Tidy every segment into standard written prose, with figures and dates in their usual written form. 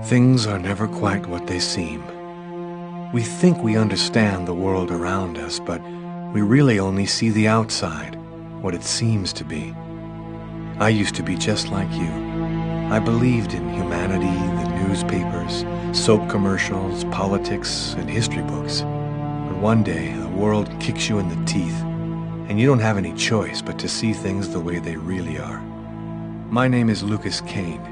Things are never quite what they seem. We think we understand the world around us, but we really only see the outside, what it seems to be. I used to be just like you. I believed in humanity, the newspapers, soap commercials, politics, and history books. But one day, the world kicks you in the teeth, and you don't have any choice but to see things the way they really are. My name is Lucas Kane.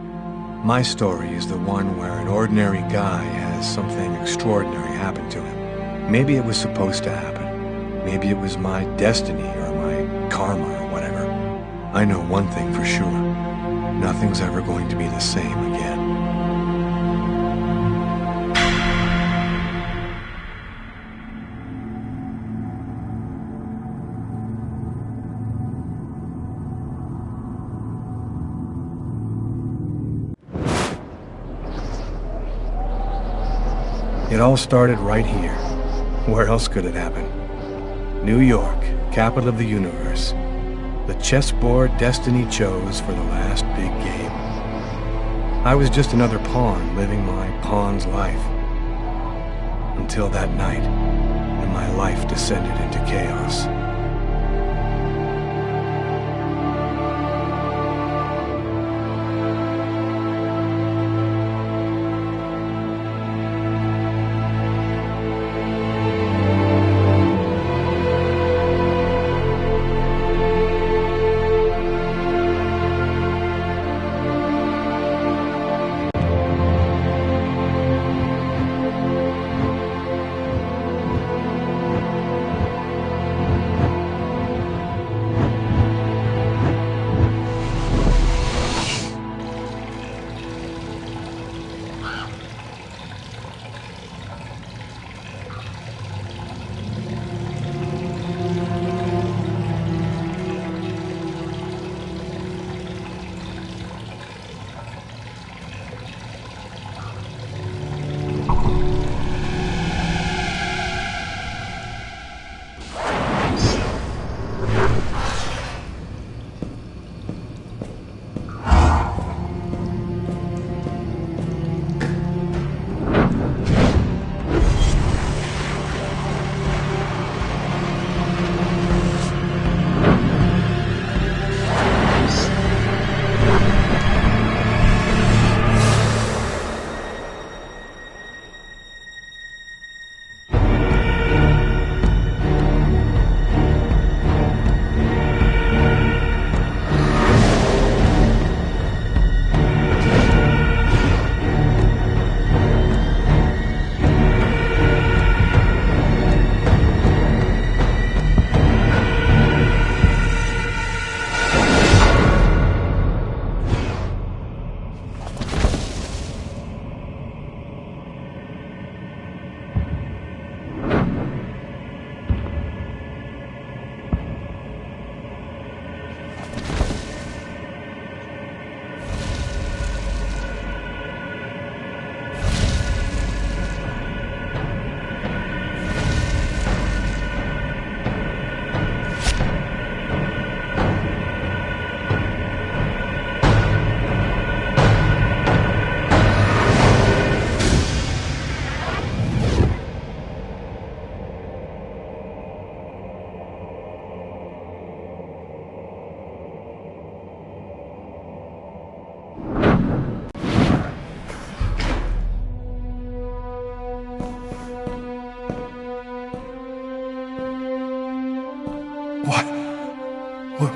My story is the one where an ordinary guy has something extraordinary happen to him. Maybe it was supposed to happen. Maybe it was my destiny or my karma or whatever. I know one thing for sure. Nothing's ever going to be the same again. It all started right here. Where else could it happen? New York, capital of the universe. The chessboard destiny chose for the last big game. I was just another pawn living my pawn's life. Until that night, when my life descended into chaos.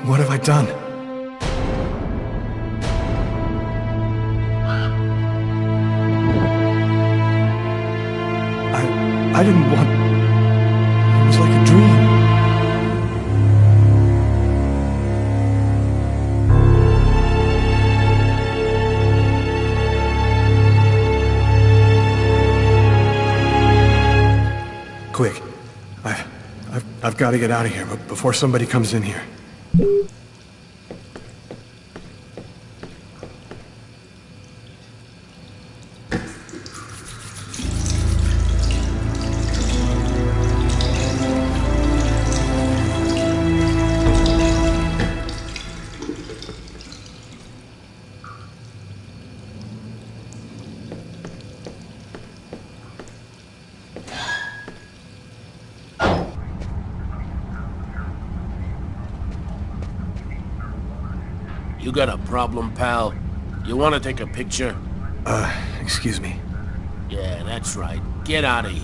What have I done? I didn't want... It was like a dream. Quick. I've got to get out of here, but before somebody comes in here. You got a problem, pal? You want to take a picture? Excuse me. Yeah, that's right. Get out of here.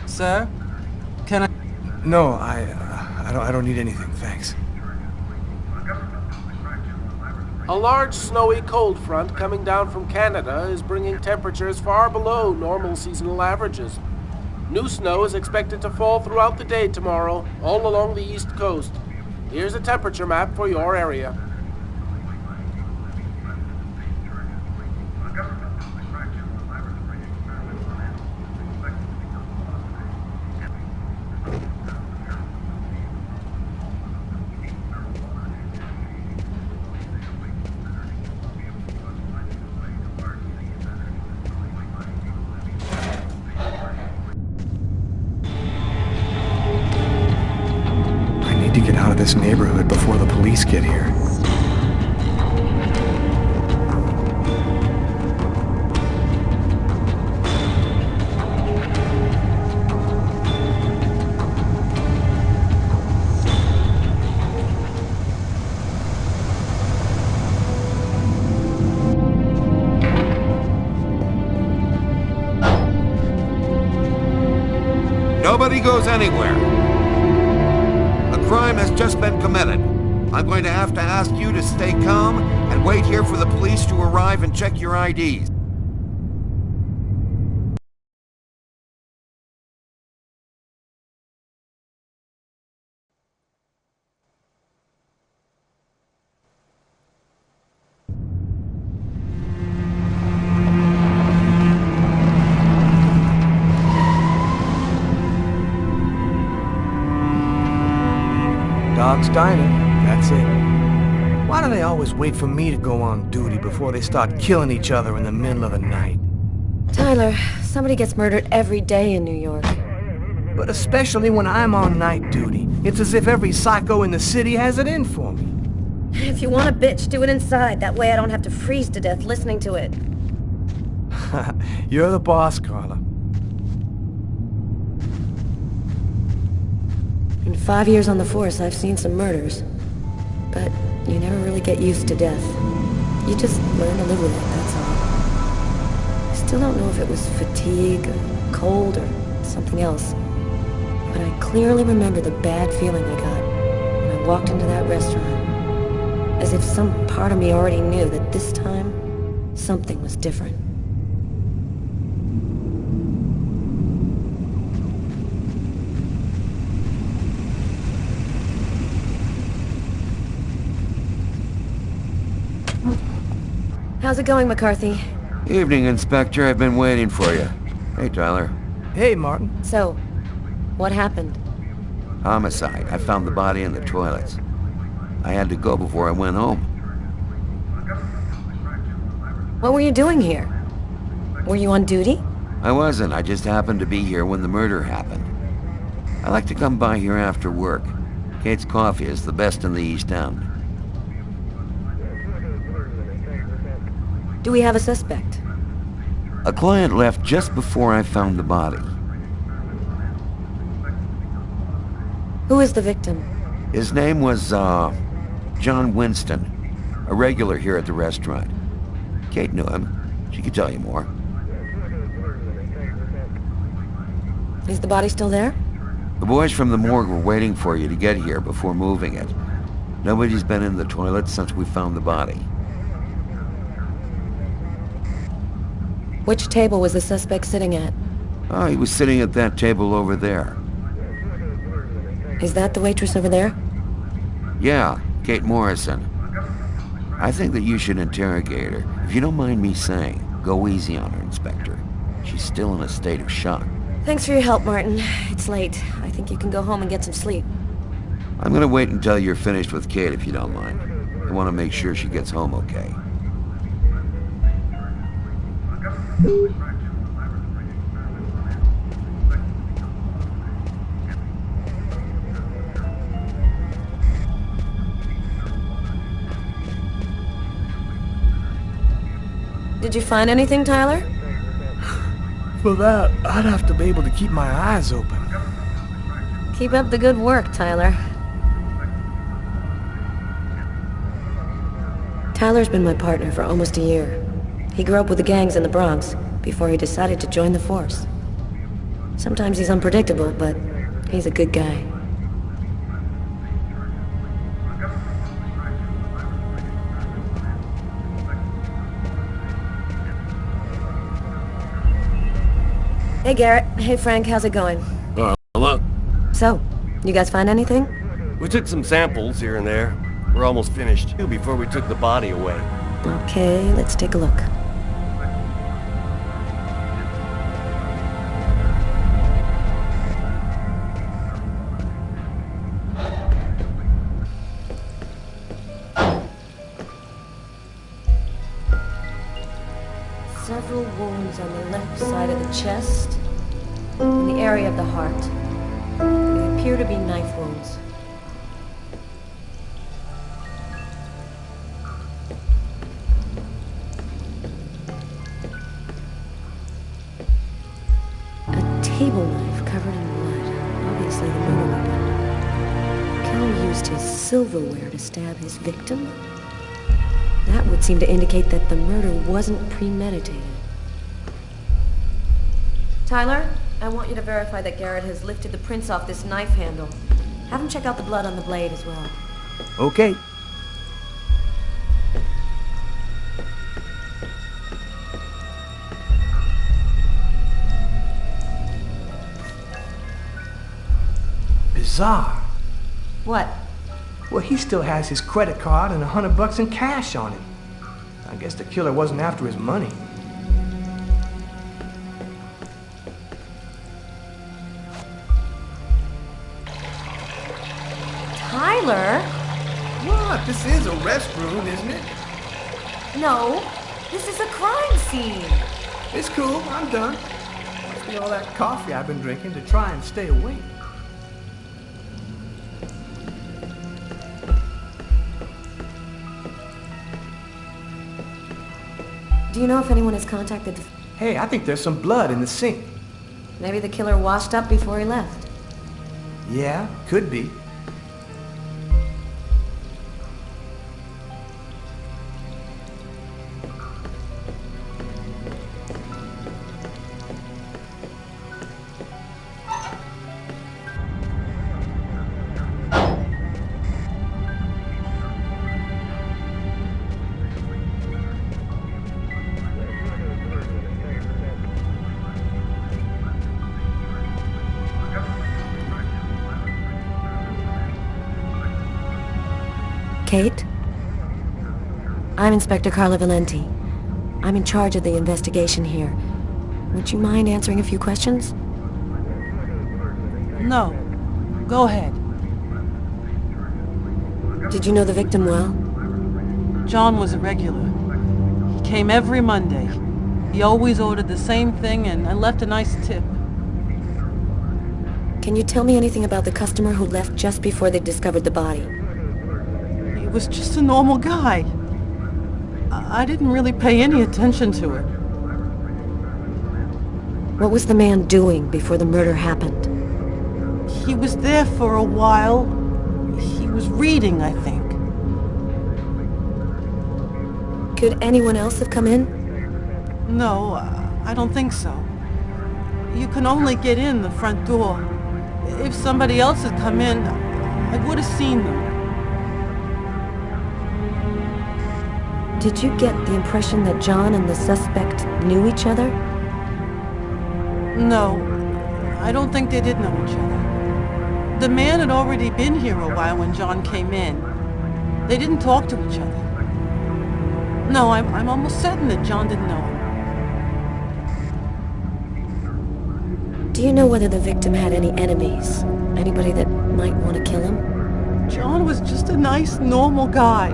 Sir? Can I... No, I don't need anything, thanks. A large snowy cold front coming down from Canada is bringing temperatures far below normal seasonal averages. New snow is expected to fall throughout the day tomorrow, all along the east coast. Here's a temperature map for your area. To get out of this neighborhood before the police get here. Nobody goes anywhere. A crime has just been committed. I'm going to have to ask you to stay calm and wait here for the police to arrive and check your IDs. Dog's Diner, that's it. Why do they always wait for me to go on duty before they start killing each other in the middle of the night? Tyler, somebody gets murdered every day in New York. But especially when I'm on night duty. It's as if every psycho in the city has it in for me. If you want a bitch, do it inside. That way I don't have to freeze to death listening to it. You're the boss, Carla. In 5 years on the force, I've seen some murders. But you never really get used to death. You just learn to live with it, that's all. I still don't know if it was fatigue, or cold, or something else. But I clearly remember the bad feeling I got when I walked into that restaurant. As if some part of me already knew that this time, something was different. How's it going, McCarthy? Evening, Inspector. I've been waiting for you. Hey, Tyler. Hey, Martin. So, what happened? Homicide. I found the body in the toilets. I had to go before I went home. What were you doing here? Were you on duty? I wasn't. I just happened to be here when the murder happened. I like to come by here after work. Kate's Coffee is the best in the East End. Do we have a suspect? A client left just before I found the body. Who is the victim? His name was, John Winston. A regular here at the restaurant. Kate knew him. She could tell you more. Is the body still there? The boys from the morgue were waiting for you to get here before moving it. Nobody's been in the toilet since we found the body. Which table was the suspect sitting at? Oh, he was sitting at that table over there. Is that the waitress over there? Yeah, Kate Morrison. I think that you should interrogate her. If you don't mind me saying, go easy on her, Inspector. She's still in a state of shock. Thanks for your help, Martin. It's late. I think you can go home and get some sleep. I'm gonna wait until you're finished with Kate, if you don't mind. I want to make sure she gets home okay. Did you find anything, Tyler? For that, I'd have to be able to keep my eyes open. Keep up the good work, Tyler. Tyler's been my partner for almost a year. He grew up with the gangs in the Bronx before he decided to join the force. Sometimes he's unpredictable, but he's a good guy. Hey Garrett. Hey Frank, how's it going? Hello. So, you guys find anything? We took some samples here and there. We're almost finished before we took the body away. Okay, let's take a look. Several wounds on the left side of the chest, in the area of the heart. They appear to be knife wounds. A table knife covered in blood. Obviously the murder weapon. The killer used his silverware to stab his victim. That would seem to indicate that the murder wasn't premeditated. Tyler, I want you to verify that Garrett has lifted the prints off this knife handle. Have him check out the blood on the blade as well. Okay. Bizarre. What? Well, he still has his credit card and $100 in cash on him. I guess the killer wasn't after his money. Tyler? What? This is a restroom, isn't it? No, this is a crime scene. It's cool. I'm done. Must be all that coffee I've been drinking to try and stay awake. Do you know if anyone has contacted the... Hey, I think there's some blood in the sink. Maybe the killer washed up before he left. Yeah, could be. Kate? I'm Inspector Carla Valenti. I'm in charge of the investigation here. Would you mind answering a few questions? No. Go ahead. Did you know the victim well? John was a regular. He came every Monday. He always ordered the same thing, and I left a nice tip. Can you tell me anything about the customer who left just before they discovered the body? He was just a normal guy. I didn't really pay any attention to it. What was the man doing before the murder happened? He was there for a while. He was reading, I think. Could anyone else have come in? No, I don't think so. You can only get in the front door. If somebody else had come in, I would have seen them. Did you get the impression that John and the suspect knew each other? No, I don't think they did know each other. The man had already been here a while when John came in. They didn't talk to each other. No, I'm almost certain that John didn't know him. Do you know whether the victim had any enemies? Anybody that might want to kill him? John was just a nice, normal guy.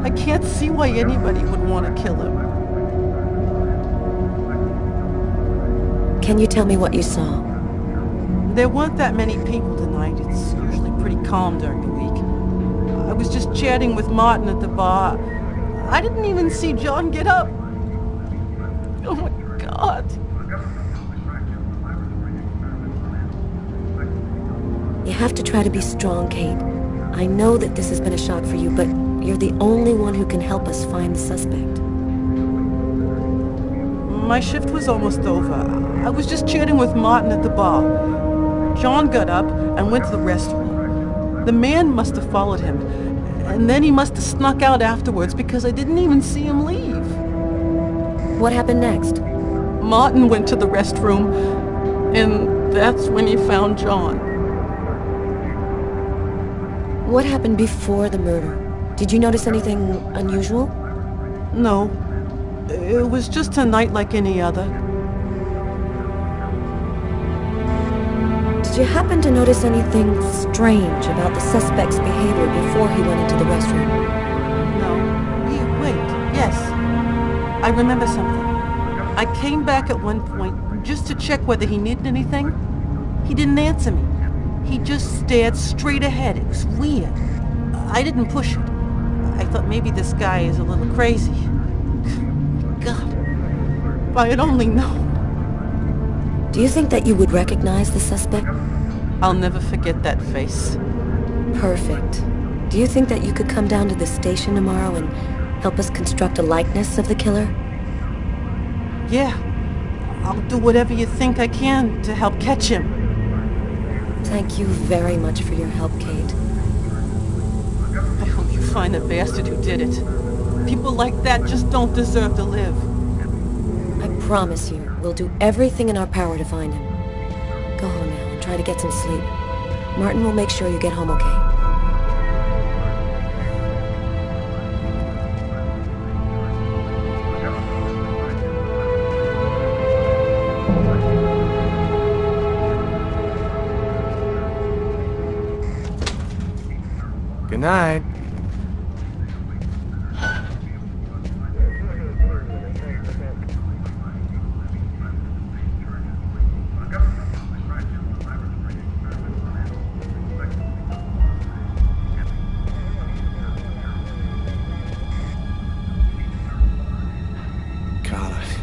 I can't see why anybody would want to kill him. Can you tell me what you saw? There weren't that many people tonight. It's usually pretty calm during the week. I was just chatting with Martin at the bar. I didn't even see John get up. Oh my God. You have to try to be strong, Kate. I know that this has been a shock for you, but you're the only one who can help us find the suspect. My shift was almost over. I was just chatting with Martin at the bar. John got up and went to the restroom. The man must have followed him, and then he must have snuck out afterwards because I didn't even see him leave. What happened next? Martin went to the restroom, and that's when he found John. What happened before the murder? Did you notice anything unusual? No. It was just a night like any other. Did you happen to notice anything strange about the suspect's behavior before he went into the restroom? No. Wait. Yes. I remember something. I came back at one point just to check whether he needed anything. He didn't answer me. He just stared straight ahead. It was weird. I didn't push it. I thought maybe this guy is a little crazy. God, if I had only known. Do you think that you would recognize the suspect? I'll never forget that face. Perfect. Do you think that you could come down to the station tomorrow and help us construct a likeness of the killer? Yeah. I'll do whatever you think I can to help catch him. Thank you very much for your help, Kate. I hope you find the bastard who did it. People like that just don't deserve to live. I promise you, we'll do everything in our power to find him. Go home now and try to get some sleep. Martin will make sure you get home okay. Good night.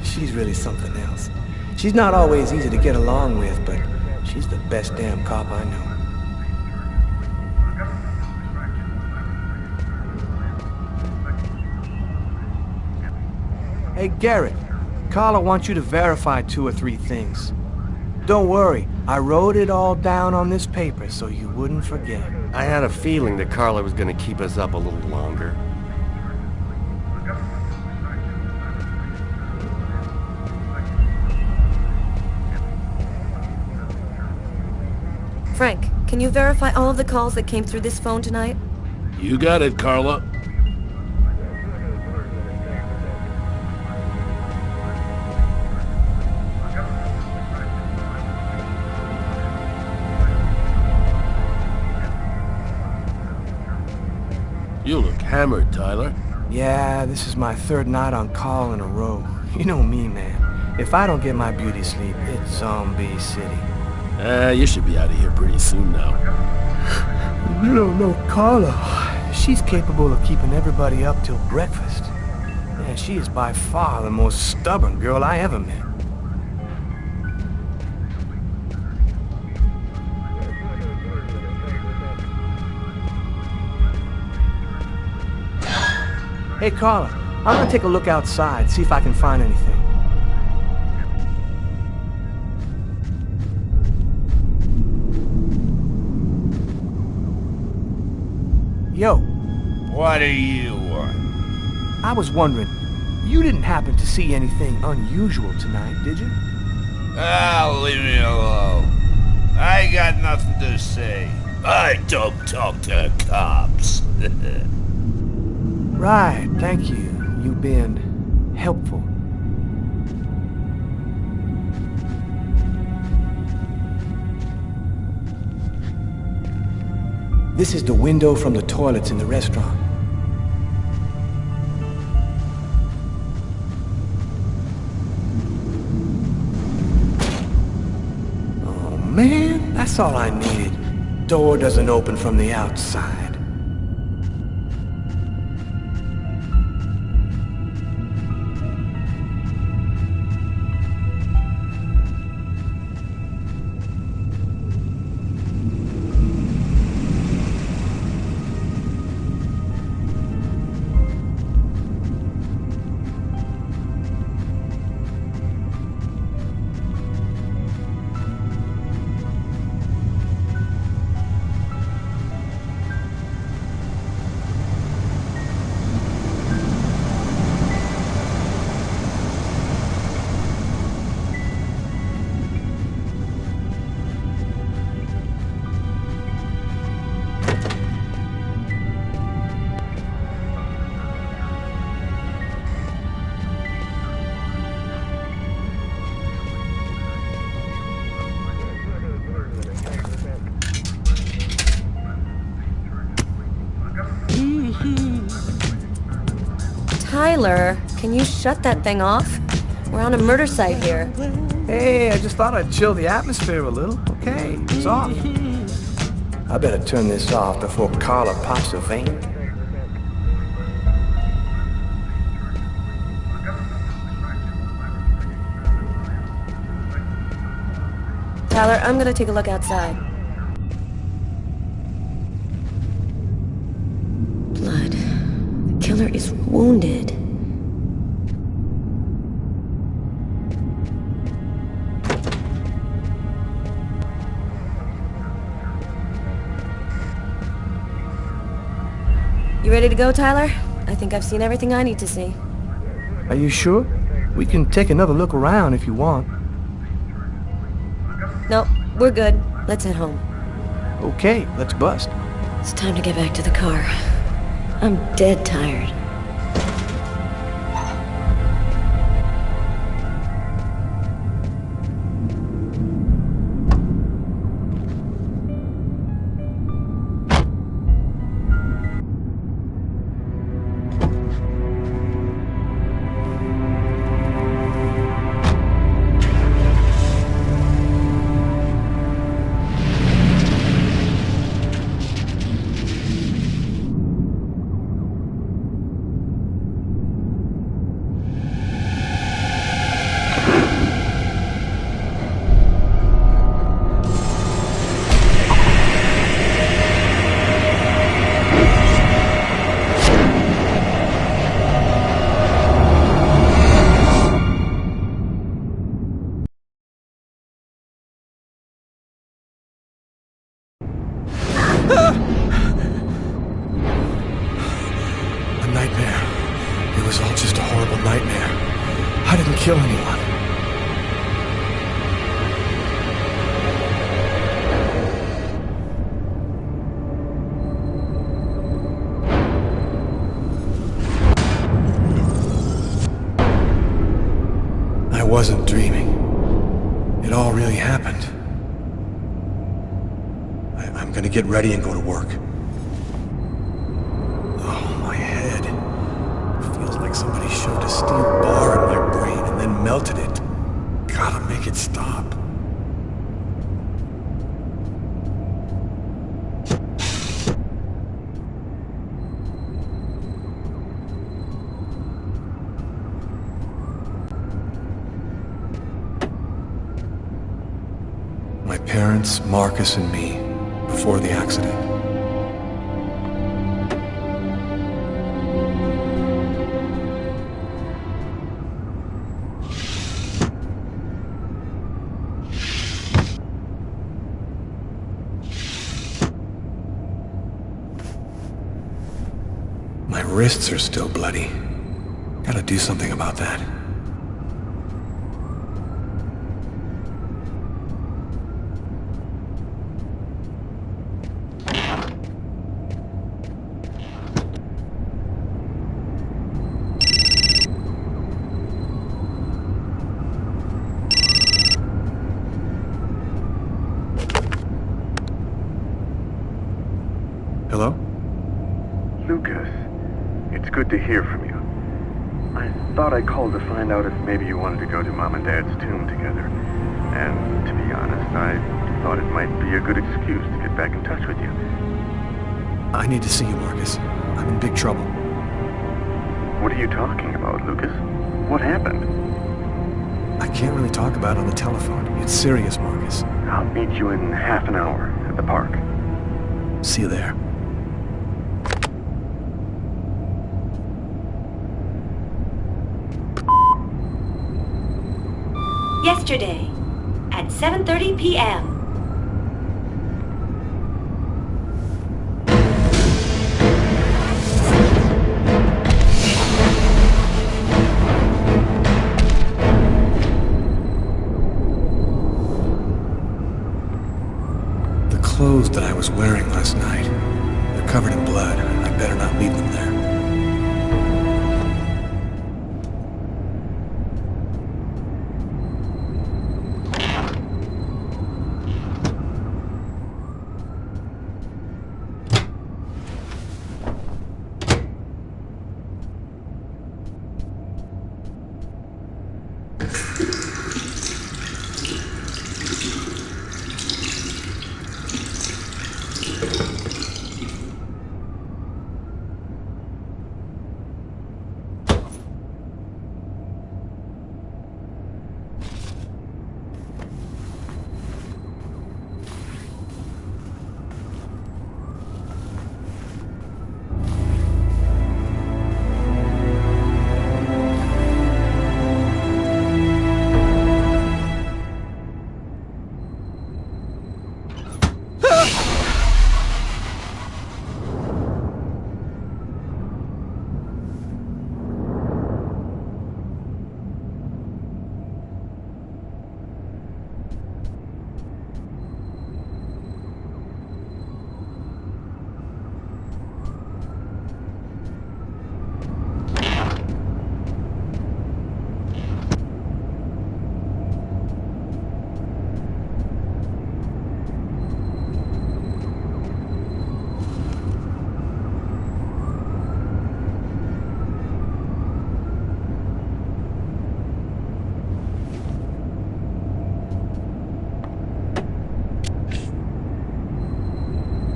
She's really something else. She's not always easy to get along with, but she's the best damn cop I know. Hey, Garrett. Carla wants you to verify 2 or 3 things. Don't worry, I wrote it all down on this paper so you wouldn't forget. I had a feeling that Carla was gonna keep us up a little longer. Frank, can you verify all of the calls that came through this phone tonight? You got it, Carla. You look hammered, Tyler. Yeah, this is my 3rd night on call in a row. You know me, man. If I don't get my beauty sleep, it's Zombie City. You should be out of here pretty soon now. You don't know Carla. She's capable of keeping everybody up till breakfast. Yeah, she is by far the most stubborn girl I ever met. Hey, Carla, I'm gonna take a look outside, see if I can find anything. Yo. What do you want? I was wondering, you didn't happen to see anything unusual tonight, did you? Ah, leave me alone. I got nothing to say. I don't talk to cops. Right, thank you. You've been helpful. This is the window from the toilets in the restaurant. Oh man, that's all I needed. Door doesn't open from the outside. Tyler, can you shut that thing off? We're on a murder site here. Hey, I just thought I'd chill the atmosphere a little. Okay, it's off. I better turn this off before Carla pops her vein. Tyler, I'm gonna take a look outside. Blood. The killer is wounded. You ready to go, Tyler? I think I've seen everything I need to see. Are you sure? We can take another look around if you want. No, we're good. Let's head home. Okay, let's bust. It's time to get back to the car. I'm dead tired. A nightmare. It was all just a horrible nightmare. I didn't kill anyone. I wasn't dreaming. It all really happened. I'm gonna get ready and go to work. Oh, my head. Feels like somebody shoved a steel bar in my brain and then melted it. Gotta make it stop. My parents, Marcus, and me, before the accident. My wrists are still bloody. Gotta do something about that. It's good to hear from you. I thought I called to find out if maybe you wanted to go to Mom and Dad's tomb together. And to be honest, I thought it might be a good excuse to get back in touch with you. I need to see you, Marcus. I'm in big trouble. What are you talking about, Lucas? What happened? I can't really talk about it on the telephone. It's serious, Marcus. I'll meet you in half an hour at the park. See you there. Yesterday, at 7:30 p.m. The clothes that I was wearing last night, they're covered in blood. I'd better not leave them there.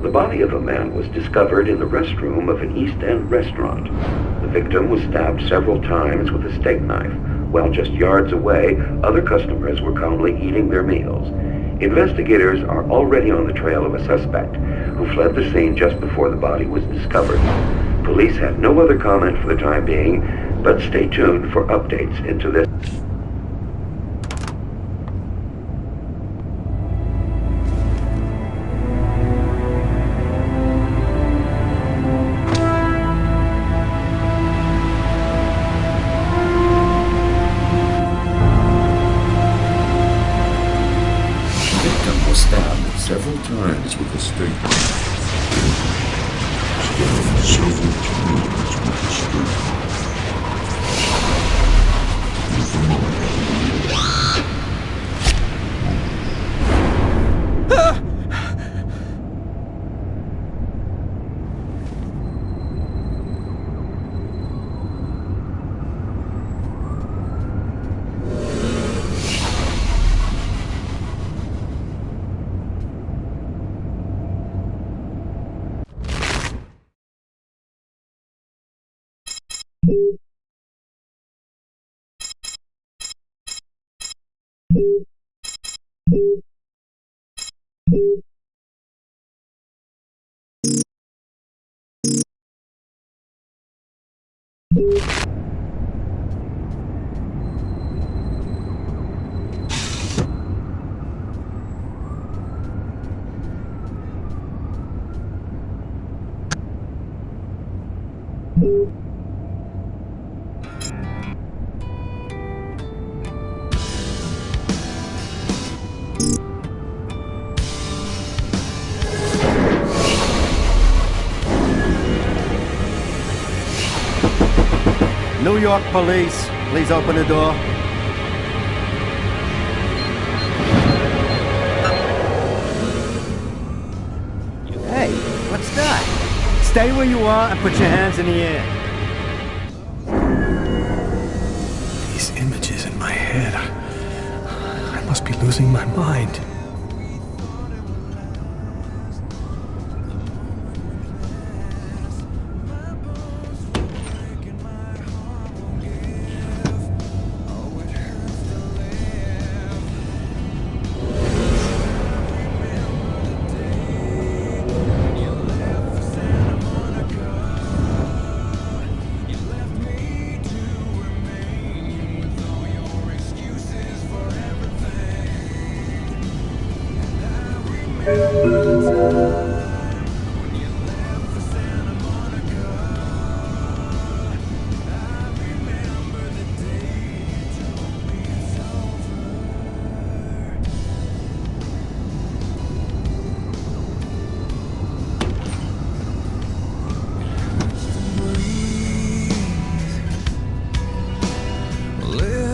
The body of a man was discovered in the restroom of an East End restaurant. The victim was stabbed several times with a steak knife, while just yards away, other customers were calmly eating their meals. Investigators are already on the trail of a suspect who fled the scene just before the body was discovered. Police have no other comment for the time being, but stay tuned for updates into this. Stabbed several times with a steak knife. Stabbed several times with a steak New York police, please open the door. Hey, what's that? Stay where you are and put your hands in the air. my head. I must be losing my mind.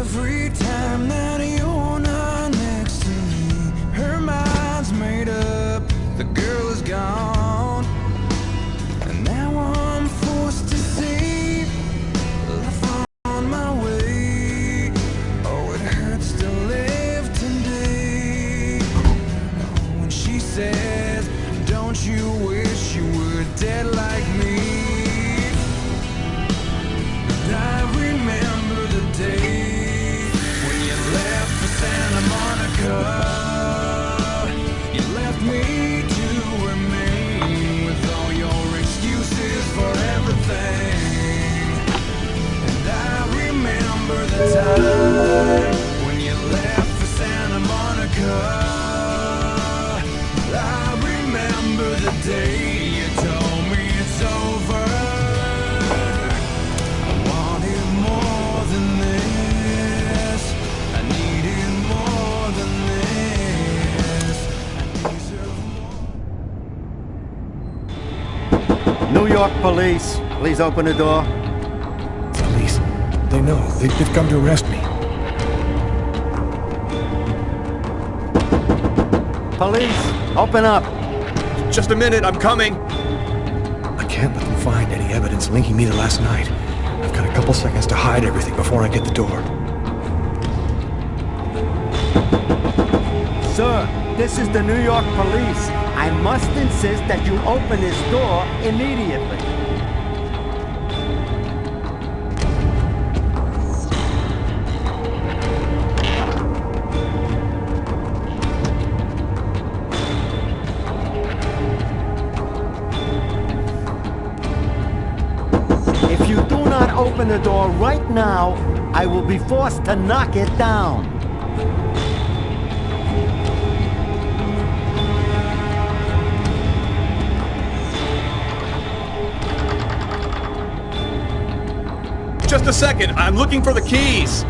Every time that you're not next to me, her mind's made up, the girl is gone. And now I'm forced to see life on my way. Oh, it hurts to live today. Oh, when she says, don't you wish you were dead like me? And I remember the day Santa Monica, you left me to remain with all your excuses for everything. And I remember the time when you left for Santa Monica. I remember the day you told me it's over. I wanted more than this. I needed more than this. I deserve more. New York police, please open the door. Police? They know. They've come to arrest me. Police, open up. Just a minute, I'm coming. I can't let them find any evidence linking me to last night. I've got a couple seconds to hide everything before I get the door. Sir, this is the New York police. I must insist that you open this door immediately. If you do not open the door right now, I will be forced to knock it down. Just a second, I'm looking for the keys.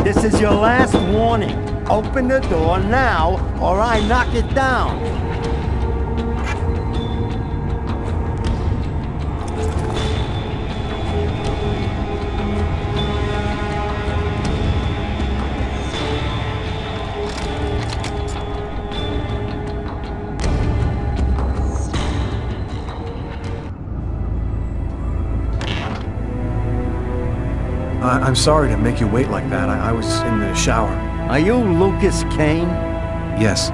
This is your last warning. Open the door now, or I knock it down. I'm sorry to make you wait like that. I was in the shower. Are you Lucas Kane? Yes.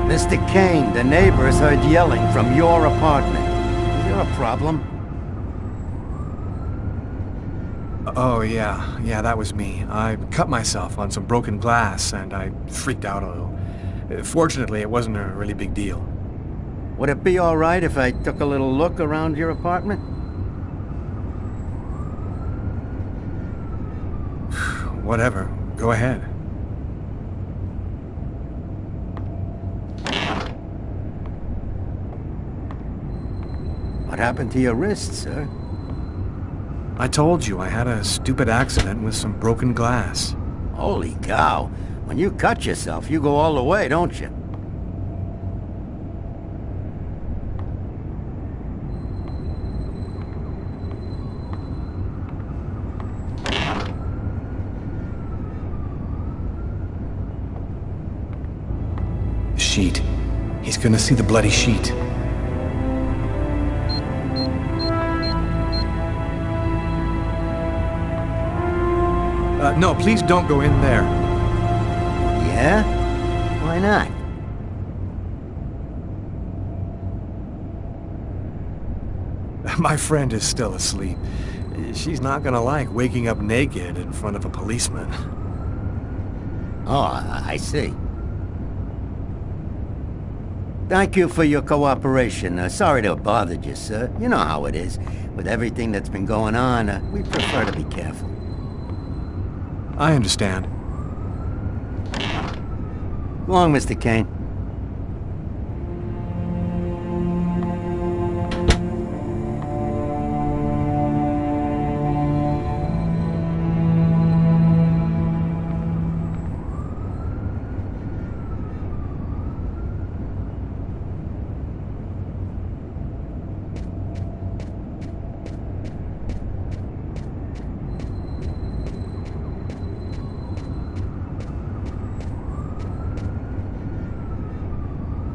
Mr. Kane, the neighbors heard yelling from your apartment. Is there a problem? Oh, yeah. Yeah, that was me. I cut myself on some broken glass, and I freaked out a little. Fortunately, it wasn't a really big deal. Would it be all right if I took a little look around your apartment? Whatever. Go ahead. What happened to your wrist, sir? I told you I had a stupid accident with some broken glass. Holy cow. When you cut yourself, you go all the way, don't you? Sheet. He's gonna see the bloody sheet. No, please don't go in there. Yeah? Why not? My friend is still asleep. She's not gonna like waking up naked in front of a policeman. Oh, I see. Thank you for your cooperation. Sorry to have bothered you, sir. You know how it is. With everything that's been going on, we prefer to be careful. I understand. Go on, Mr. Kane.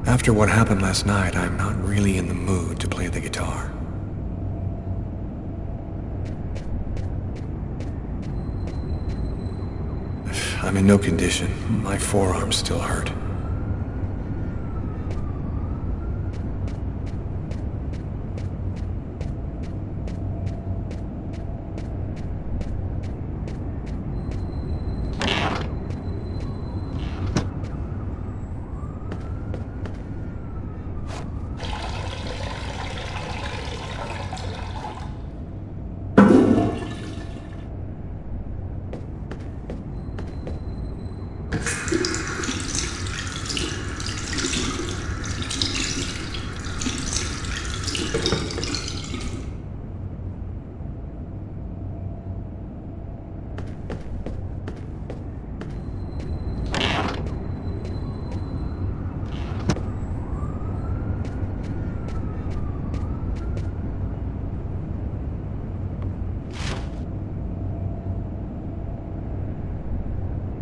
After what happened last night, I'm not really in the mood to play the guitar. I'm in no condition. My forearms still hurt.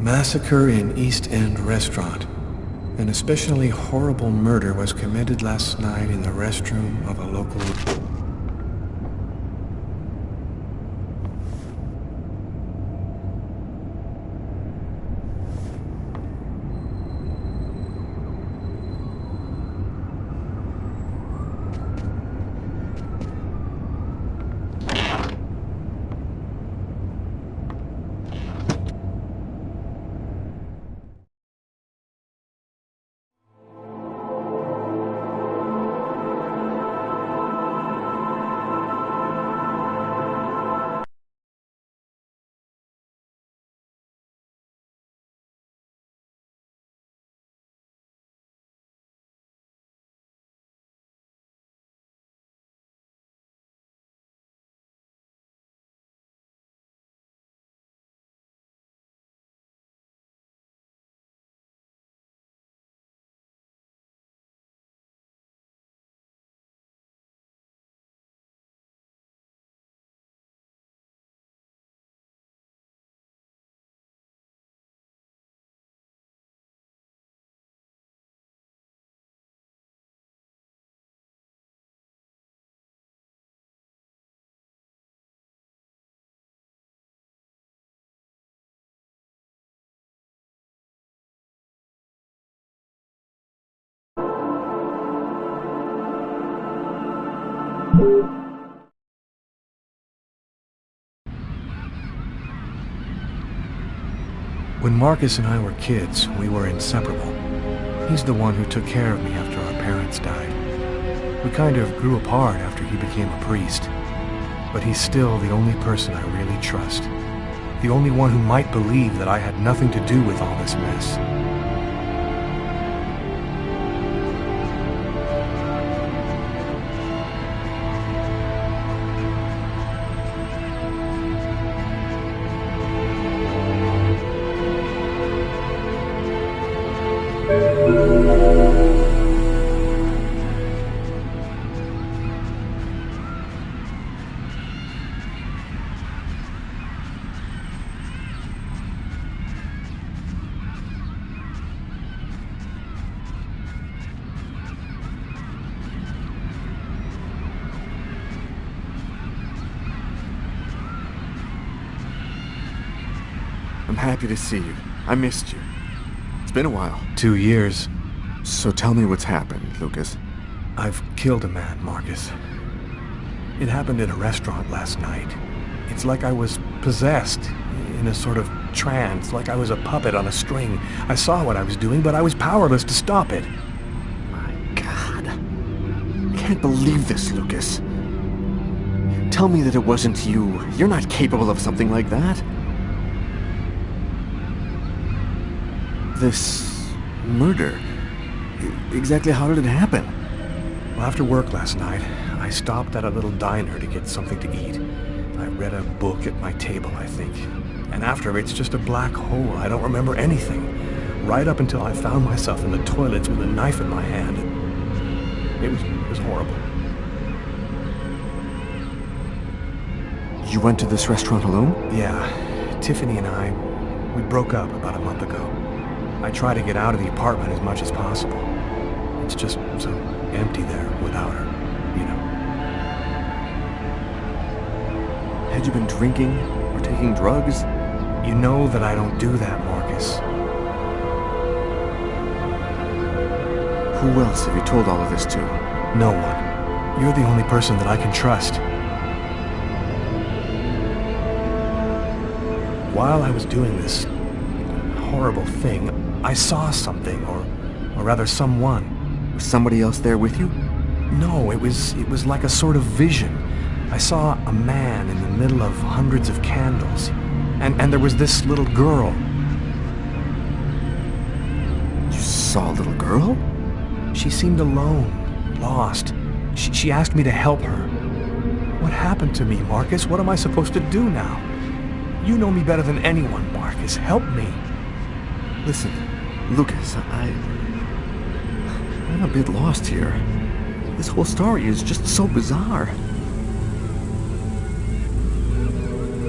Massacre in East End restaurant. An especially horrible murder was committed last night in the restroom of a local... When Marcus and I were kids, we were inseparable. He's the one who took care of me after our parents died. We kind of grew apart after he became a priest. But he's still the only person I really trust. The only one who might believe that I had nothing to do with all this mess. happy to see you. I missed you. It's been a while. 2 years. So tell me what's happened, Lucas. I've killed a man, Marcus. It happened in a restaurant last night. It's like I was possessed, in a sort of trance, like I was a puppet on a string. I saw what I was doing, but I was powerless to stop it. My God. I can't believe this, Lucas. Tell me that it wasn't you. You're not capable of something like that. This murder, exactly how did it happen? Well, after work last night, I stopped at a little diner to get something to eat. I read a book at my table, I think. And after, it's just a black hole. I don't remember anything. Right up until I found myself in the toilets with a knife in my hand. It was horrible. You went to this restaurant alone? Yeah. Tiffany and I, we broke up about a month ago. I try to get out of the apartment as much as possible. It's just so empty there without her, you know. Had you been drinking or taking drugs? You know that I don't do that, Marcus. Who else have you told all of this to? No one. You're the only person that I can trust. While I was doing this horrible thing, I saw something, or rather someone. Was somebody else there with you? No, it was like a sort of vision. I saw a man in the middle of hundreds of candles, and there was this little girl. You saw a little girl? She seemed alone, lost. She asked me to help her. What happened to me, Marcus? What am I supposed to do now? You know me better than anyone, Marcus. Help me. Listen, Lucas, I'm a bit lost here. This whole story is just so bizarre.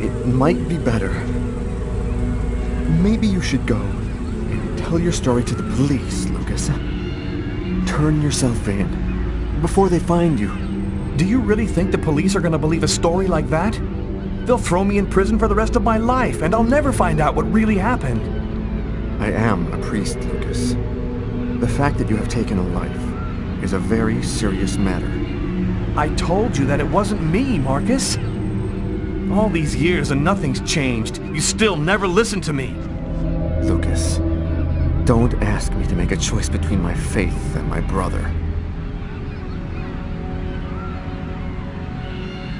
It might be better. Maybe you should go and tell your story to the police, Lucas. Turn yourself in before they find you. Do you really think the police are going to believe a story like that? They'll throw me in prison for the rest of my life, and I'll never find out what really happened. I am a priest, Lucas. The fact that you have taken a life is a very serious matter. I told you that it wasn't me, Marcus. All these years and nothing's changed. You still never listen to me. Lucas, don't ask me to make a choice between my faith and my brother.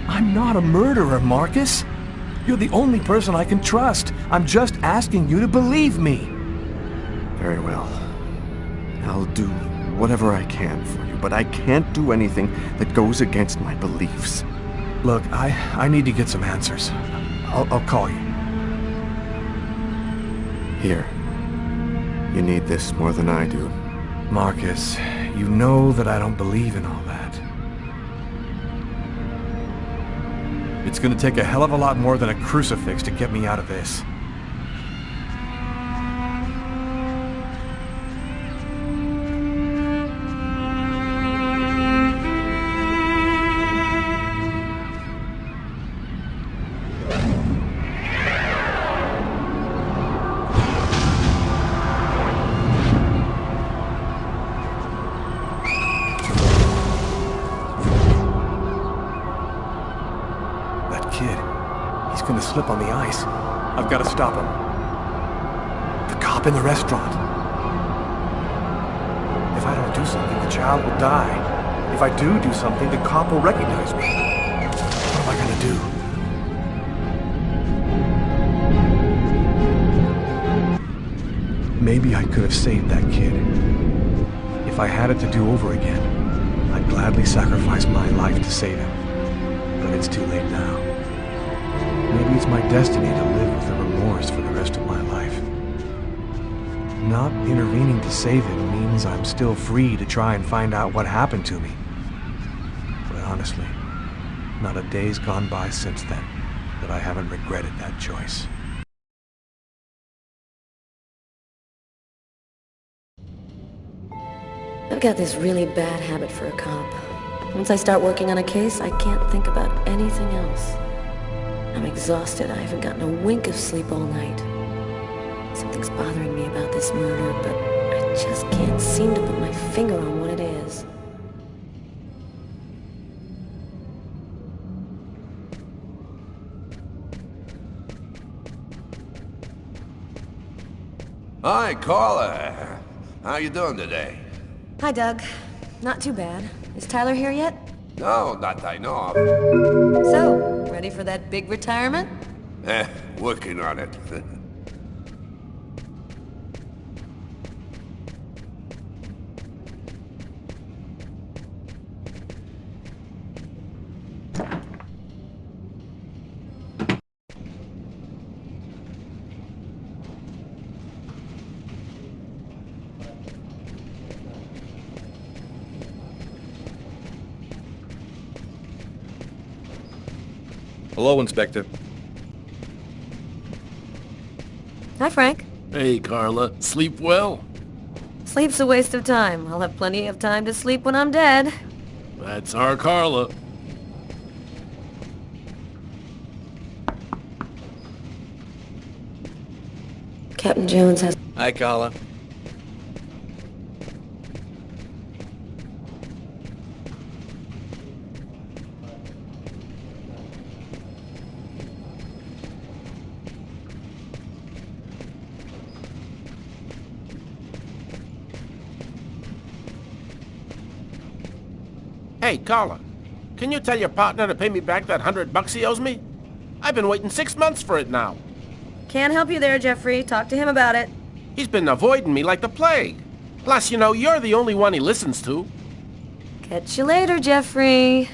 I'm not a murderer, Marcus. You're the only person I can trust. I'm just asking you to believe me. Very well. I'll do whatever I can for you, but I can't do anything that goes against my beliefs. Look, I need to get some answers. I'll call you. Here. You need this more than I do. Marcus, you know that I don't believe in all that. It's gonna take a hell of a lot more than a crucifix to get me out of this. He's gonna slip on the ice. I've got to stop him. The cop in the restaurant. If I don't do something, the child will die. If I do something, the cop will recognize me. What am I gonna do? Maybe I could have saved that kid. If I had it to do over again, I'd gladly sacrifice my life to save him. But it's too late now. Maybe it's my destiny to live with the remorse for the rest of my life. Not intervening to save him means I'm still free to try and find out what happened to me. But honestly, not a day's gone by since then that I haven't regretted that choice. I've got this really bad habit for a cop. Once I start working on a case, I can't think about anything else. I'm exhausted. I haven't gotten a wink of sleep all night. Something's bothering me about this murder, but I just can't seem to put my finger on what it is. Hi, Carla. How you doing today? Hi, Doug. Not too bad. Is Tyler here yet? No, not that I know of. So, ready for that big retirement? Working on it. Hello, Inspector. Hi, Frank. Hey, Carla. Sleep well? Sleep's a waste of time. I'll have plenty of time to sleep when I'm dead. That's our Carla. Captain Jones has... Hi, Carla. Hey, Carla, can you tell your partner to pay me back that $100 he owes me? I've been waiting 6 months for it now. Can't help you there, Jeffrey. Talk to him about it. He's been avoiding me like the plague. Plus, you know, you're the only one he listens to. Catch you later, Jeffrey.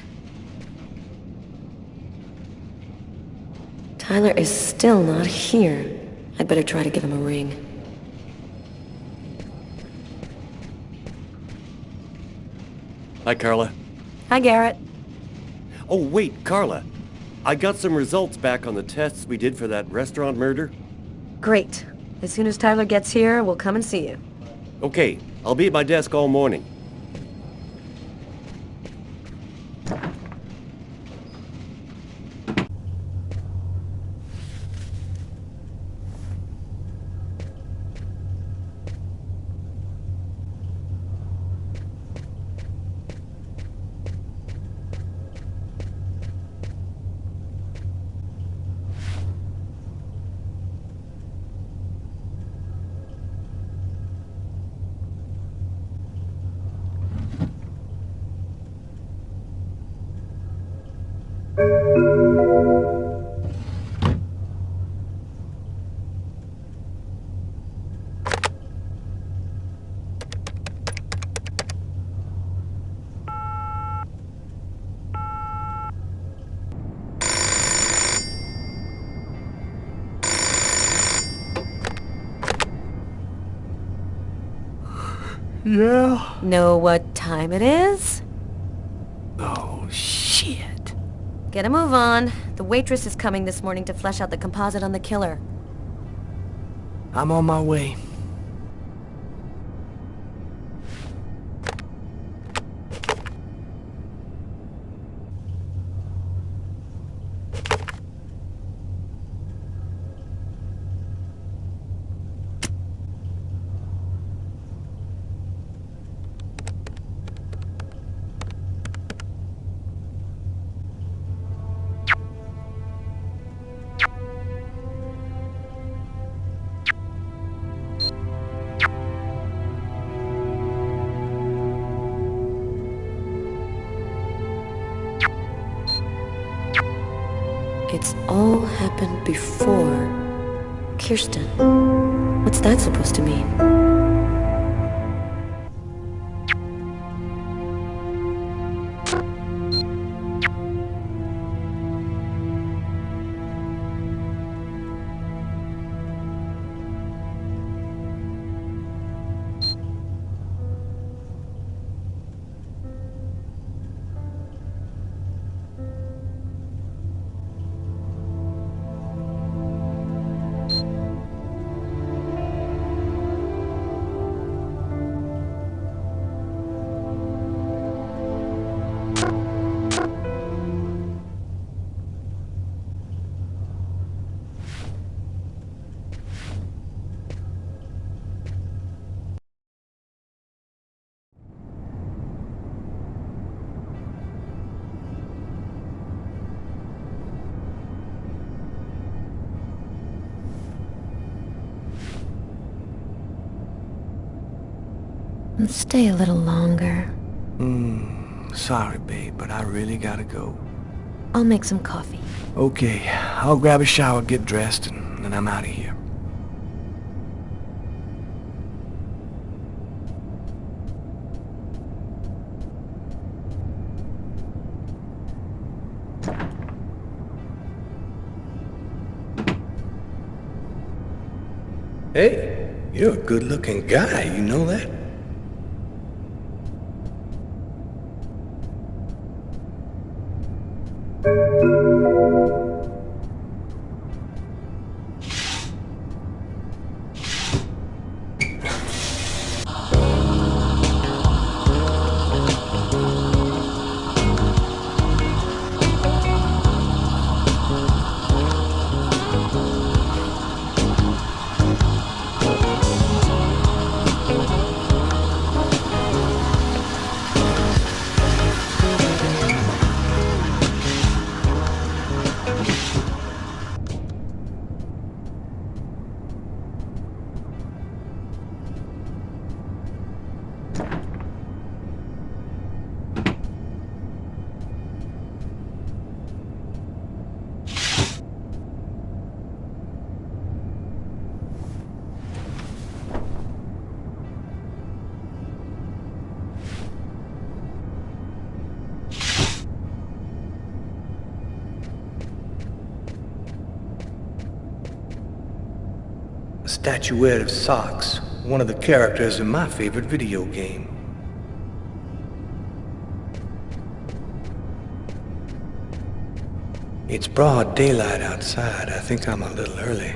Tyler is still not here. I'd better try to give him a ring. Hi, Carla. Hi, Garrett. Oh, wait, Carla. I got some results back on the tests we did for that restaurant murder. Great. As soon as Tyler gets here, we'll come and see you. Okay, I'll be at my desk all morning. Yeah? Know what time it is? Oh, shit. Get a move on. The waitress is coming this morning to flesh out the composite on the killer. I'm on my way. It's all happened before. Kirsten. What's that supposed to mean? Stay a little longer. Sorry, babe, but I really gotta go. I'll make some coffee. Okay, I'll grab a shower, get dressed, and then I'm out of here. Hey, you're a good-looking guy, you know that? A statuette of Socks, one of the characters in my favorite video game. It's broad daylight outside. I think I'm a little early.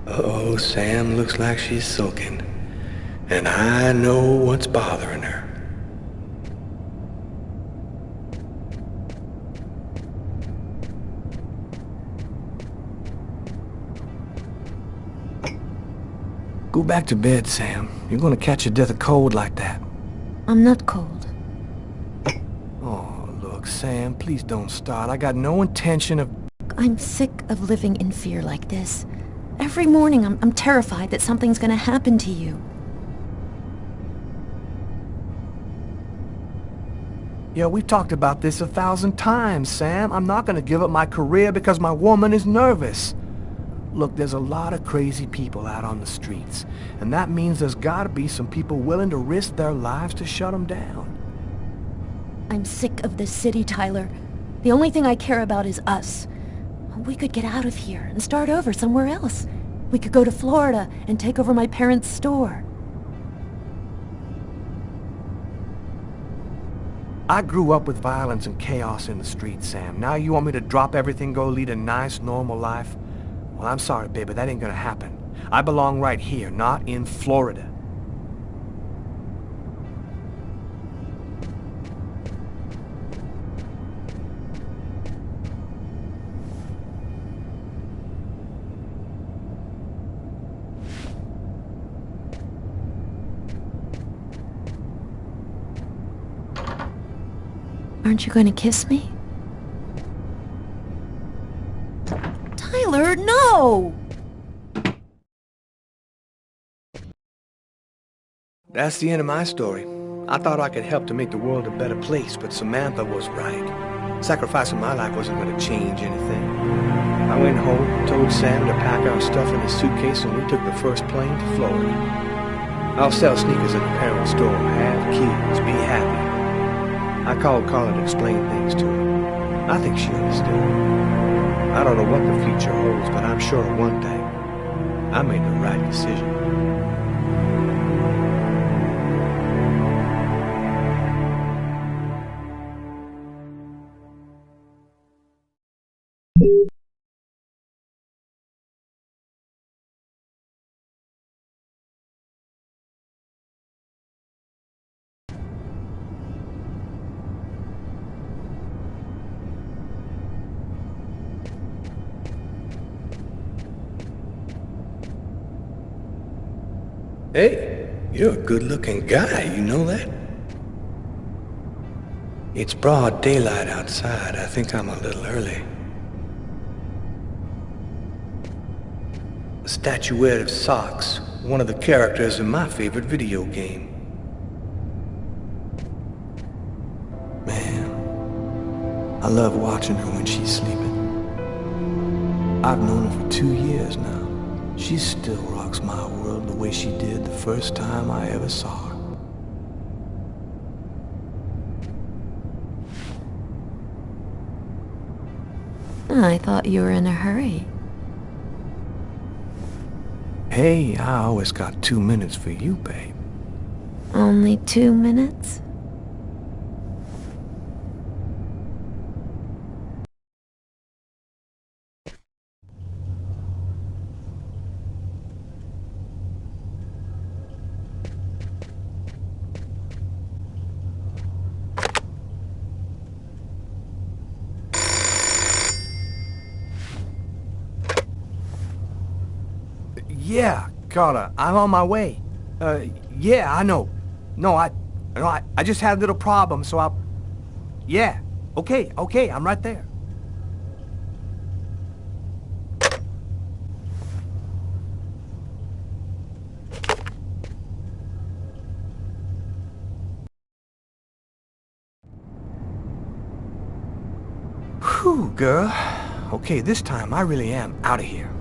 Uh-oh, Sam looks like she's sulking. And I know what's bothering her. Go back to bed, Sam. You're gonna catch your death of cold like that. I'm not cold. Oh, look, Sam, please don't start. I got no intention of... I'm sick of living in fear like this. Every morning I'm terrified that something's gonna happen to you. Yeah, we've talked about this 1,000 times, Sam. I'm not gonna give up my career because my woman is nervous. Look, there's a lot of crazy people out on the streets, and that means there's gotta be some people willing to risk their lives to shut them down. I'm sick of this city, Tyler. The only thing I care about is us. We could get out of here and start over somewhere else. We could go to Florida and take over my parents' store. I grew up with violence and chaos in the streets, Sam. Now you want me to drop everything, go lead a nice, normal life? Well, I'm sorry, baby, that ain't gonna happen. I belong right here, not in Florida. Aren't you going to kiss me? Tyler, no! That's the end of my story. I thought I could help to make the world a better place, but Samantha was right. Sacrificing my life wasn't going to change anything. I went home, told Sam to pack our stuff in his suitcase, and we took the first plane to Florida. I'll sell sneakers at the parent store, have kids, be happy. I called Carla to explain things to her. I think she understood. I don't know what the future holds, but I'm sure of one thing. I made the right decision. Hey, you're a good-looking guy, you know that? It's broad daylight outside. I think I'm a little early. A statuette of Socks, one of the characters in my favorite video game. Man, I love watching her when she's sleeping. I've known her for 2 years now. She still rocks my world the way she did the first time I ever saw her. I thought you were in a hurry. Hey, I always got 2 minutes for you, babe. Only 2 minutes? Yeah, Carter, I'm on my way. Yeah, I know. No, I just had a little problem, so I'll... Yeah, okay, I'm right there. Whew, girl. Okay, this time I really am out of here.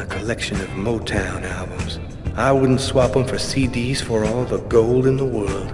Collection of Motown albums. I wouldn't swap them for CDs for all the gold in the world.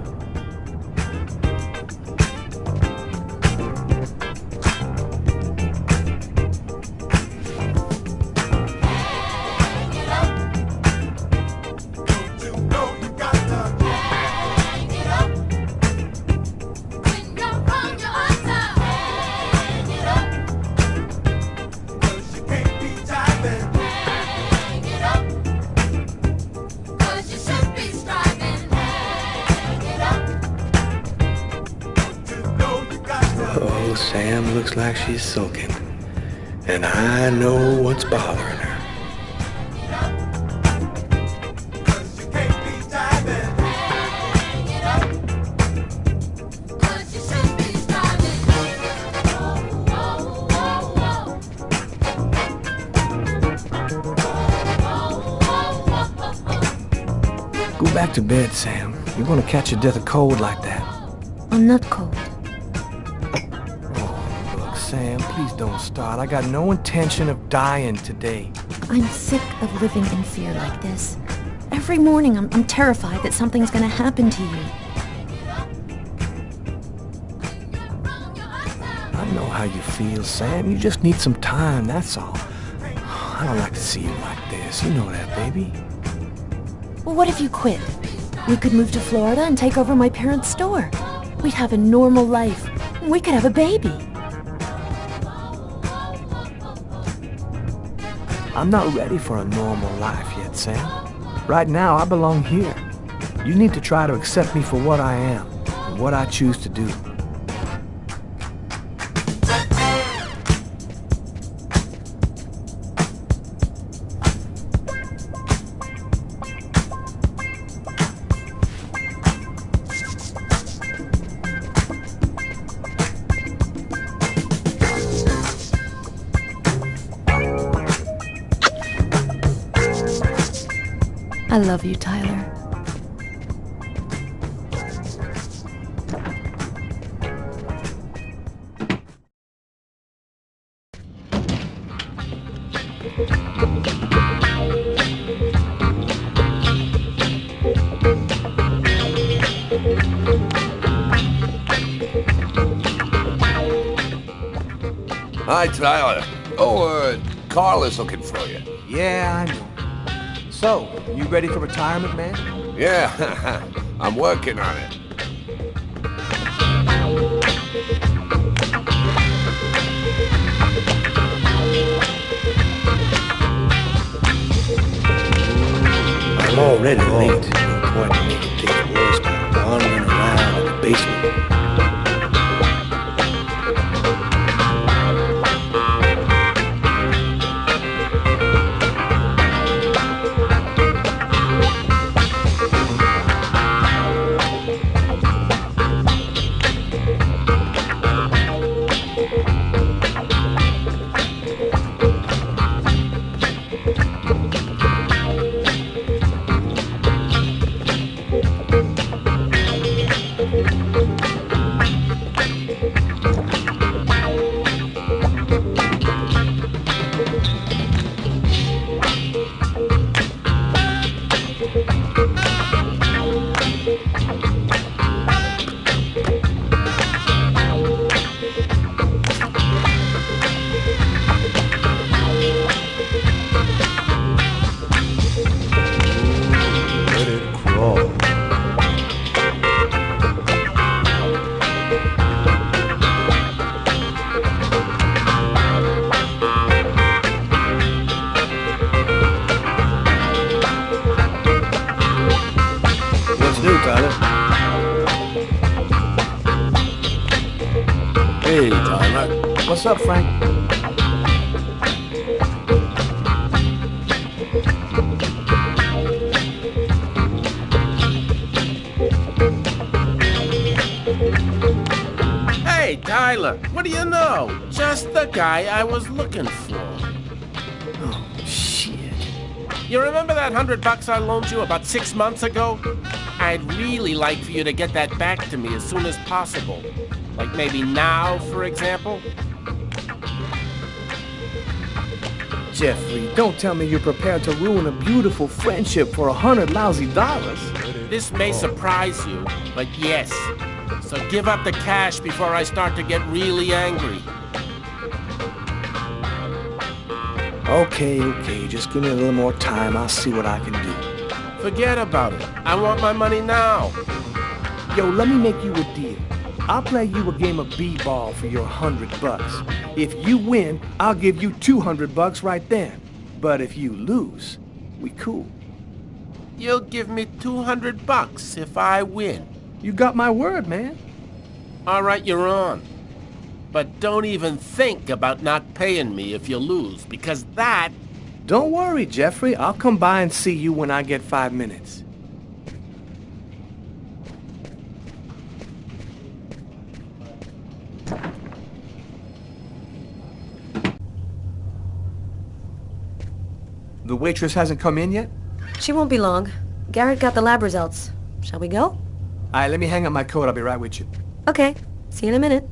looks like she's sulking. And I know what's bothering her. Go back to bed, Sam. You're gonna catch your death of cold like that. I'm not cold. Oh, look, Sam, please don't start. I got no intention of dying today. I'm sick of living in fear like this. Every morning I'm terrified that something's gonna happen to you. I know how you feel, Sam. You just need some time, that's all. I don't like to see you like this. You know that, baby. Well, what if you quit? We could move to Florida and take over my parents' store. We'd have a normal life. We could have a baby. I'm not ready for a normal life yet, Sam. Right now, I belong here. You need to try to accept me for what I am and what I choose to do. I love you, Tyler. Hi, Tyler. Oh, Carla's looking for you. Yeah, I know. So, you ready for retirement, man? Yeah, I'm working on it. I'm already late. No point in making things worse by wandering around in the basement. Hey, Tyler. What's up, Frank? Hey, Tyler, what do you know? Just the guy I was looking for. Oh, shit. You remember that $100 I loaned you about 6 months ago? I'd really like for you to get that back to me as soon as possible. Like maybe now, for example? Jeffrey, don't tell me you're prepared to ruin a beautiful friendship for $100 lousy. This may surprise you, but yes. So give up the cash before I start to get really angry. Okay, just give me a little more time. I'll see what I can do. Forget about it. I want my money now. Yo, let me make you a deal. I'll play you a game of b-ball for your $100. If you win, I'll give you $200 right then. But if you lose, we cool. You'll give me $200 if I win. You got my word, man. All right, you're on. But don't even think about not paying me if you lose, because that... Don't worry, Jeffrey. I'll come by and see you when I get 5 minutes. The waitress hasn't come in yet? She won't be long. Garrett got the lab results. Shall we go? All right, let me hang up my coat. I'll be right with you. Okay. See you in a minute.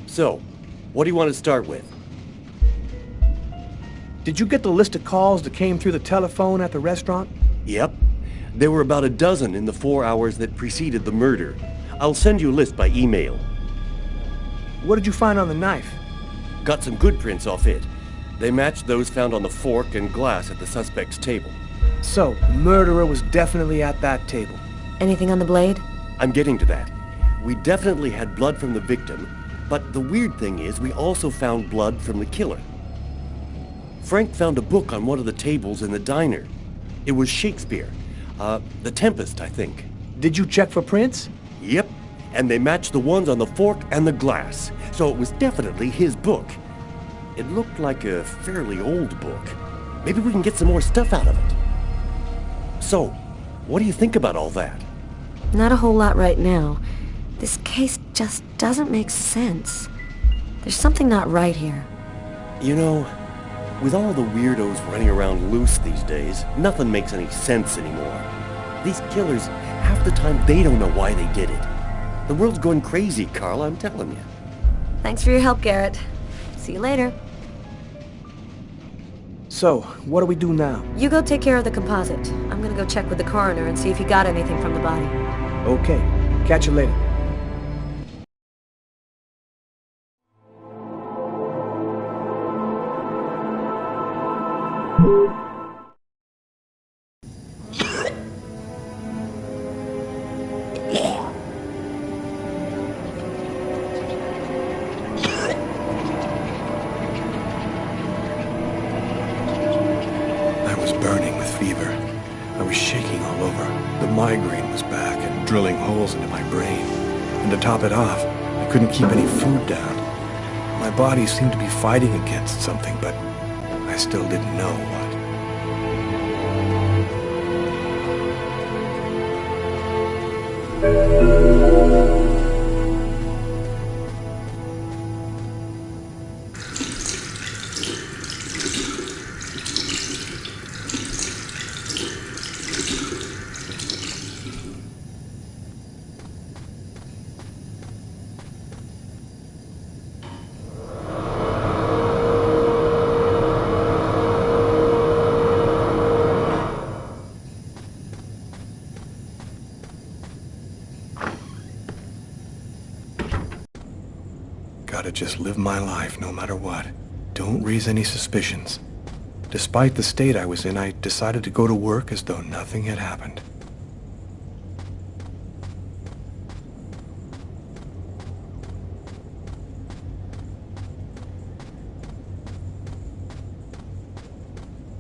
So, what do you want to start with? Did you get the list of calls that came through the telephone at the restaurant? Yep. There were about a dozen in the 4 hours that preceded the murder. I'll send you a list by email. What did you find on the knife? Got some good prints off it. They matched those found on the fork and glass at the suspect's table. So, the murderer was definitely at that table. Anything on the blade? I'm getting to that. We definitely had blood from the victim, but the weird thing is we also found blood from the killer. Frank found a book on one of the tables in the diner. It was Shakespeare. The Tempest, I think. Did you check for prints? Yep, and they matched the ones on the fork and the glass, so it was definitely his book. It looked like a fairly old book. Maybe we can get some more stuff out of it. So, what do you think about all that? Not a whole lot right now. This case just doesn't make sense. There's something not right here. You know, with all the weirdos running around loose these days, nothing makes any sense anymore. These killers, half the time they don't know why they did it. The world's going crazy, Carla, I'm telling you. Thanks for your help, Garrett. See you later. So, what do we do now? You go take care of the composite. I'm gonna go check with the coroner and see if he got anything from the body. Okay. Catch you later. migraine was back and drilling holes into my brain. And to top it off, I couldn't keep any food down. My body seemed to be fighting against something, but I still didn't know what. Gotta just live my life no matter what. Don't raise any suspicions. Despite the state I was in, I decided to go to work as though nothing had happened.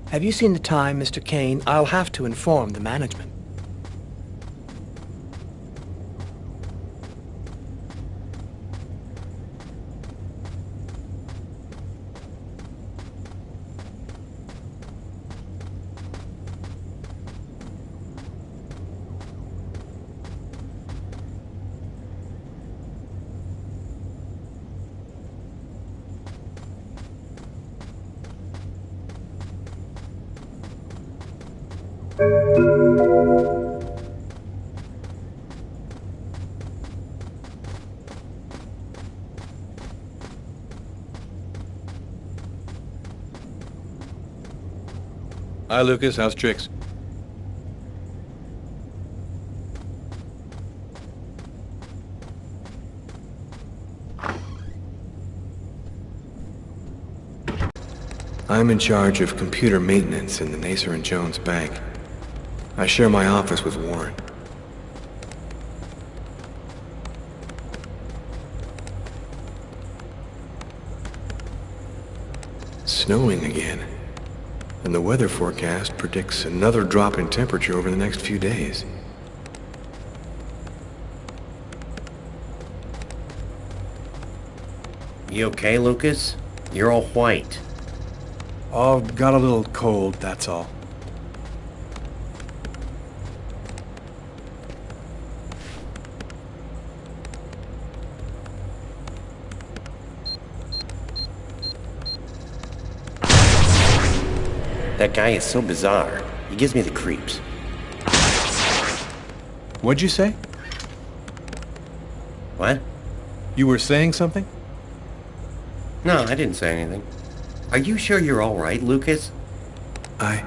Have you seen the time, Mr. Kane? I'll have to inform the management. Hi, Lucas. How's tricks? I'm in charge of computer maintenance in the Nacer & Jones Bank. I share my office with Warren. It's snowing again. And the weather forecast predicts another drop in temperature over the next few days. You okay, Lucas? You're all white. Oh, got a little cold, that's all. That guy is so bizarre. He gives me the creeps. What'd you say? What? You were saying something? No, I didn't say anything. Are you sure you're all right, Lucas? I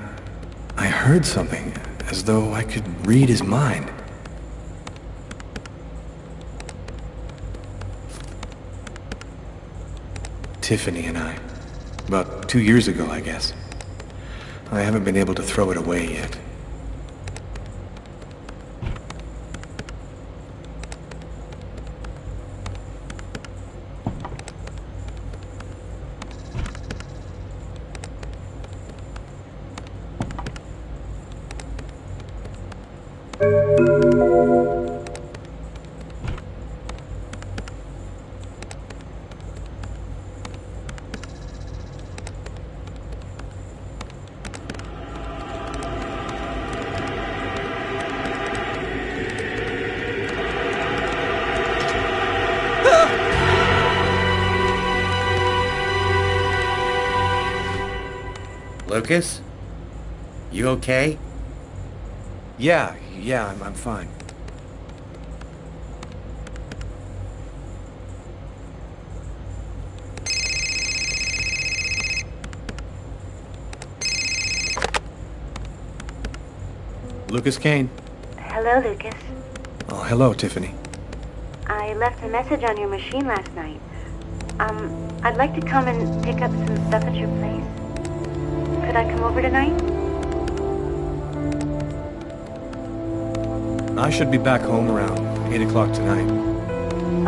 heard something, as though I could read his mind. Tiffany and I. About 2 years ago, I guess. I haven't been able to throw it away yet. Lucas? You okay? Yeah, I'm fine. Lucas Kane. Hello, Lucas. Oh, hello, Tiffany. I left a message on your machine last night. I'd like to come and pick up some stuff at your place. Could I come over tonight? I should be back home around 8 o'clock tonight.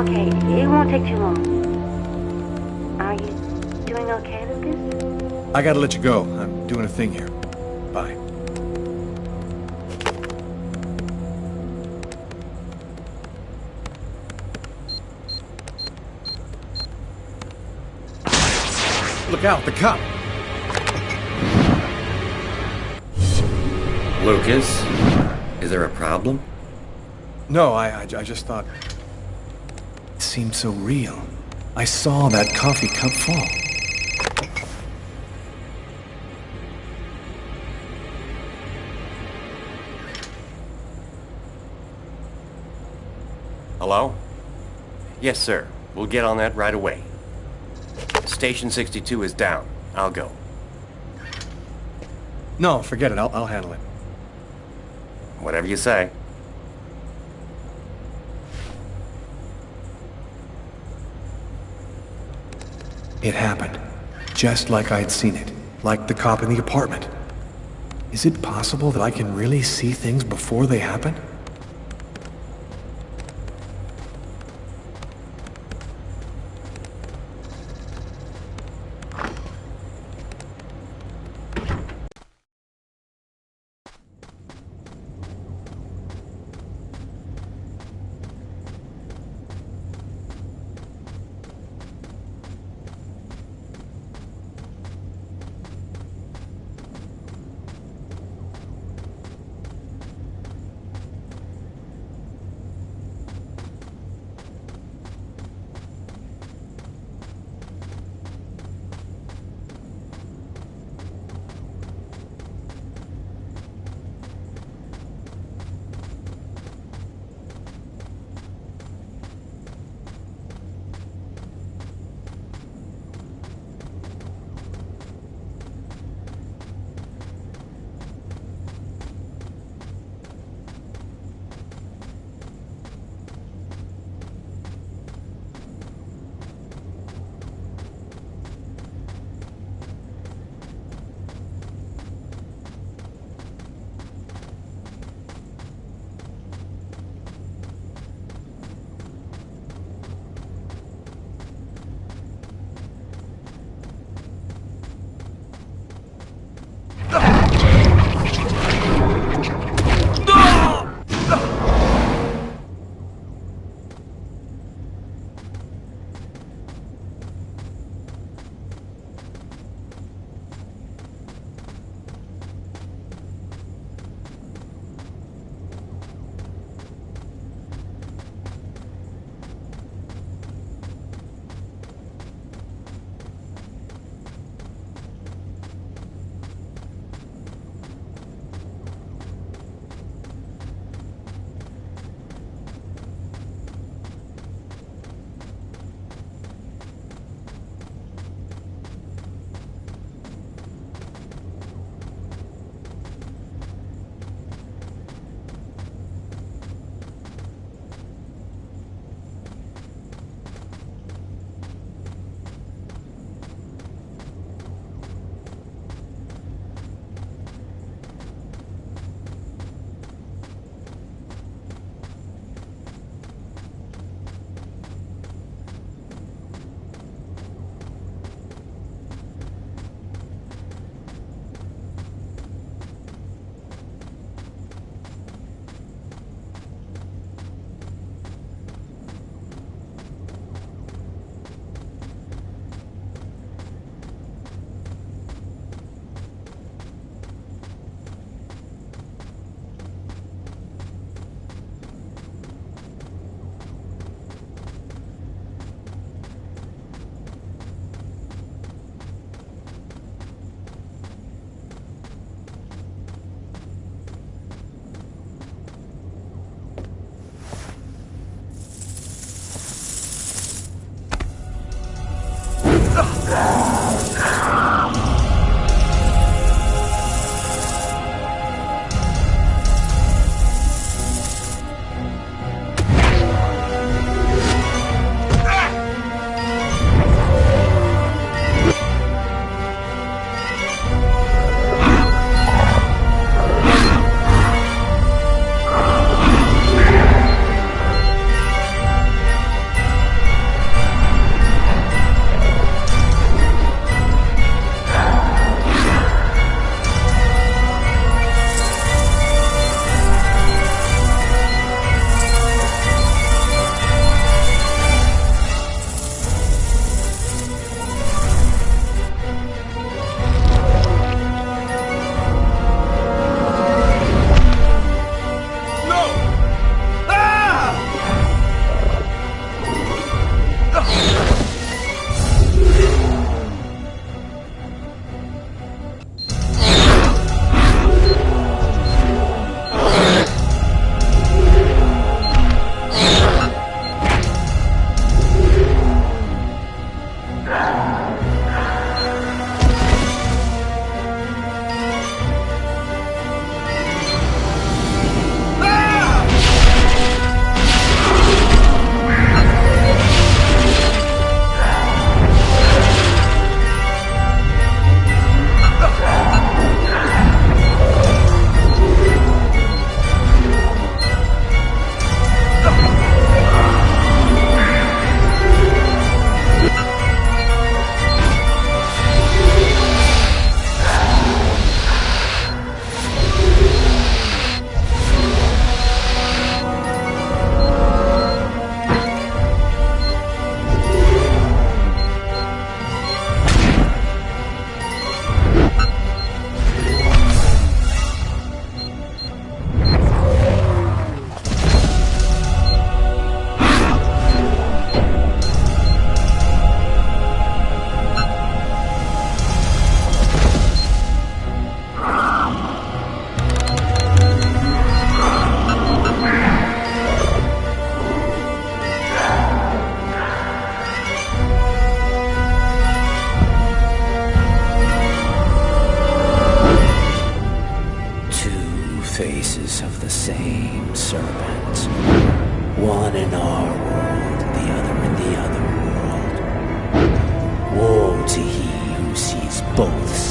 Okay, it won't take too long. Are you doing okay, Lucas? I gotta let you go. I'm doing a thing here. Bye. Look out, the cop! Lucas, is there a problem? No, I just thought... It seemed so real. I saw that coffee cup fall. Hello? Yes, sir. We'll get on that right away. Station 62 is down. I'll go. No, forget it. I'll handle it. Whatever you say. It happened. Just like I'd seen it. Like the cop in the apartment. Is it possible that I can really see things before they happen?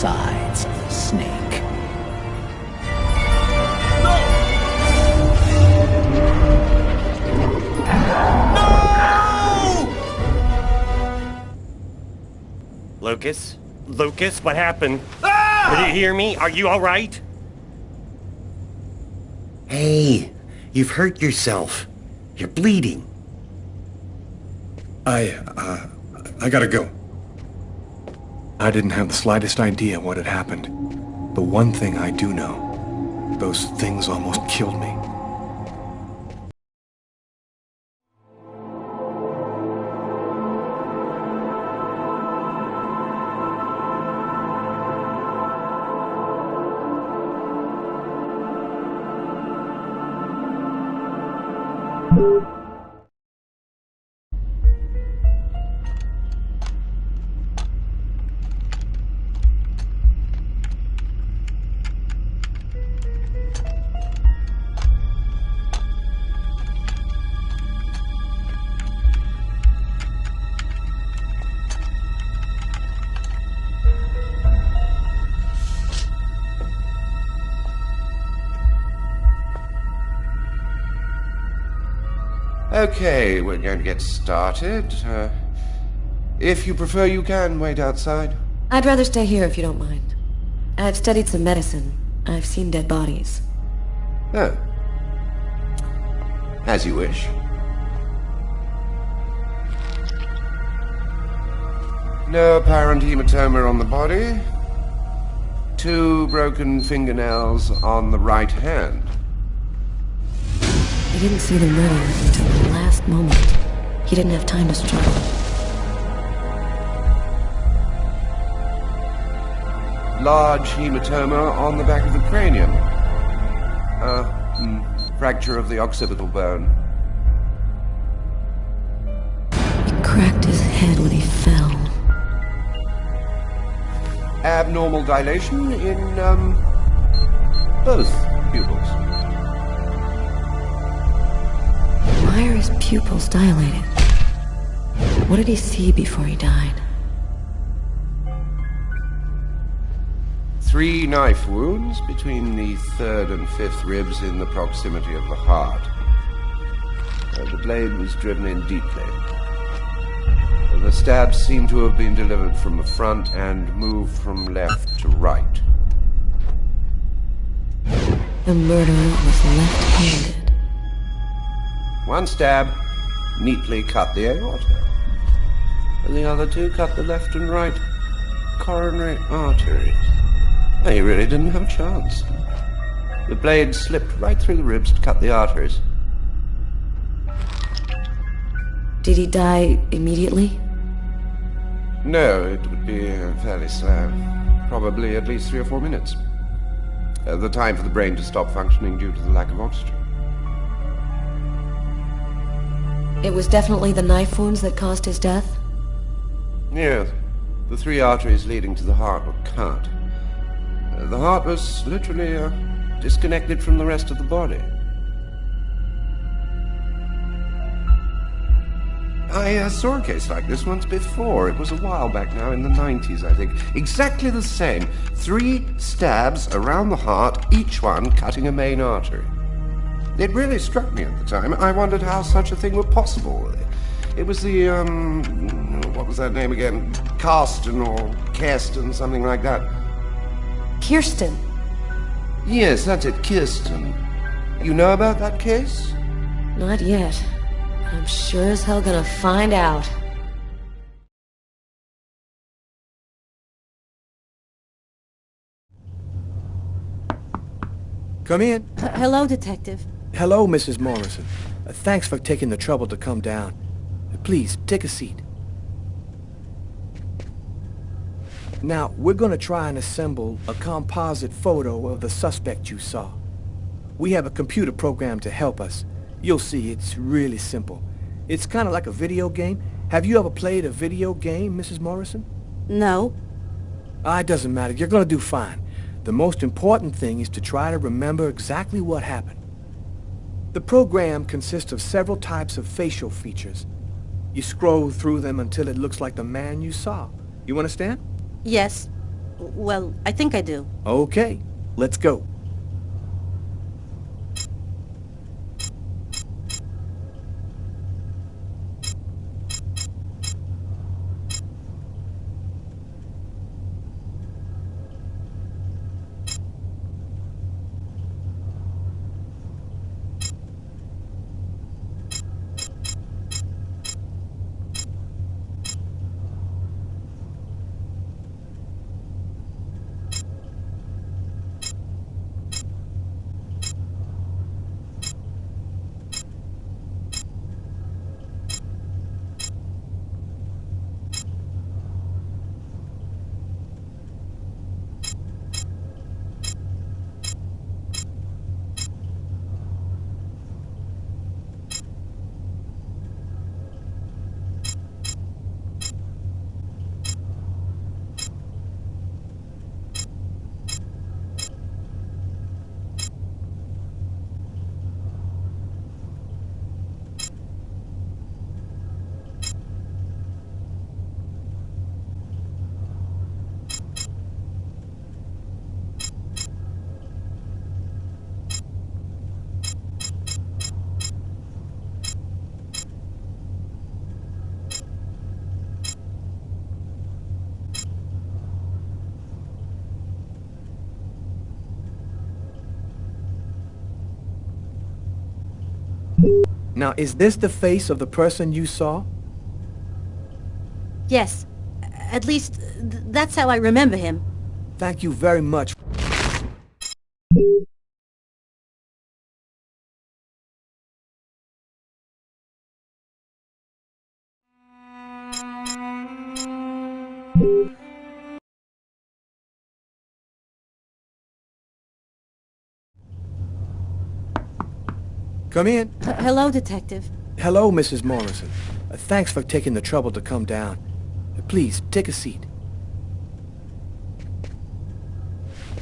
sides of a snake. Lucas? Lucas, what happened? Ah! Did you hear me? Are you all right? Hey, you've hurt yourself. You're bleeding. I gotta go. I didn't have the slightest idea what had happened. The one thing I do know, those things almost killed me. Okay, we're going to get started. If you prefer, you can wait outside. I'd rather stay here if you don't mind. I've studied some medicine. I've seen dead bodies. Oh. As you wish. No apparent hematoma on the body. 2 broken fingernails on the right hand. I didn't see the murder until the last moment. He didn't have time to struggle. Large hematoma on the back of the cranium. Fracture of the occipital bone. He cracked his head when he fell. Abnormal dilation in, both pupils. Why are his pupils dilated? What did he see before he died? 3 knife wounds between the 3rd and 5th ribs in the proximity of the heart. The blade was driven in deeply. The stabs seem to have been delivered from the front and moved from left to right. The murderer was left-handed. 1 stab neatly cut the aorta. And the other 2 cut the left and right coronary arteries. He really didn't have a chance. The blade slipped right through the ribs to cut the arteries. Did he die immediately? No, it would be fairly slow. Probably at least 3 or 4 minutes. The time for the brain to stop functioning due to the lack of oxygen. It was definitely the knife wounds that caused his death? Yes. The 3 arteries leading to the heart were cut. The heart was literally disconnected from the rest of the body. I saw a case like this once before. It was a while back now, in the 90s, I think. Exactly the same. 3 stabs around the heart, each one cutting a main artery. It really struck me at the time. I wondered how such a thing were possible. It was the, what was that name again? Karsten or Kirsten, something like that. Kirsten? Yes, that's it, Kirsten. You know about that case? Not yet. I'm sure as hell gonna find out. Come in. Hello, Detective. Hello, Mrs. Morrison. Thanks for taking the trouble to come down. Please, take a seat. Now, we're gonna try and assemble a composite photo of the suspect you saw. We have a computer program to help us. You'll see, it's really simple. It's kind of like a video game. Have you ever played a video game, Mrs. Morrison? No. It doesn't matter. You're gonna do fine. The most important thing is to try to remember exactly what happened. The program consists of several types of facial features. You scroll through them until it looks like the man you saw. You understand? Yes. Well, I think I do. Okay, let's go. Now, is this the face of the person you saw? Yes. At least, that's how I remember him. Thank you very much. Come in. Hello, Detective. Hello, Mrs. Morrison. Thanks for taking the trouble to come down. Please, take a seat.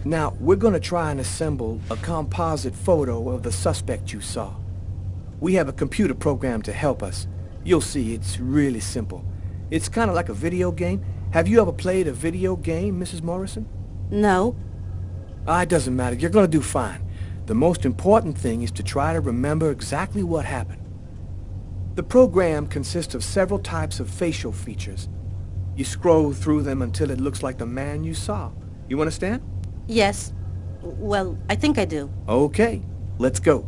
Now, we're going to try and assemble a composite photo of the suspect you saw. We have a computer program to help us. You'll see, it's really simple. It's kind of like a video game. Have you ever played a video game, Mrs. Morrison? No. It doesn't matter. You're going to do fine. The most important thing is to try to remember exactly what happened. The program consists of several types of facial features. You scroll through them until it looks like the man you saw. You understand? Yes. Well, I think I do. Okay, let's go.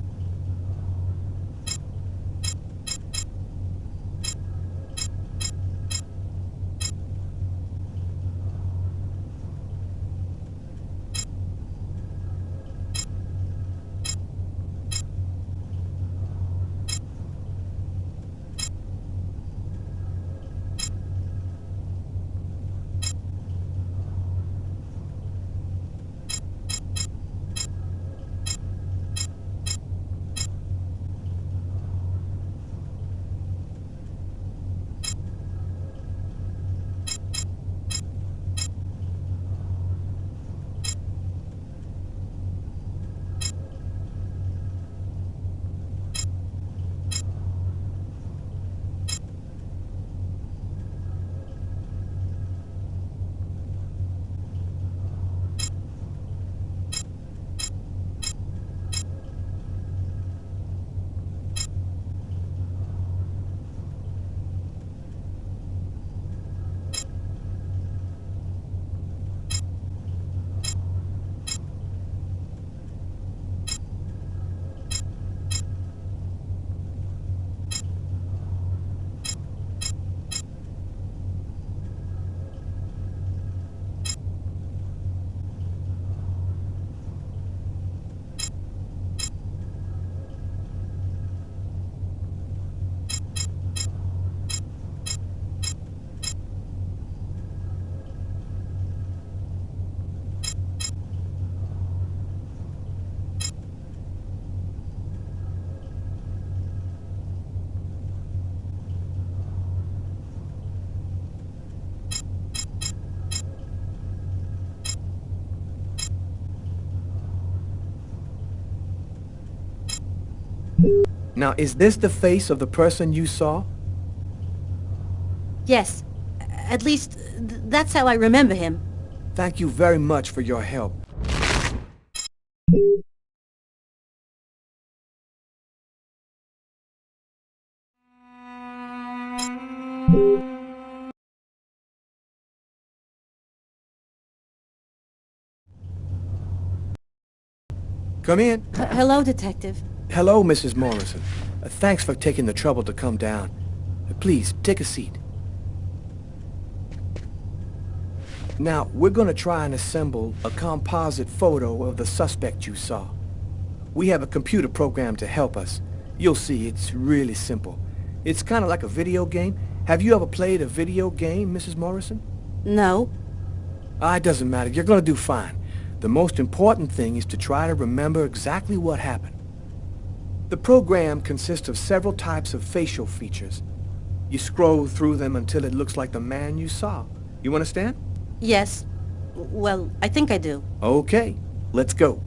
Now, is this the face of the person you saw? Yes. At least, that's how I remember him. Thank you very much for your help. Come in. Hello, Detective. Hello, Mrs. Morrison. Thanks for taking the trouble to come down. Please, take a seat. Now, we're going to try and assemble a composite photo of the suspect you saw. We have a computer program to help us. You'll see, it's really simple. It's kind of like a video game. Have you ever played a video game, Mrs. Morrison? No. It doesn't matter. You're going to do fine. The most important thing is to try to remember exactly what happened. The program consists of several types of facial features. You scroll through them until it looks like the man you saw. You understand? Yes. Well, I think I do. Okay, let's go.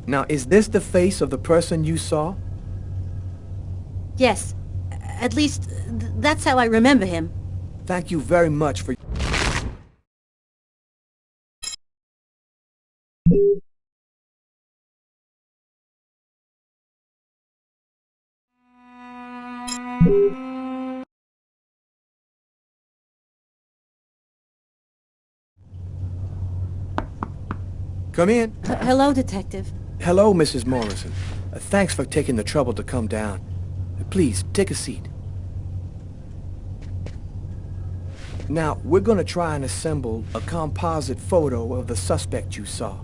Now, is this the face of the person you saw? Yes. At least, that's how I remember him. Thank you very much for... Come in. Hello, Detective. Hello, Mrs. Morrison. Thanks for taking the trouble to come down. Please, take a seat. Now, we're going to try and assemble a composite photo of the suspect you saw.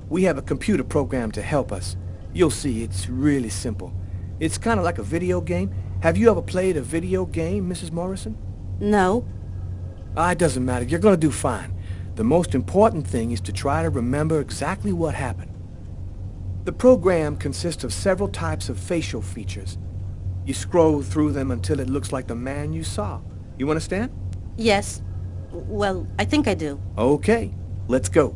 We have a computer program to help us. You'll see, it's really simple. It's kind of like a video game. Have you ever played a video game, Mrs. Morrison? No. It doesn't matter. You're going to do fine. The most important thing is to try to remember exactly what happened. The program consists of several types of facial features. You scroll through them until it looks like the man you saw. You understand? Yes. Well, I think I do. Okay, let's go.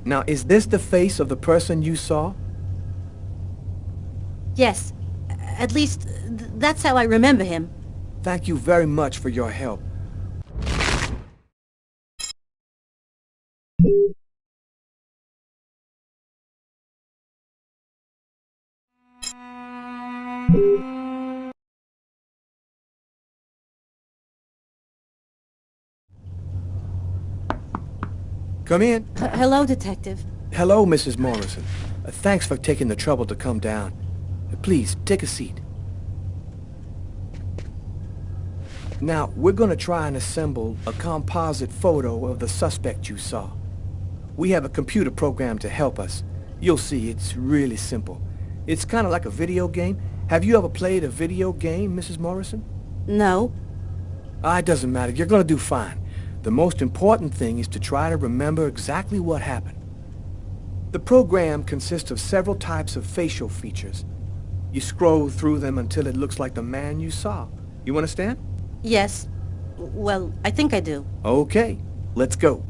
Now, is this the face of the person you saw? Yes. At least, that's how I remember him. Thank you very much for your help. Come in. Hello, Detective. Hello, Mrs. Morrison. Thanks for taking the trouble to come down. Please, take a seat. Now, we're going to try and assemble a composite photo of the suspect you saw. We have a computer program to help us. You'll see, it's really simple. It's kind of like a video game. Have you ever played a video game, Mrs. Morrison? No. It doesn't matter. You're going to do fine. The most important thing is to try to remember exactly what happened. The program consists of several types of facial features. You scroll through them until it looks like the man you saw. You understand? Yes. Well, I think I do. Okay, let's go.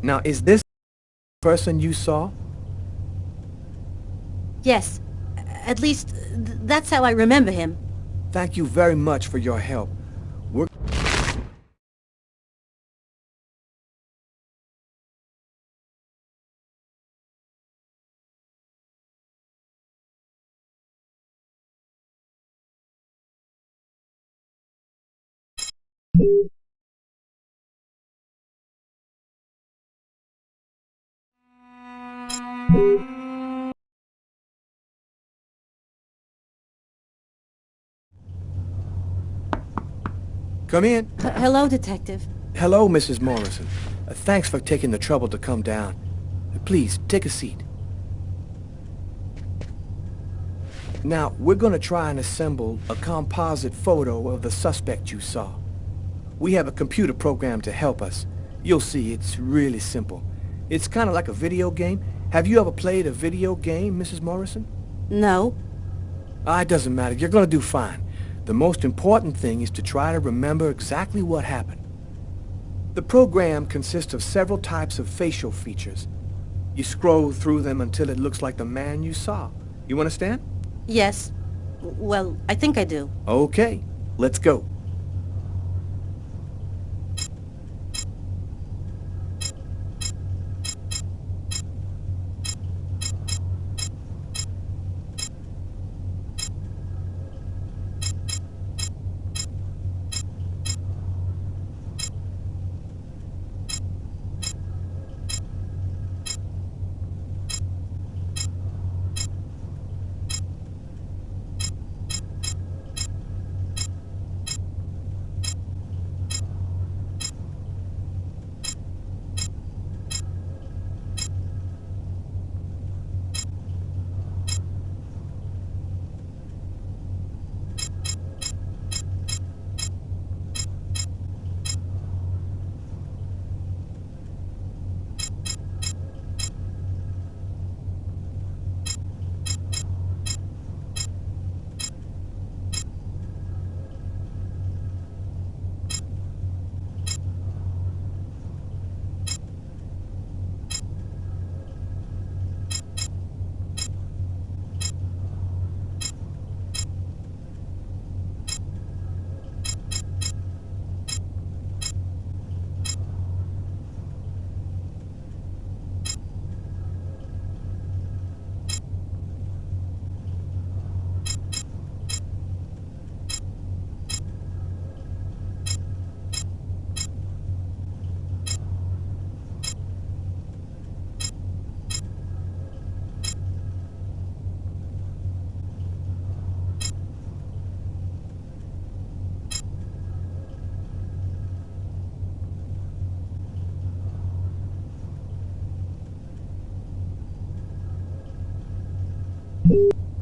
Now, is this the person you saw? Yes. At least, that's how I remember him. Thank you very much for your help. We're... Come in. Hello, Detective. Hello, Mrs. Morrison. Thanks for taking the trouble to come down. Please, take a seat. Now, we're going to try and assemble a composite photo of the suspect you saw. We have a computer program to help us. You'll see, it's really simple. It's kind of like a video game. Have you ever played a video game, Mrs. Morrison? No. It doesn't matter. You're gonna do fine. The most important thing is to try to remember exactly what happened. The program consists of several types of facial features. You scroll through them until it looks like the man you saw. You understand? Yes. Well, I think I do. Okay, let's go.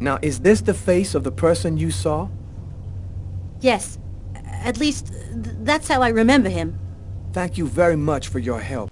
Now, is this the face of the person you saw? Yes. At least, that's how I remember him. Thank you very much for your help.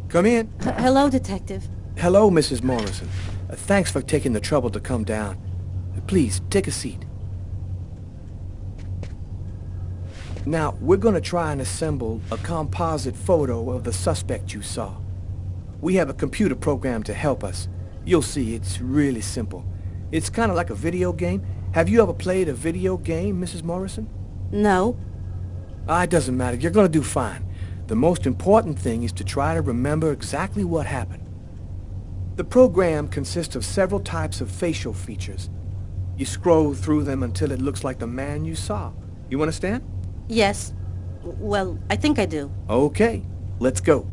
Come in. Hello, Detective. Hello, Mrs. Morrison. Thanks for taking the trouble to come down. Please, take a seat. Now, we're going to try and assemble a composite photo of the suspect you saw. We have a computer program to help us. You'll see, it's really simple. It's kind of like a video game. Have you ever played a video game, Mrs. Morrison? No. It doesn't matter. You're going to do fine. The most important thing is to try to remember exactly what happened. The program consists of several types of facial features. You scroll through them until it looks like the man you saw. You understand? Yes. Well, I think I do. Okay, let's go.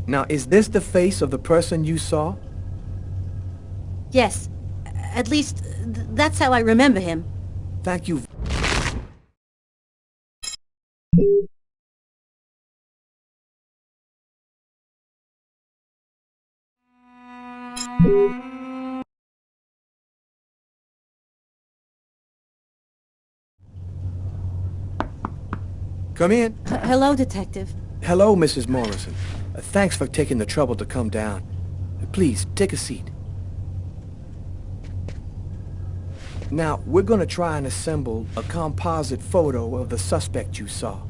Now, is this the face of the person you saw? Yes. At least, that's how I remember him. Thank you. Come in. Hello, Detective. Hello, Mrs. Morrison. Thanks for taking the trouble to come down. Please, take a seat. Now, we're going to try and assemble a composite photo of the suspect you saw.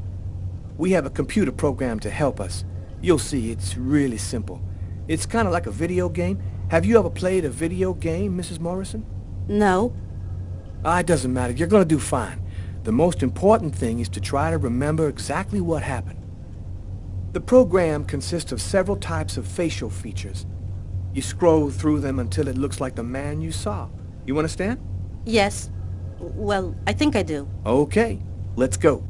We have a computer program to help us. You'll see, it's really simple. It's kind of like a video game. Have you ever played a video game, Mrs. Morrison? No. It doesn't matter. You're going to do fine. The most important thing is to try to remember exactly what happened. The program consists of several types of facial features. You scroll through them until it looks like the man you saw. You understand? Yes. Well, I think I do. Okay, let's go.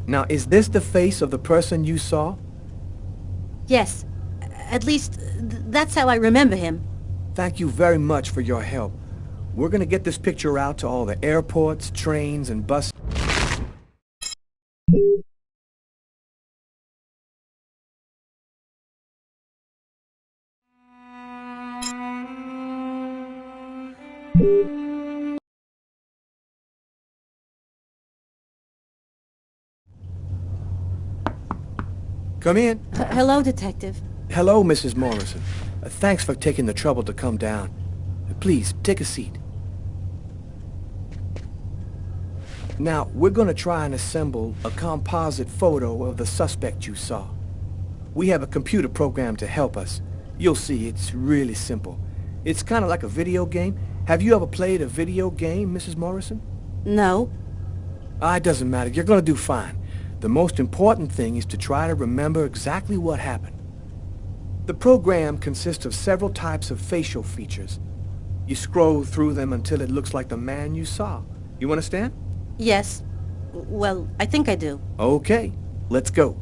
Now, is this the face of the person you saw? Yes. At least, that's how I remember him. Thank you very much for your help. We're going to get this picture out to all the airports, trains, and buses. Come in. Hello, Detective. Hello, Mrs. Morrison. Thanks for taking the trouble to come down. Please, take a seat. Now, we're going to try and assemble a composite photo of the suspect you saw. We have a computer program to help us. You'll see, it's really simple. It's kind of like a video game. Have you ever played a video game, Mrs. Morrison? No. It doesn't matter. You're going to do fine. The most important thing is to try to remember exactly what happened. The program consists of several types of facial features. You scroll through them until it looks like the man you saw. You understand? Yes. Well, I think I do. Okay, let's go.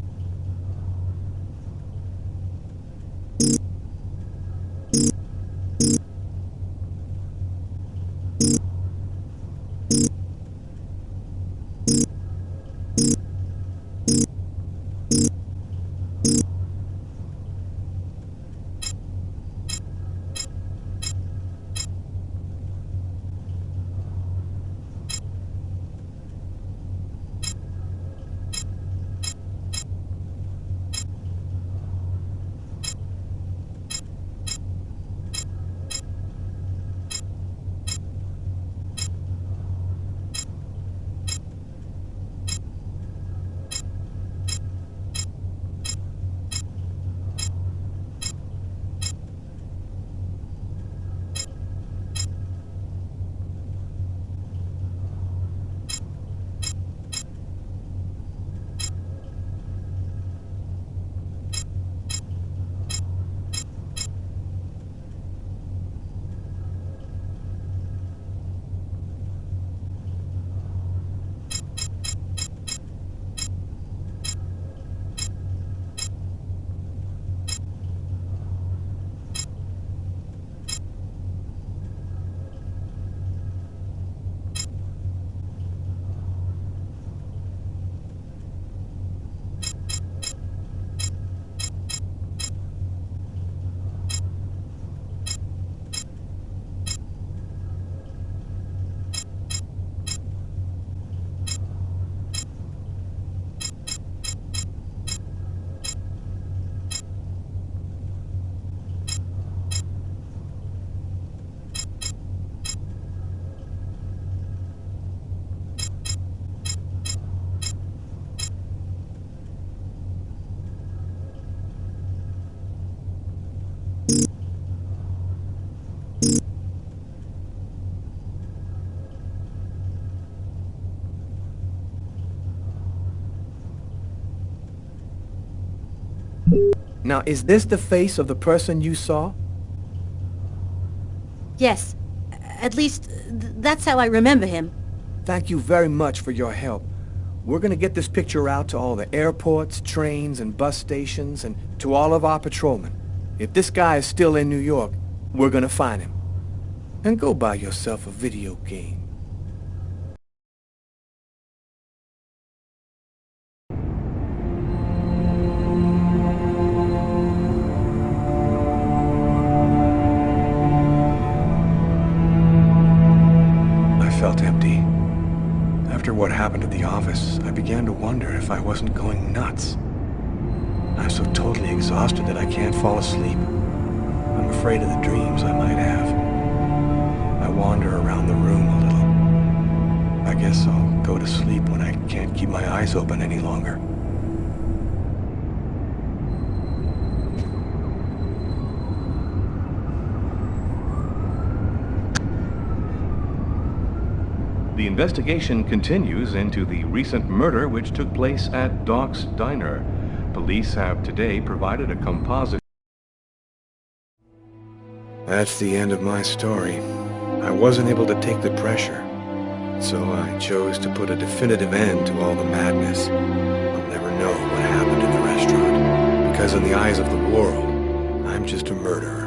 Now, is this the face of the person you saw? Yes. At least, that's how I remember him. Thank you very much for your help. We're gonna get this picture out to all the airports, trains, and bus stations, and to all of our patrolmen. If this guy is still in New York, we're gonna find him. And go buy yourself a video game. I felt empty. After what happened at the office, I began to wonder if I wasn't going nuts. I'm so totally exhausted that I can't fall asleep. I'm afraid of the dreams I might have. I wander around the room a little. I guess I'll go to sleep when I can't keep my eyes open any longer. The investigation continues into the recent murder which took place at Doc's Diner. Police have today provided a composite. That's the end of my story. I wasn't able to take the pressure, so I chose to put a definitive end to all the madness. I'll never know what happened in the restaurant, because in the eyes of the world, I'm just a murderer.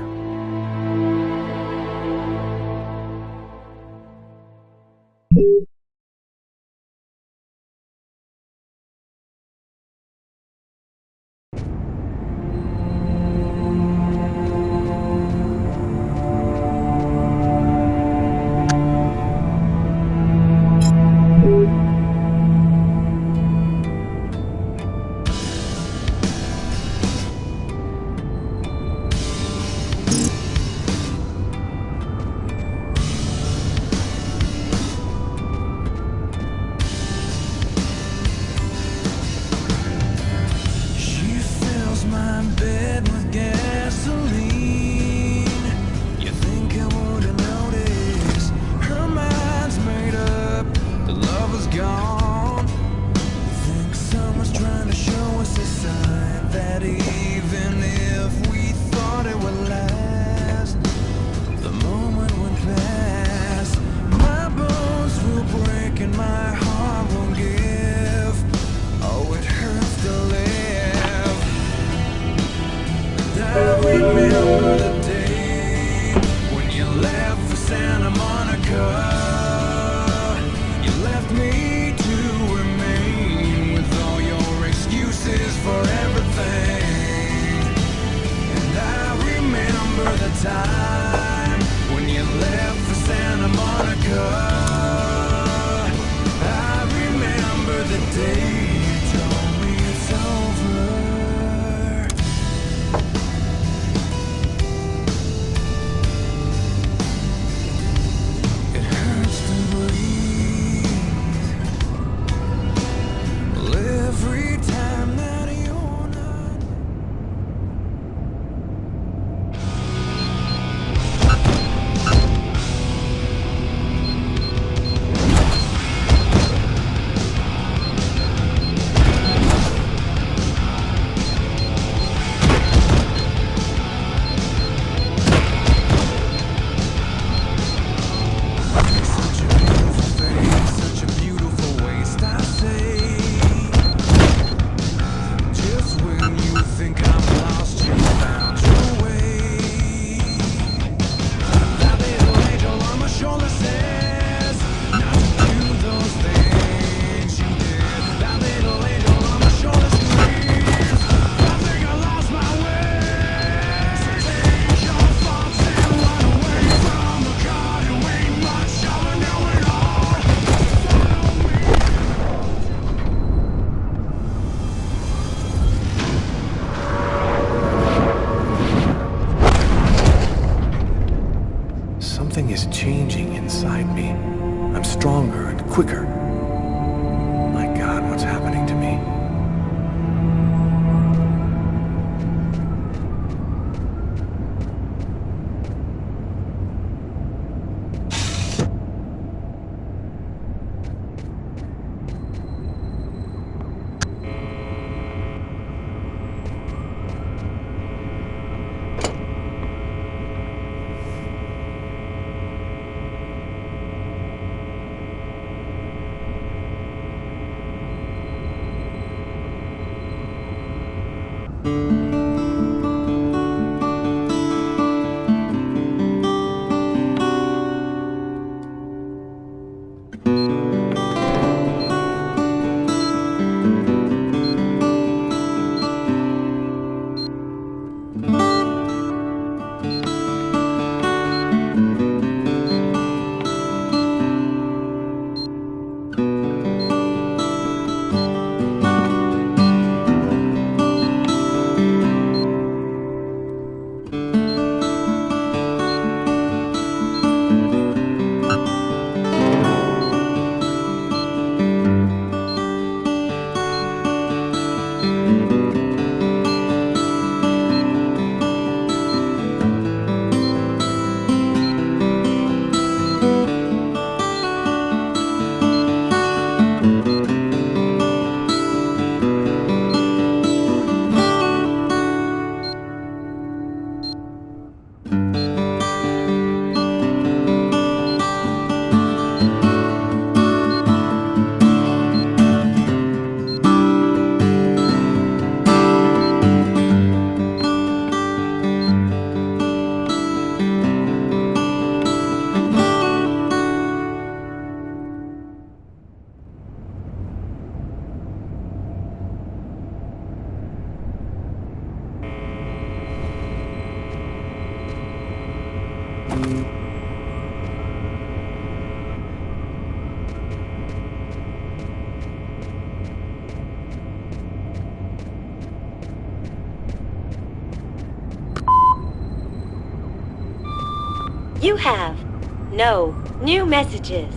You have no new messages.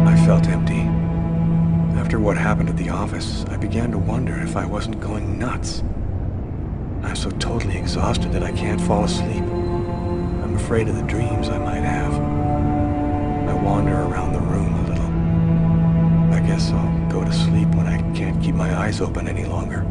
I felt empty. After what happened at the office, I began to wonder if I wasn't going nuts. I'm so totally exhausted that I can't fall asleep. I'm afraid of the dreams I might have. I wander around the room a little. I guess I'll go to sleep when I can't keep my eyes open any longer.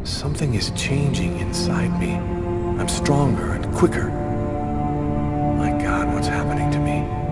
Something is changing inside me. I'm stronger and quicker. My God, what's happening to me?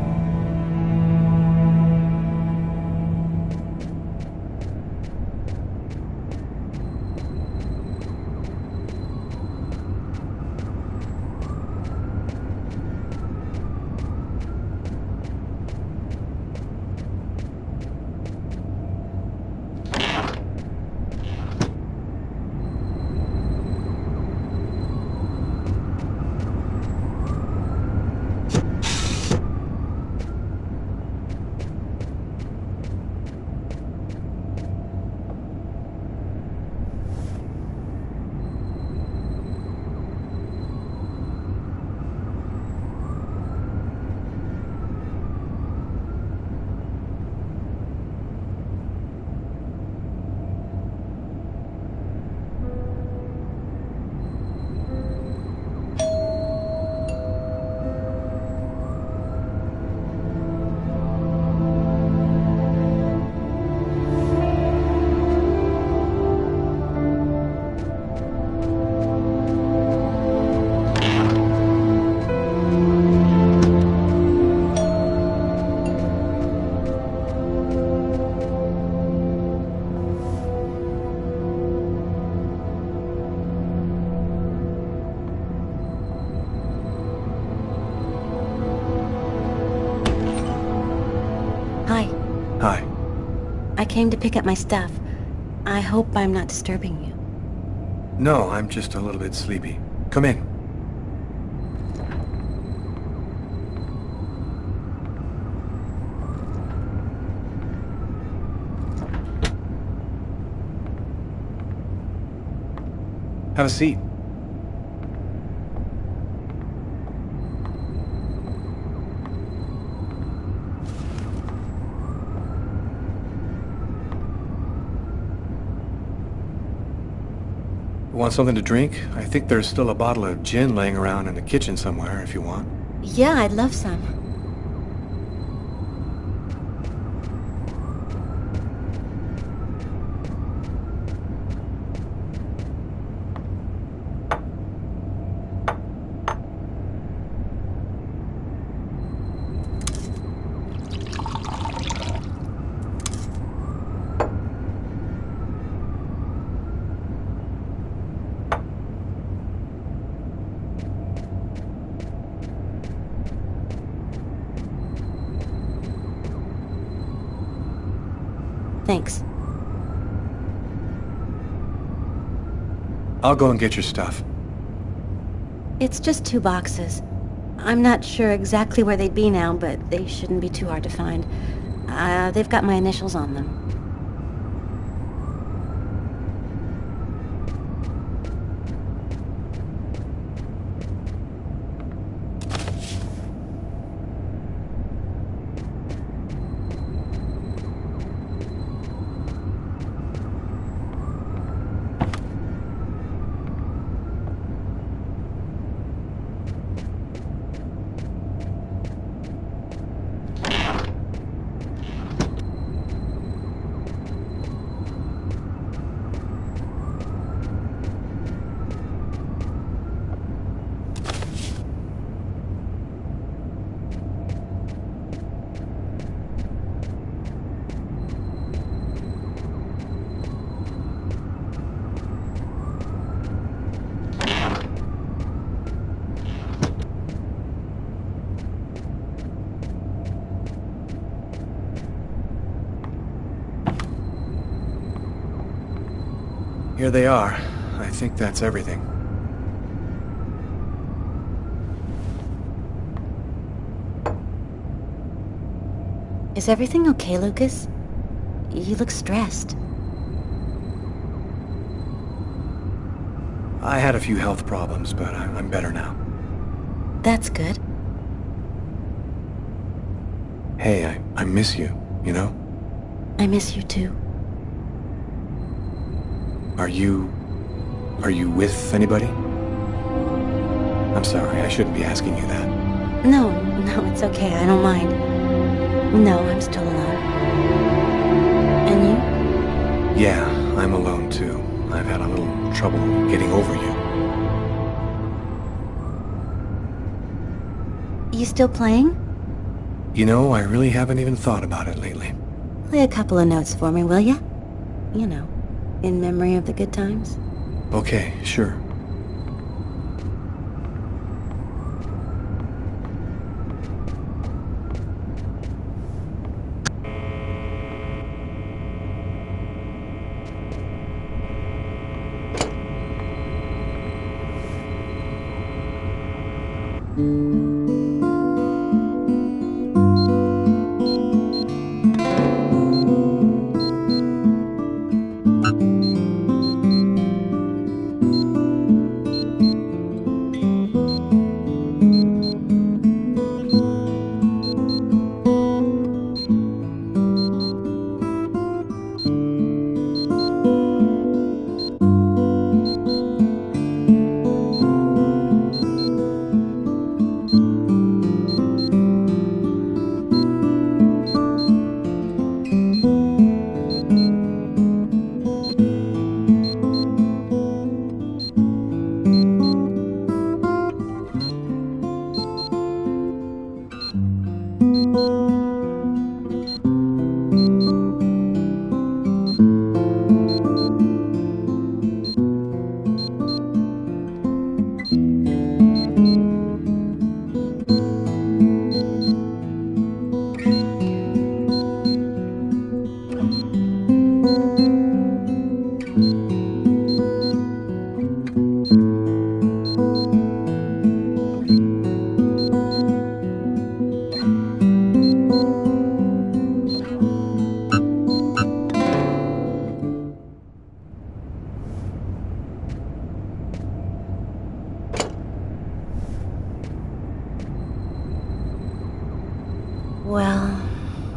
came to pick up my stuff. I hope I'm not disturbing you. No, I'm just a little bit sleepy. Come in. Have a seat. Want something to drink? I think there's still a bottle of gin laying around in the kitchen somewhere if you want. Yeah, I'd love some. Thanks. I'll go and get your stuff. It's just 2 boxes. I'm not sure exactly where they'd be now, but they shouldn't be too hard to find. They've got my initials on them. Here they are. I think that's everything. Is everything okay, Lucas? You look stressed. I had a few health problems, but I'm better now. That's good. Hey, I miss you, you know? I miss you too. Are you with anybody? I'm sorry, I shouldn't be asking you that. No, it's okay. I don't mind. No, I'm still alone. And you? Yeah, I'm alone too. I've had a little trouble getting over you. You still playing? You know, I really haven't even thought about it lately. Play a couple of notes for me, will ya? You know, in memory of the good times. Okay, sure. Well,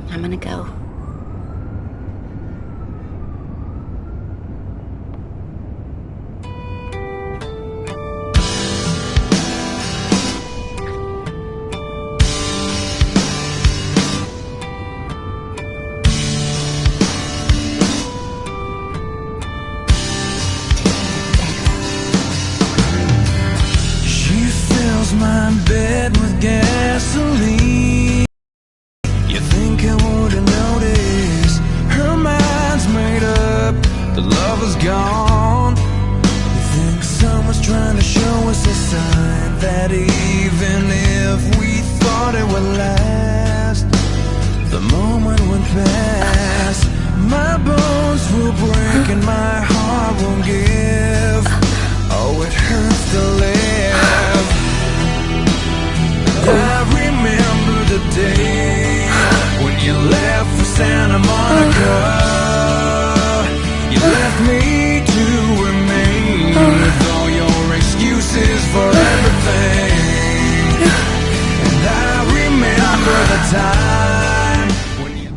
I'm gonna go. She fills my bed with gasoline. You think I wouldn't notice? Her mind's made up, the love is gone. You think someone's trying to show us a sign that even if we thought it would last, the moment went past. My bones will break and my heart won't give. Oh, it hurts to live. I remember the day when you left for Santa Monica. You left me to remain with all your excuses for everything. And I remember the time when you...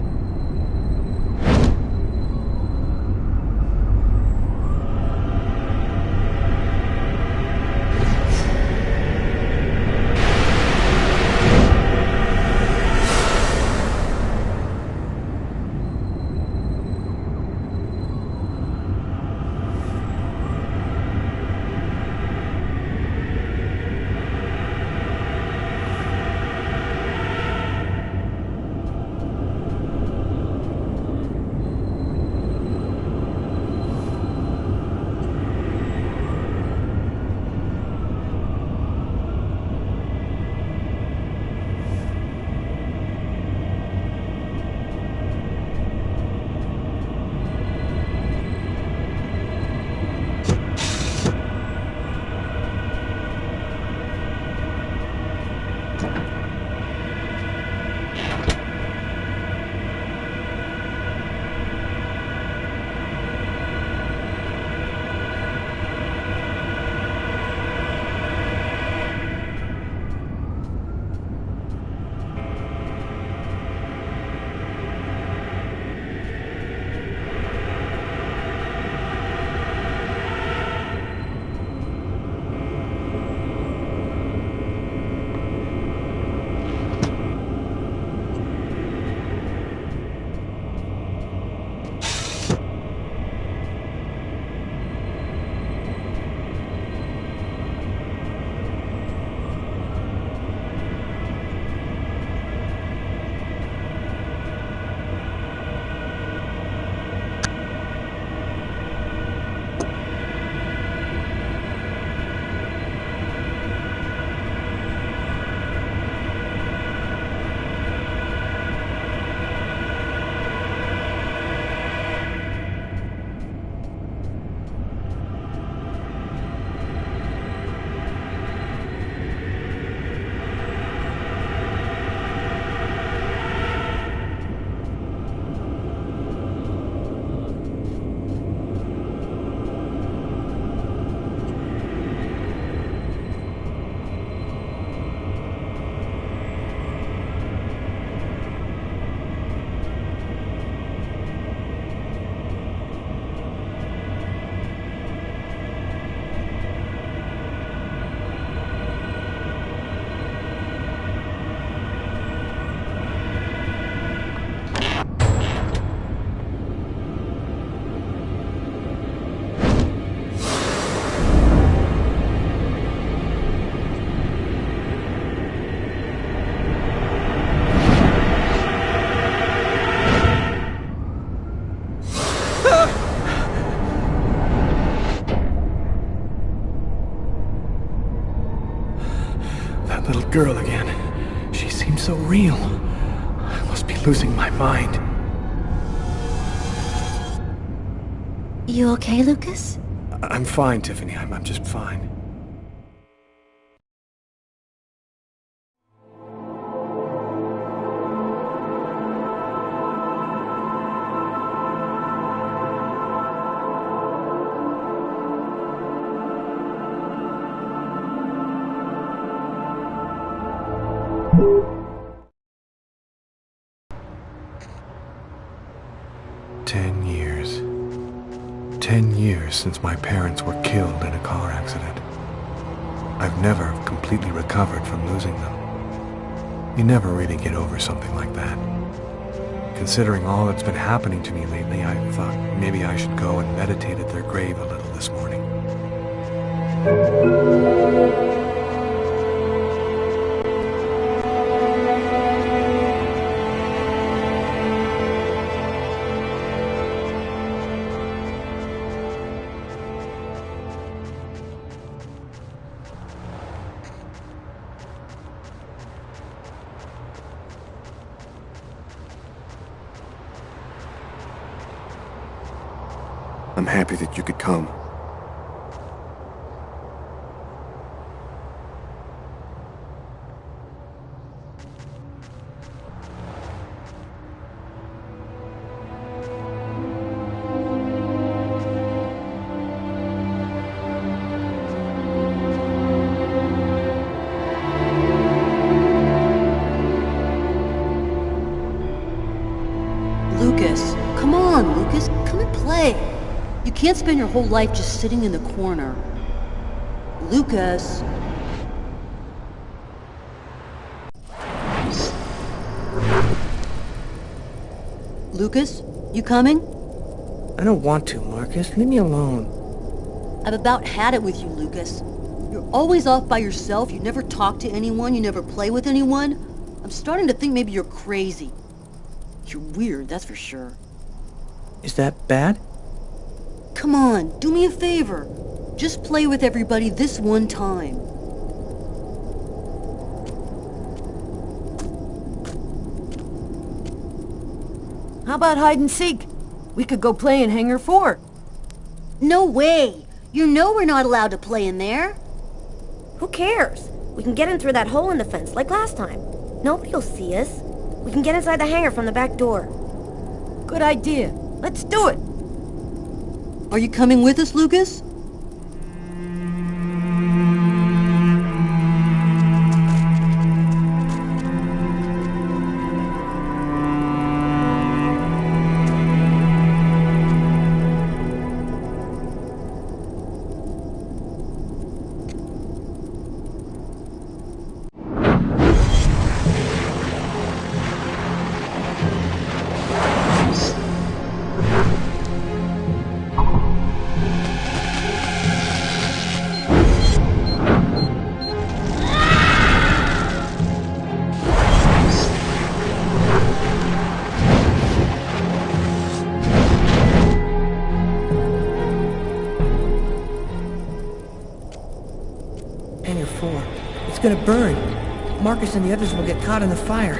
That little girl again. She seems so real. I must be losing my mind. You okay, Lucas? I'm fine, Tiffany. I'm just fine. since my parents were killed in a car accident. I've never completely recovered from losing them. You never really get over something like that. Considering all that's been happening to me lately, I thought maybe I should go and meditate at their grave a little this morning. I'm happy that you could come. Lucas, come on, Lucas, come and play. You can't spend your whole life just sitting in the corner. Lucas. Lucas, you coming? I don't want to, Marcus. Leave me alone. I've about had it with you, Lucas. You're always off by yourself, you never talk to anyone, you never play with anyone. I'm starting to think maybe you're crazy. You're weird, that's for sure. Is that bad? Come on, do me a favor. Just play with everybody this one time. How about hide and seek? We could go play in Hangar 4. No way! You know we're not allowed to play in there. Who cares? We can get in through that hole in the fence like last time. Nobody will see us. We can get inside the hangar from the back door. Good idea. Let's do it. Are you coming with us, Lucas? Hangar 4. It's gonna burn. Marcus and the others will get caught in the fire.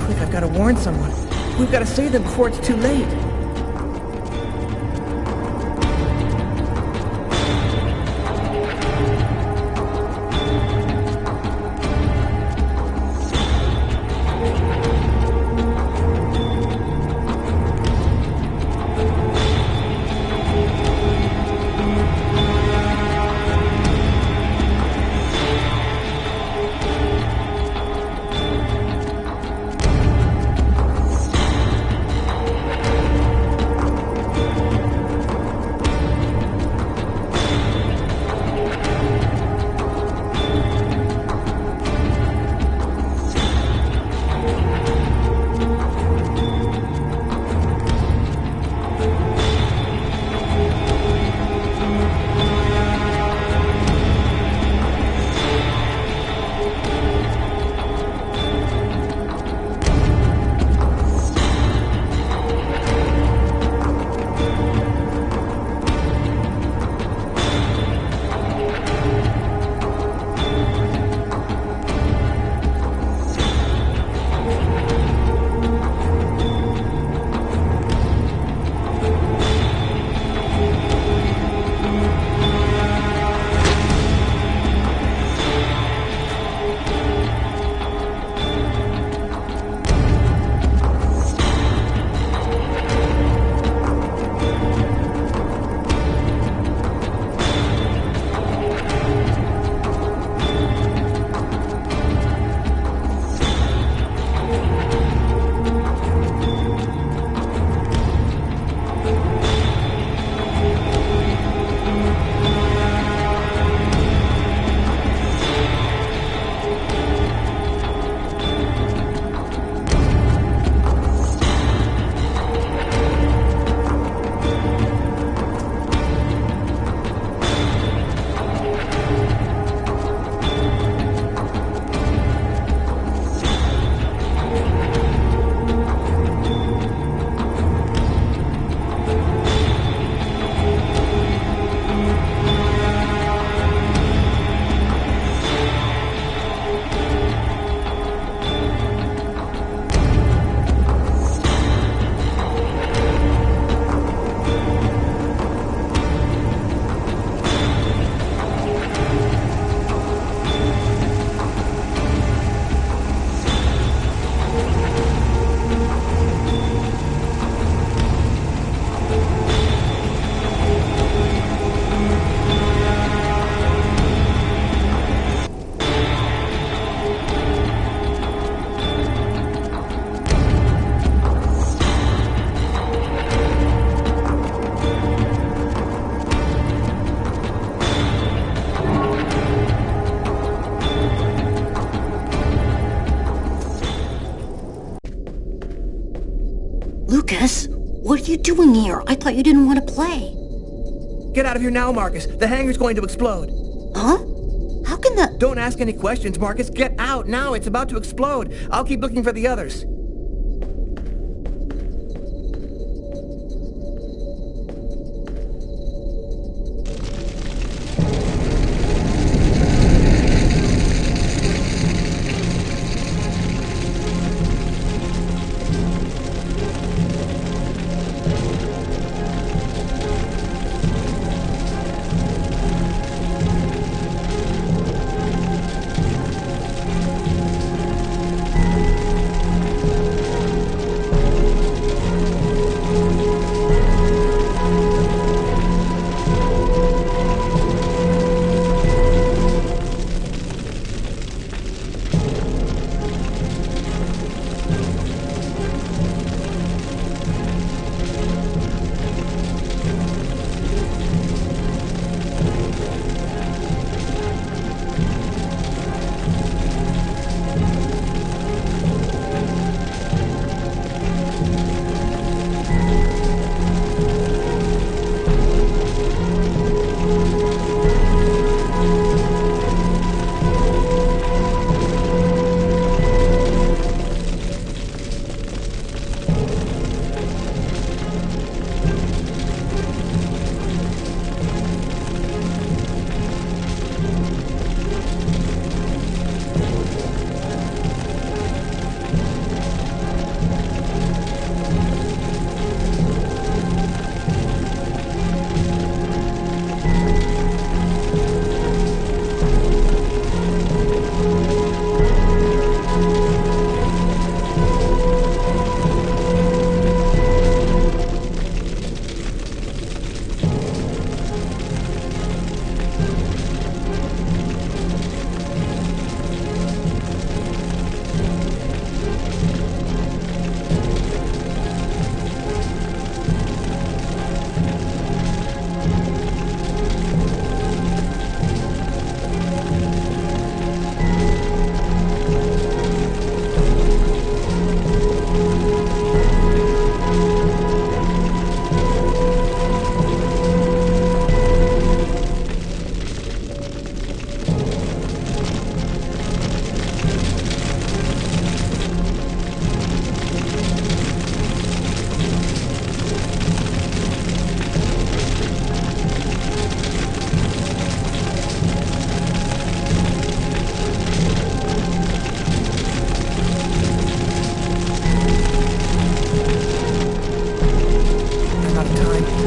Quick, I've got to warn someone. We've got to save them before it's too late. Lucas, what are you doing here? I thought you didn't want to play. Get out of here now, Marcus. The hangar's going to explode. Huh? How can the... Don't ask any questions, Marcus. Get out now. It's about to explode. I'll keep looking for the others.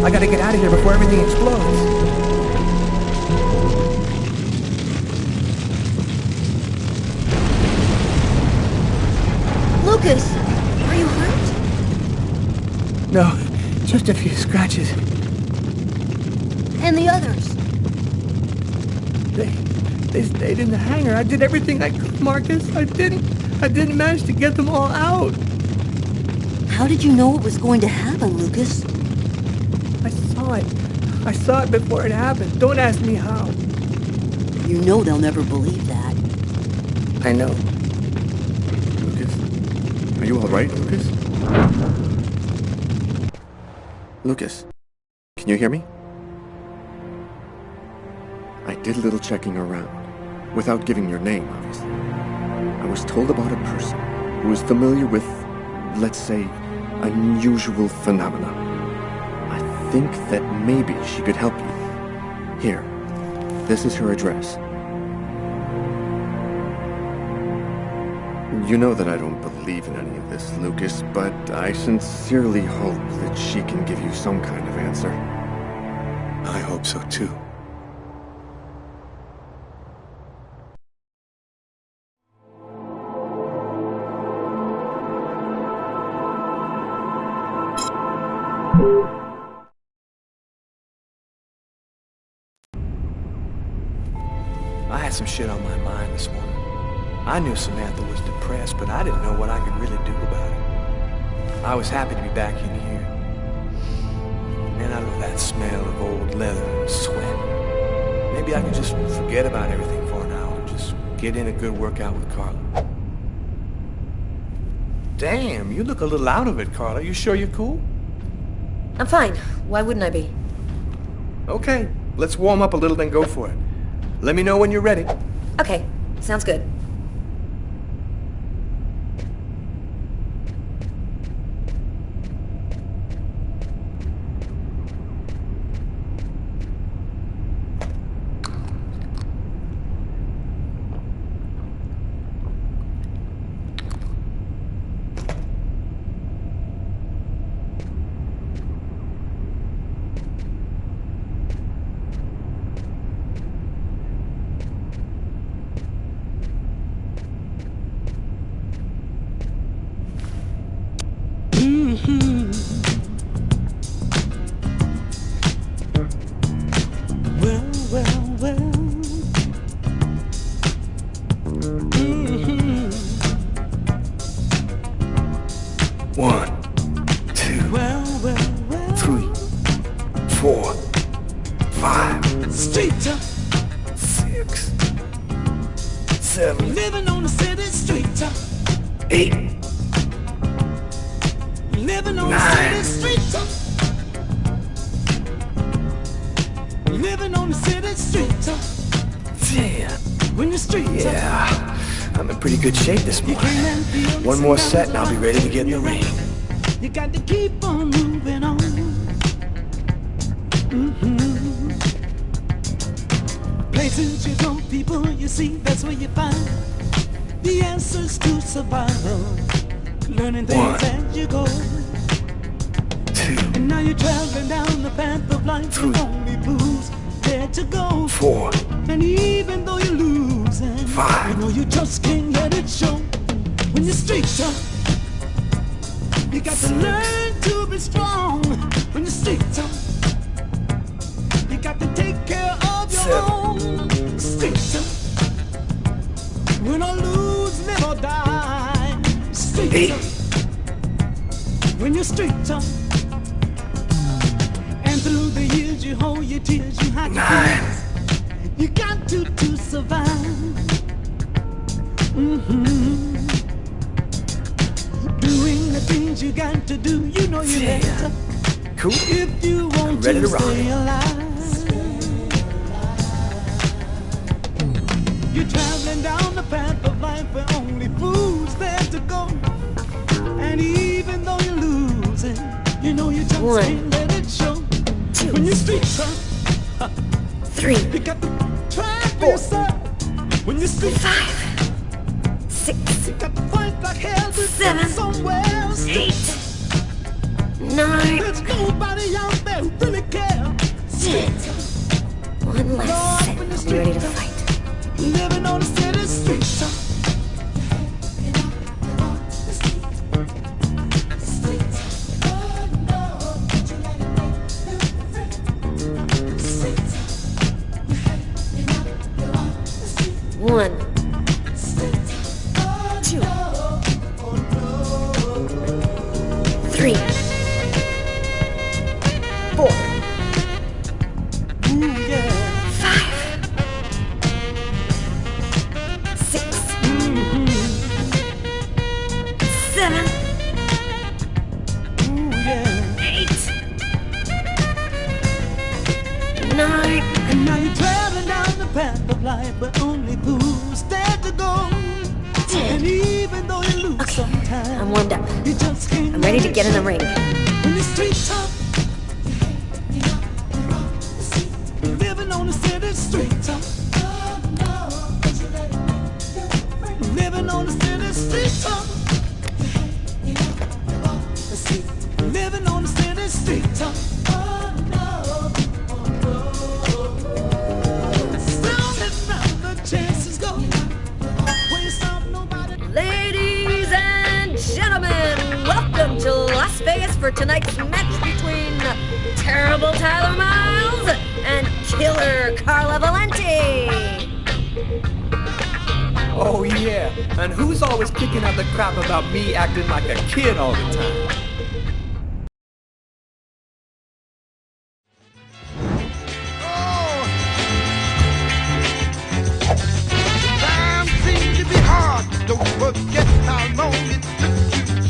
I gotta get out of here before everything explodes. Lucas, are you hurt? No, just a few scratches. And the others? They stayed in the hangar. I did everything I could, Marcus. I didn't manage to get them all out. How did you know it was going to happen, Lucas? I saw it before it happened. Don't ask me how. You know they'll never believe that. I know. Lucas? Are you all right, Lucas? Lucas, can you hear me? I did a little checking around, without giving your name, obviously. I was told about a person who is familiar with, let's say, unusual phenomena. I think that maybe she could help you. Here, this is her address. You know that I don't believe in any of this, Lucas, but I sincerely hope that she can give you some kind of answer. I hope so too. I had some shit on my mind this morning. I knew Samantha was depressed, but I didn't know what I could really do about it. I was happy to be back in here. Man, I love that smell of old leather and sweat. Maybe I could just forget about everything for an hour and just get in a good workout with Carla. Damn, you look a little out of it, Carla. You sure you're cool? I'm fine. Why wouldn't I be? Okay, let's warm up a little, then go for it. Let me know when you're ready. Okay, sounds good. One, two, 3, 4, 5, Street 6, 7, living on the city street. 8, Living on 9, the city street. Living on the city street. 10. When the street. Yeah, I'm in pretty good shape this morning. One more set and I'll be ready to get in the ring. You got to keep on moving on. Places you go, people you see, that's where you find the answers to survival. Learning things as you go. 2, and now you're traveling down the path of life. 3, only booze there to go. 4, and even though you're losing, 5, you know you just can't let it show. When you're street tough, you got to learn to be strong. When you're street tough, you got to take care of your own. Street tough, win or lose, live or die. Street tough, when you're street tough. And through the years you hold your tears, you hide your tears. You got to survive. Doing the things you got to do, you know you better. Cool. If you want ready to rock. Stay alive. You're traveling down the path of life where only fools there to go. And even though you're losing, you know you just can't let it show. 2, when you street tough, 3, you got to try for yourself. When you street 5, 6, you got to fight like hell to 7, get somewhere. 8, 9. There's nobody out there who really cares. 10. One last set. I'll be ready to fight. Living on the city street. One, 2, 3, 4, 5, 6, 7, 8, 9. And now you're traveling down the path of life, but only fools dare to go. 10. And even though you lose sometimes, I'm warmed up. you just can't. I'm ready to get in the ring. When the street tough, living on the city street tough, living on the city street tough, living on the city street tough. Ladies and gentlemen, welcome to Las Vegas for tonight's match between Terrible Tyler Miles and Killer Carla Valenti. Oh yeah, and who's always kicking out the crap about me acting like a kid all the time? Time seems to be hard. Don't forget how long it took you to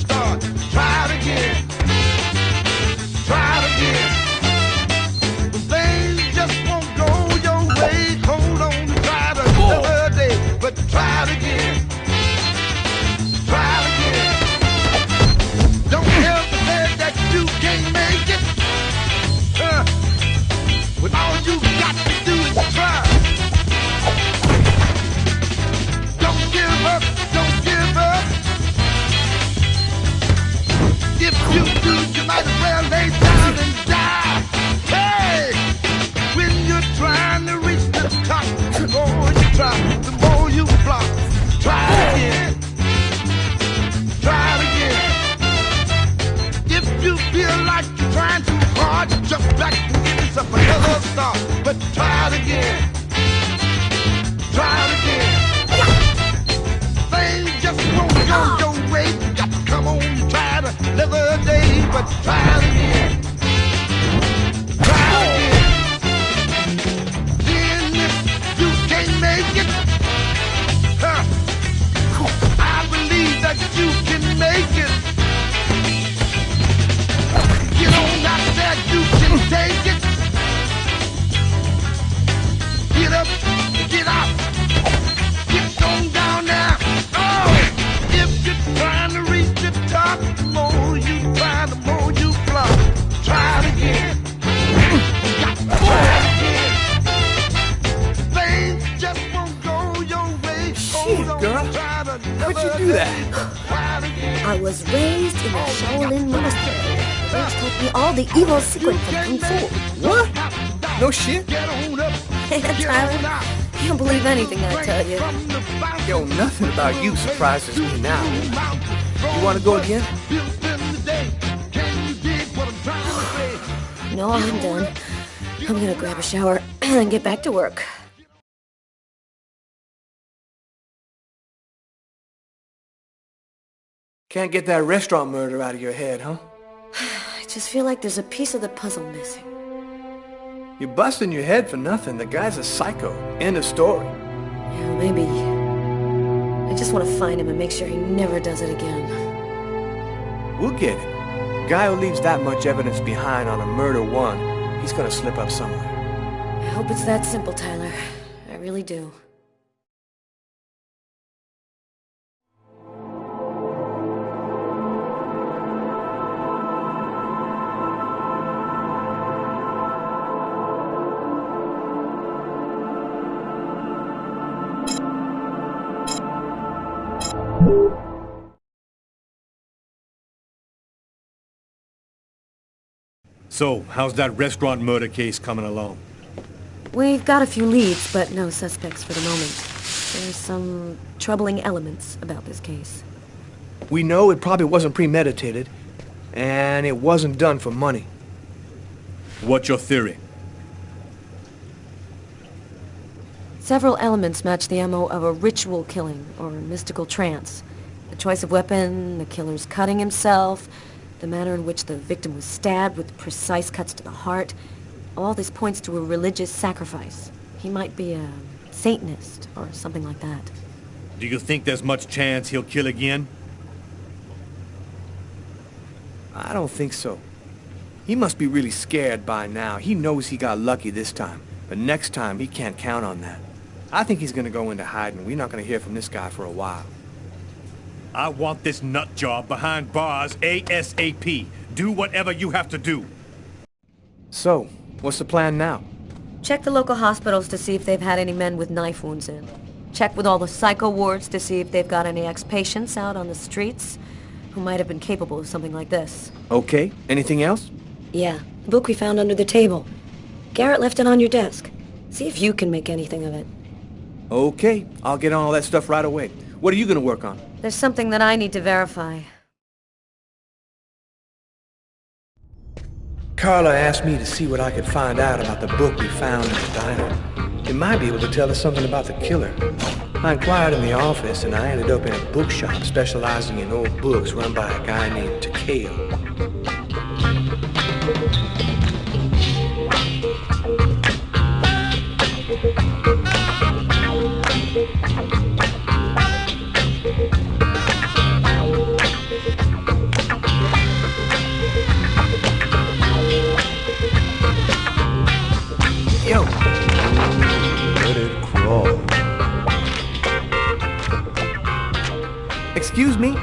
Try it again. Try it again. Then if you can't make it, I believe that you can make it. Get on out there, you can take it. Get up, get out. Get on down there. Oh, if you're trying to reach the top, the more you try, the more you flop. Try it again. Try it again. Things just won't go your way. Shit, girl. How'd you do that? I was raised in a Shaolin monastery. They taught me all the evil secrets from Kung Fu. What? No shit? Hey, Tyler, you don't believe anything I tell you. Yo, nothing about you surprises me now. You want to go again? No, I'm done. I'm gonna grab a shower and get back to work. Can't get that restaurant murder out of your head, huh? I just feel like there's a piece of the puzzle missing. You're busting your head for nothing. The guy's a psycho. End of story. Yeah, maybe. I just want to find him and make sure he never does it again. We'll get him. Guy who leaves that much evidence behind on a murder one, he's gonna slip up somewhere. I hope it's that simple, Tyler. I really do. So, how's that restaurant murder case coming along? We've got a few leads, but no suspects for the moment. There's some troubling elements about this case. We know it probably wasn't premeditated, and it wasn't done for money. What's your theory? Several elements match the MO of a ritual killing or mystical trance. The choice of weapon, the killer's cutting himself, the manner in which the victim was stabbed with precise cuts to the heart. All this points to a religious sacrifice. He might be a Satanist or something like that. Do you think there's much chance he'll kill again? I don't think so. He must be really scared by now. He knows he got lucky this time, but next time he can't count on that. I think he's gonna go into hiding. We're not gonna hear from this guy for a while. I want this nut job behind bars ASAP. Do whatever you have to do. So, what's the plan now? Check the local hospitals to see if they've had any men with knife wounds in. Check with all the psycho wards to see if they've got any ex-patients out on the streets who might have been capable of something like this. Okay, anything else? Yeah, the book we found under the table. Garrett left it on your desk. See if you can make anything of it. Okay, I'll get on all that stuff right away. What are you gonna work on? There's something that I need to verify. Carla asked me to see what I could find out about the book we found in the diner. It might be able to tell us something about the killer. I inquired in the office, and I ended up in a bookshop specializing in old books run by a guy named Takeo. Yo. Let it crawl. Excuse me?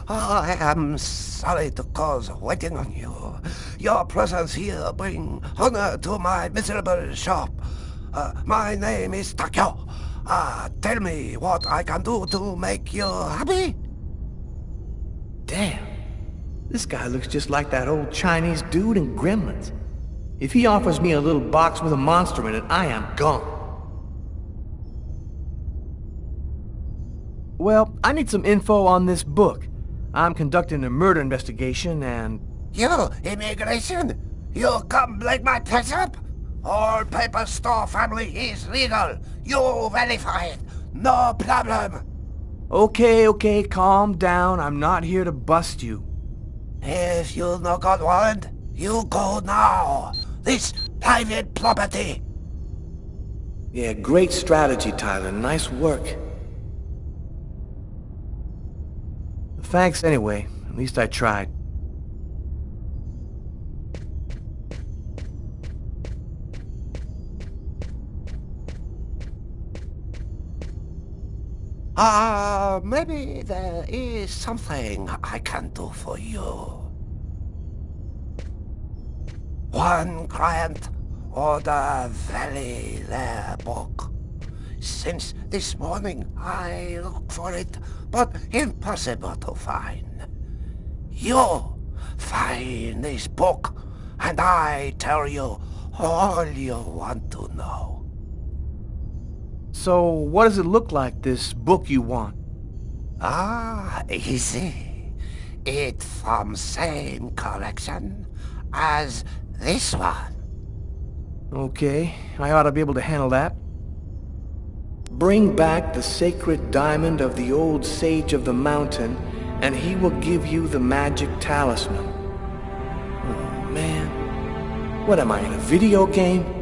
I am sorry to cause waiting on you. Your presence here brings honor to my miserable shop. My name is Takeo. Tell me what I can do to make you happy? Damn. This guy looks just like that old Chinese dude in Gremlins. If he offers me a little box with a monster in it, I am gone. Well, I need some info on this book. I'm conducting a murder investigation and... You, immigration? You come break my place up? All paper store family is legal. You verify it. No problem. Okay, calm down. I'm not here to bust you. If you no got warrant, you go now. This private property. Yeah, great strategy, Tyler. Nice work. Thanks anyway. At least I tried. Maybe there is something I can do for you. One client ordered very rare book. Since this morning I look for it, but impossible to find. You find this book, and I tell you all you want to know. So, what does it look like, this book you want? Easy. It from same collection as this one. Okay, I ought to be able to handle that. Bring back the sacred diamond of the old sage of the mountain, and he will give you the magic talisman. Oh, man. What am I, in a video game?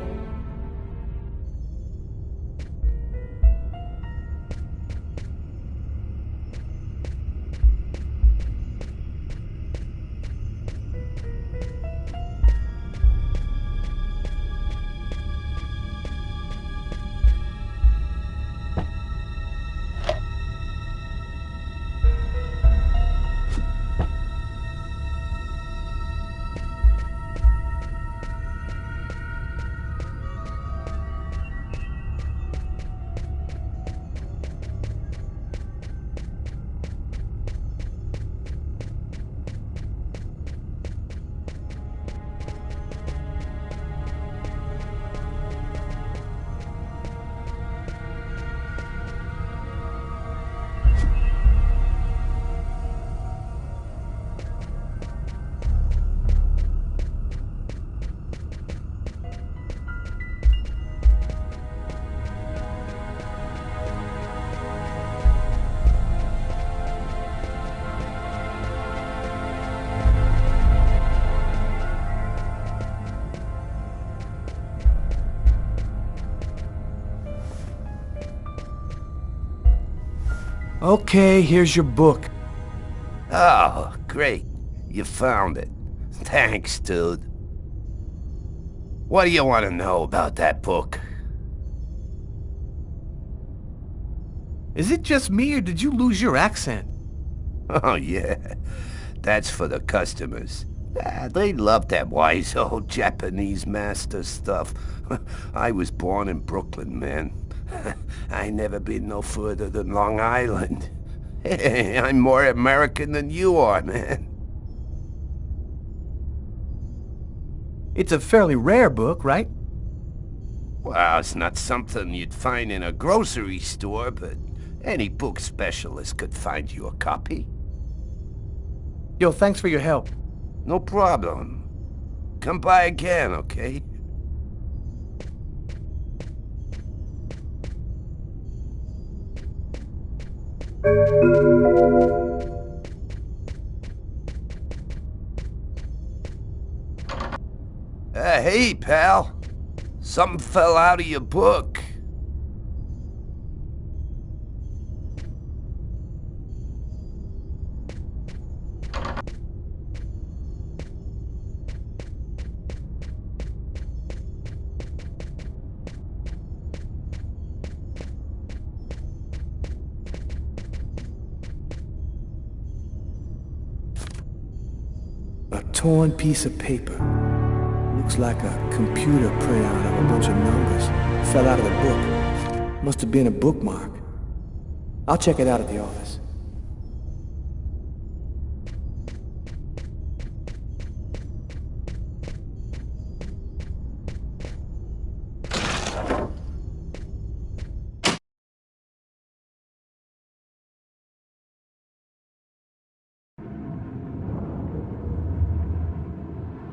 Okay, here's your book. Oh, great. You found it. Thanks, dude. What do you want to know about that book? Is it just me, or did you lose your accent? Oh, yeah. That's for the customers. They love that wise old Japanese master stuff. I was born in Brooklyn, man. I never been no further than Long Island. I'm more American than you are, man. It's a fairly rare book, right? Well, it's not something you'd find in a grocery store, but any book specialist could find you a copy. Yo, thanks for your help. No problem. Come by again, okay? Hey, pal. Something fell out of your book. A torn piece of paper. Looks like a computer printout of a bunch of numbers. Fell out of the book. Must have been a bookmark. I'll check it out at the office.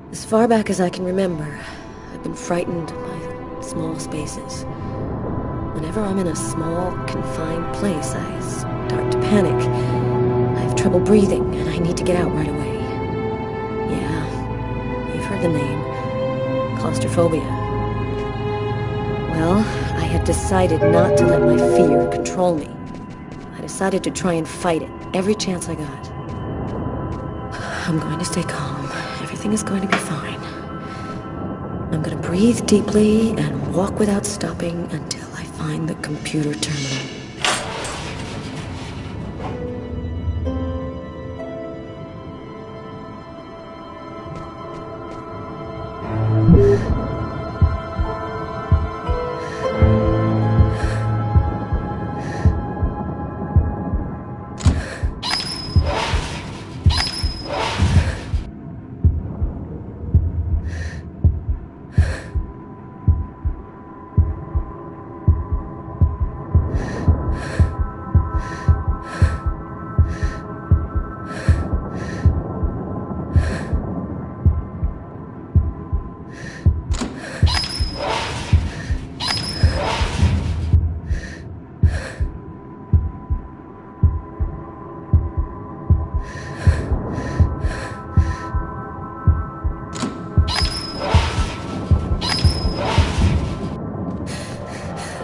As far back as I can remember, I've been frightened by small spaces. Whenever I'm in a small, confined place, I start to panic. I have trouble breathing, and I need to get out right away. Yeah, you've heard the name. Claustrophobia. Well, I had decided not to let my fear control me. I decided to try and fight it every chance I got. I'm going to stay calm. Everything is going to be fine. I'm going to breathe deeply and walk without stopping until I find the computer terminal.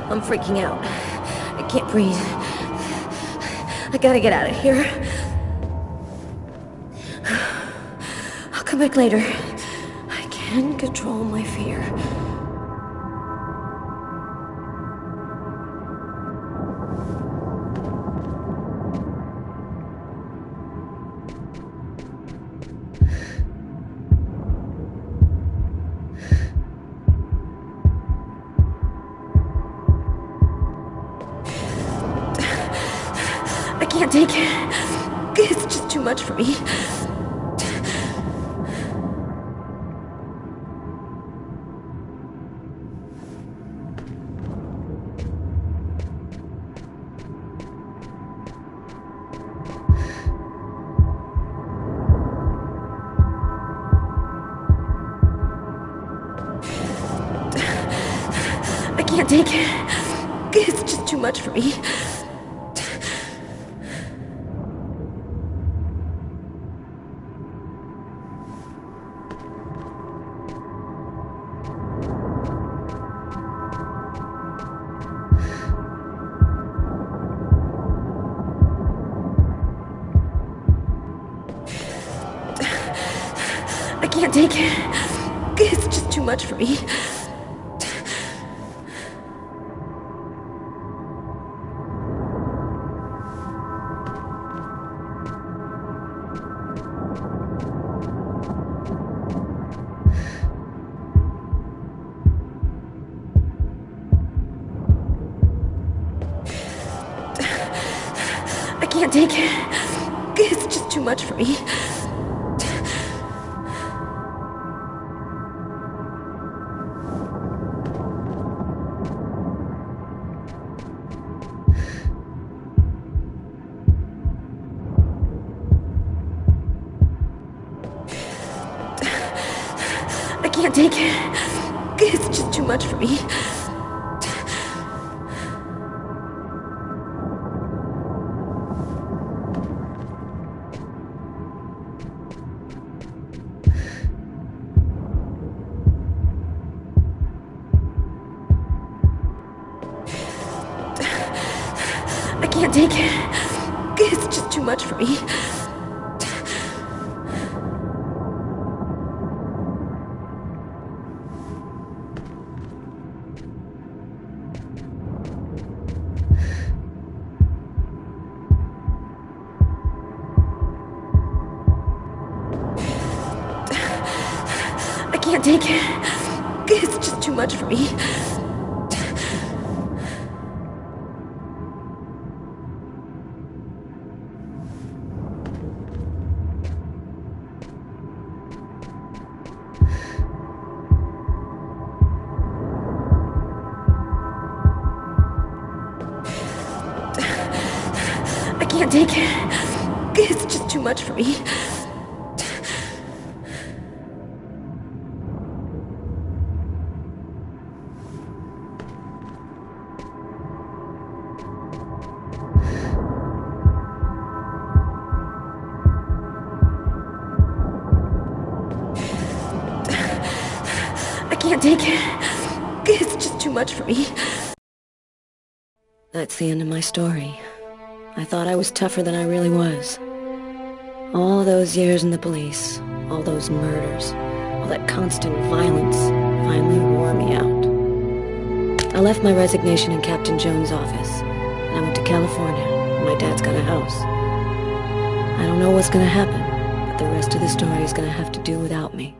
I'm freaking out. I can't breathe. I gotta get out of here. I'll come back later. I can control my fear. I can't take it. It's just too much for me. I can't take it. It's just too much for me. I can't take it. It's just too much for me. I can't take it. It's just too much for me. I can't take it. It's just too much for me. I can't take it. It's just too much for me. I can't take it. It's just too much for me. I can't take it. It's just too much for me. I can't. It's just too much for me. That's the end of my story. I thought I was tougher than I really was. All those years in the police, all those murders, all that constant violence finally wore me out. I left my resignation in Captain Jones' office, and I went to California. My dad's got a house. I don't know what's gonna happen, but the rest of the story is gonna have to do without me.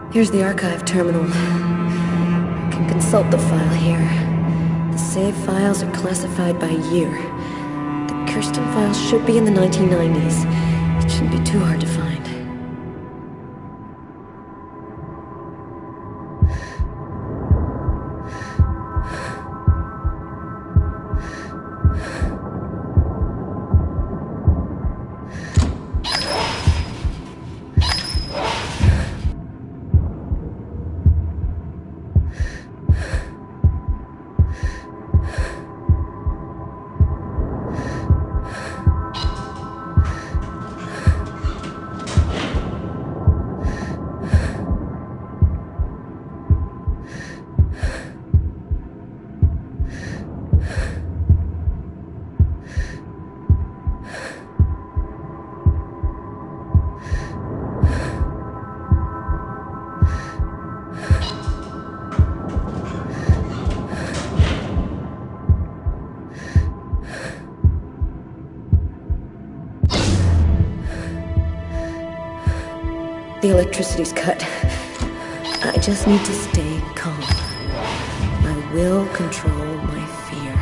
Here's the archive terminal. You can consult the file here. The save files are classified by year. The Kirsten files should be in the 1990s. It shouldn't be too hard to find. The electricity's cut. I just need to stay calm. I will control my fear.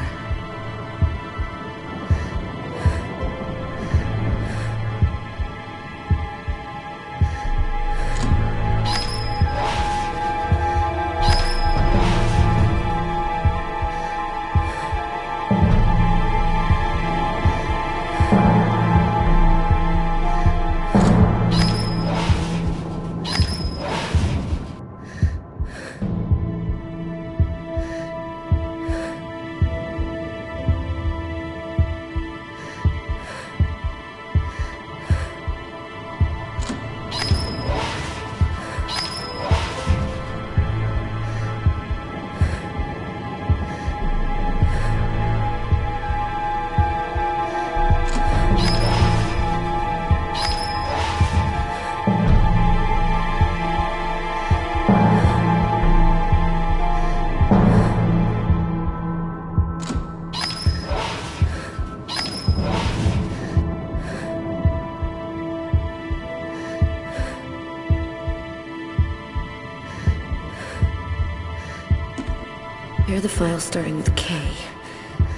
Here are the files starting with K.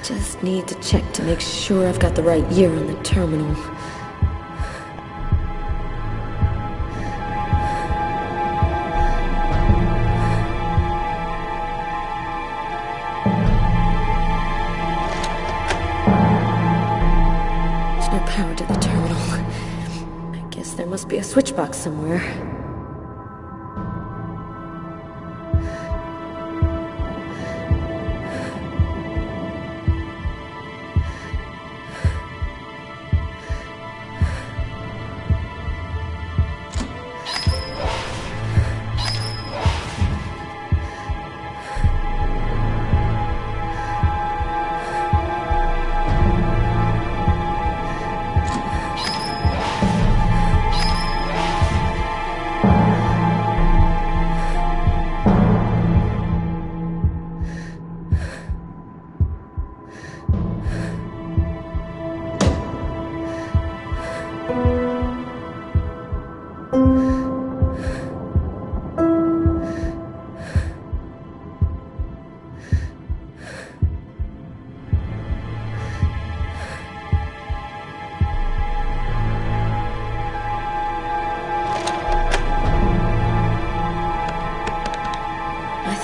Just need to check to make sure I've got the right year on the terminal. There's no power to the terminal. I guess there must be a switch box somewhere.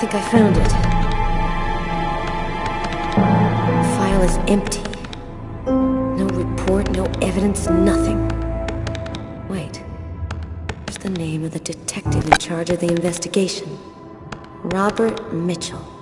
think I found it. The file is empty. No report, no evidence, nothing. Wait. There's the name of the detective in charge of the investigation. Robert Mitchell.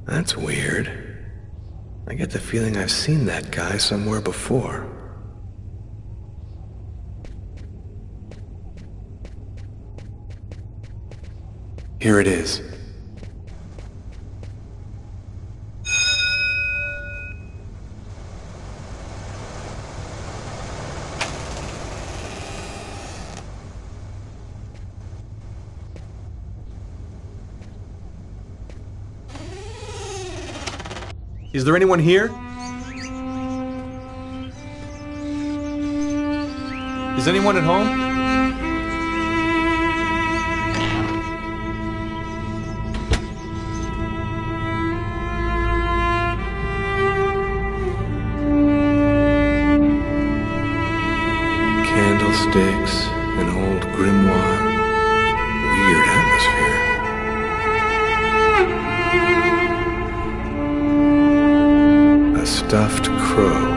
That's weird. I get the feeling I've seen that guy somewhere before. Here it is. Is there anyone here? Is anyone at home? Candlesticks, an old grimoire. Weird atmosphere. A stuffed crow.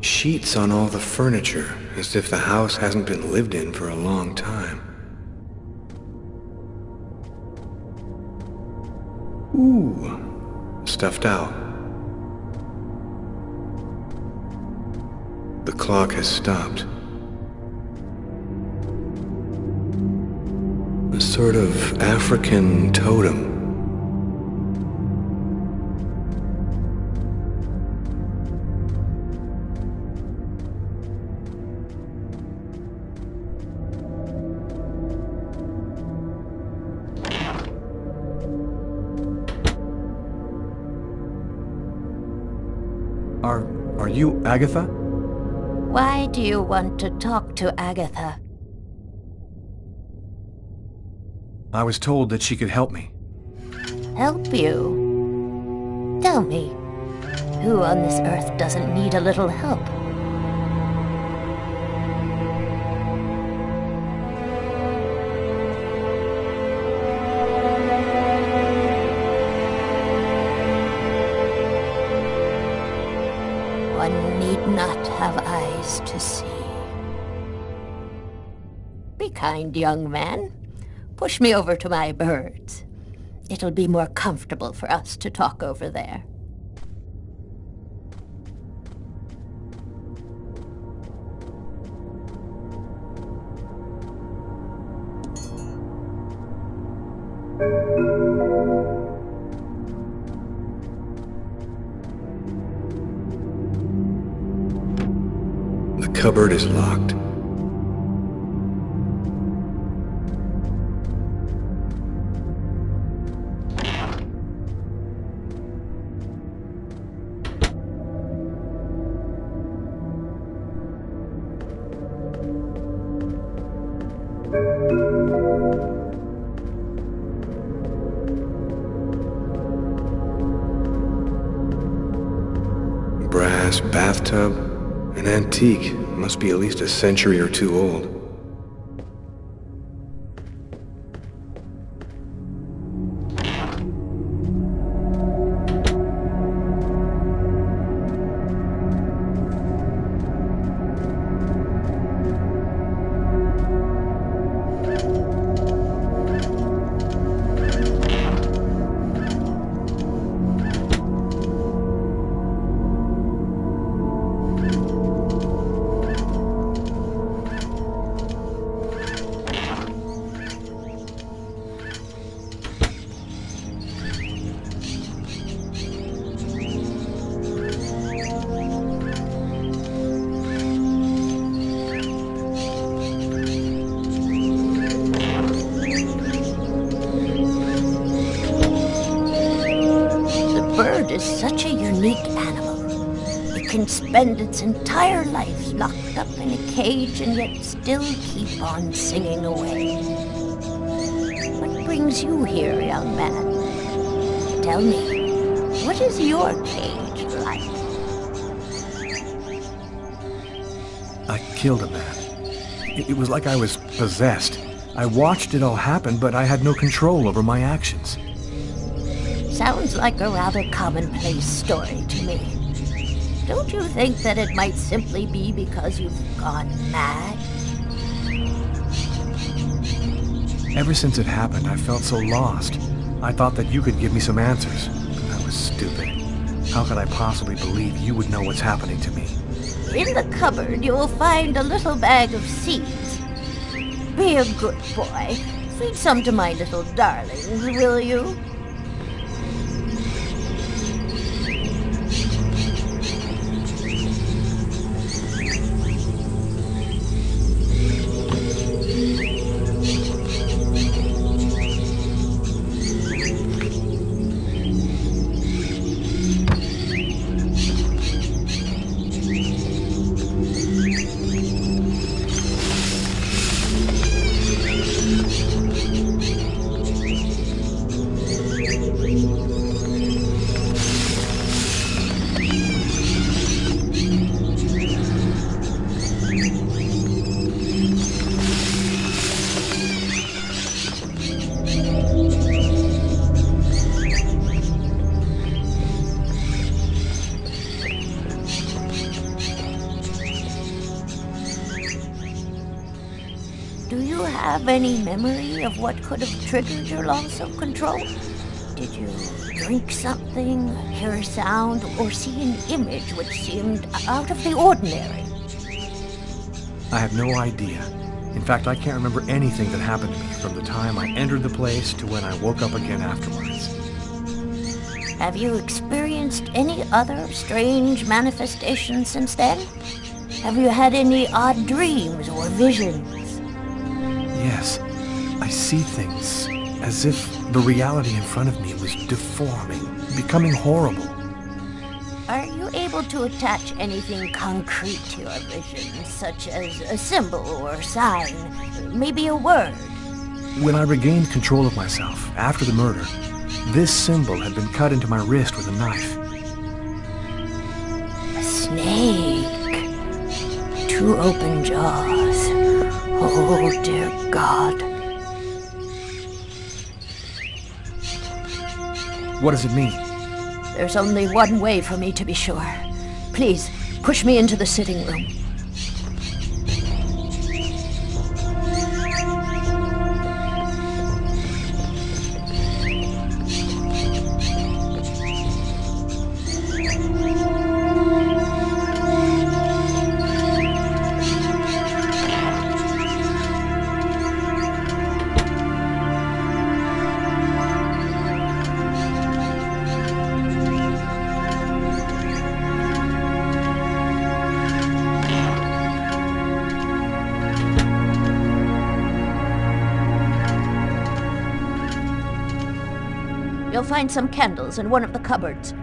Sheets on all the furniture, as if the house hasn't been lived in for a long time. Ooh, stuffed owl. The clock has stopped. A sort of African totem. Are you Agatha? Why do you want to talk to Agatha? I was told that she could help me. Help you? Tell me, who on this earth doesn't need a little help? One need not have eyes to see. Be kind, young man. Push me over to my birds. It'll be more comfortable for us to talk over there. The cupboard is locked. Brass bathtub, an antique, must be at least a century or two old. Is such a unique animal. It can spend its entire life locked up in a cage and yet still keep on singing away. What brings you here, young man? Tell me, what is your cage like? I killed a man. It was like I was possessed. I watched it all happen, but I had no control over my actions. Sounds like a rather commonplace story to me. Don't you think that it might simply be because you've gone mad? Ever since it happened, I felt so lost. I thought that you could give me some answers, but that was stupid. How could I possibly believe you would know what's happening to me? In the cupboard, you will find a little bag of seeds. Be a good boy. Feed some to my little darlings, will you? Do you have any memory of what could have triggered your loss of control? Did you drink something, hear a sound, or see an image which seemed out of the ordinary? I have no idea. In fact, I can't remember anything that happened to me from the time I entered the place to when I woke up again afterwards. Have you experienced any other strange manifestations since then? Have you had any odd dreams or visions? Yes, I see things as if the reality in front of me was deforming, becoming horrible. Are you able to attach anything concrete to your visions, such as a symbol or sign, maybe a word? When I regained control of myself after the murder, This symbol had been cut into my wrist with a knife. A snake. 2 open jaws. Oh, dear God. What does it mean? There's only one way for me to be sure. Please, push me into the sitting room. You'll find some candles in one of the cupboards.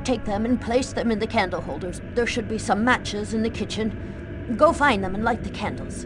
Take them and place them in the candle holders. There should be some matches in the kitchen. Go find them and light the candles.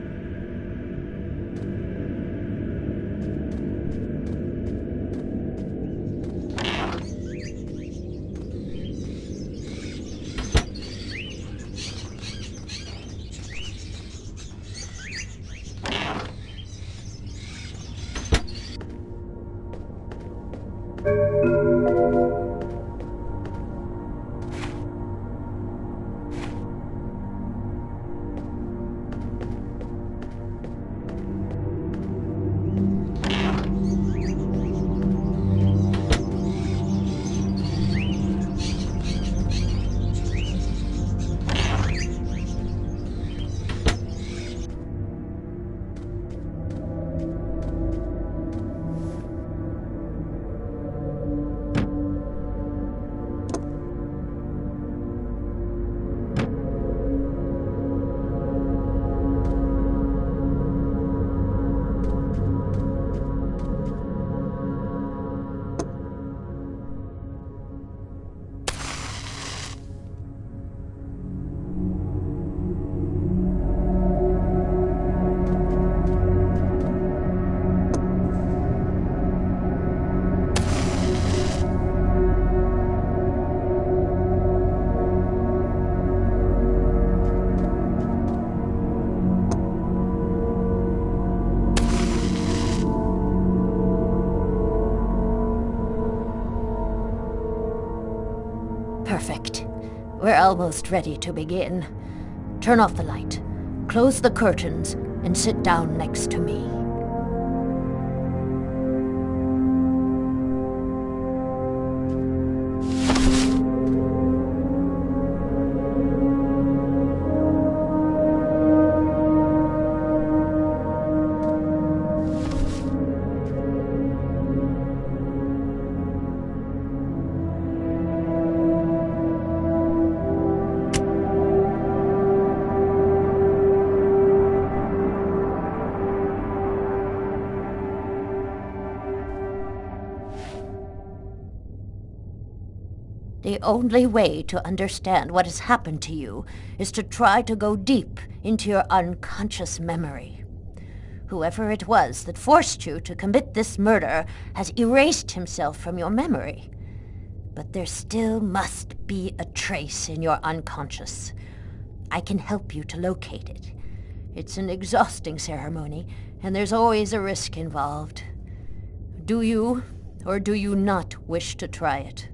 Perfect. We're almost ready to begin. Turn off the light, close the curtains, and sit down next to me. The only way to understand what has happened to you is to try to go deep into your unconscious memory. Whoever it was that forced you to commit this murder has erased himself from your memory. But there still must be a trace in your unconscious. I can help you to locate it. It's an exhausting ceremony, and there's always a risk involved. Do you, or do you not wish to try it?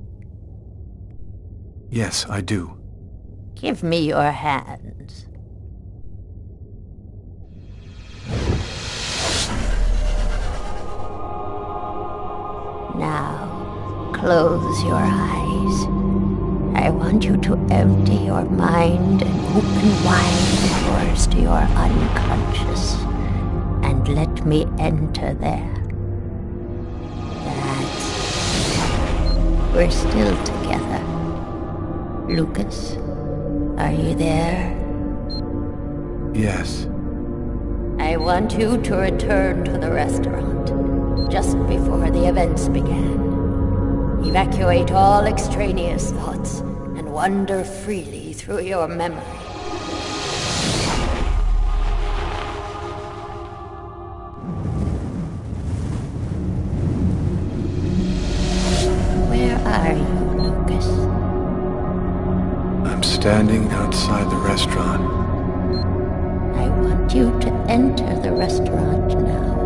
Yes, I do. Give me your hands. Now, close your eyes. I want you to empty your mind and open wide the doors to your unconscious. And let me enter there. That's it. We're still together. Lucas, are you there? Yes. I want you to return to the restaurant just before the events began. Evacuate all extraneous thoughts and wander freely through your memory. standing outside the restaurant. I want you to enter the restaurant now.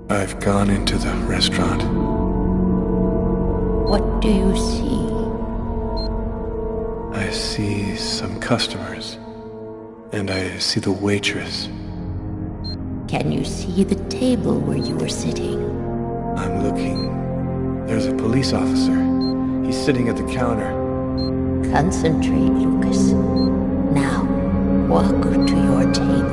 I've gone into the restaurant. What do you see? I see some customers, and I see the waitress. Can you see the table where you were sitting? I'm looking. There's a police officer. He's sitting at the counter. Concentrate, Lucas. Now, walk to your table.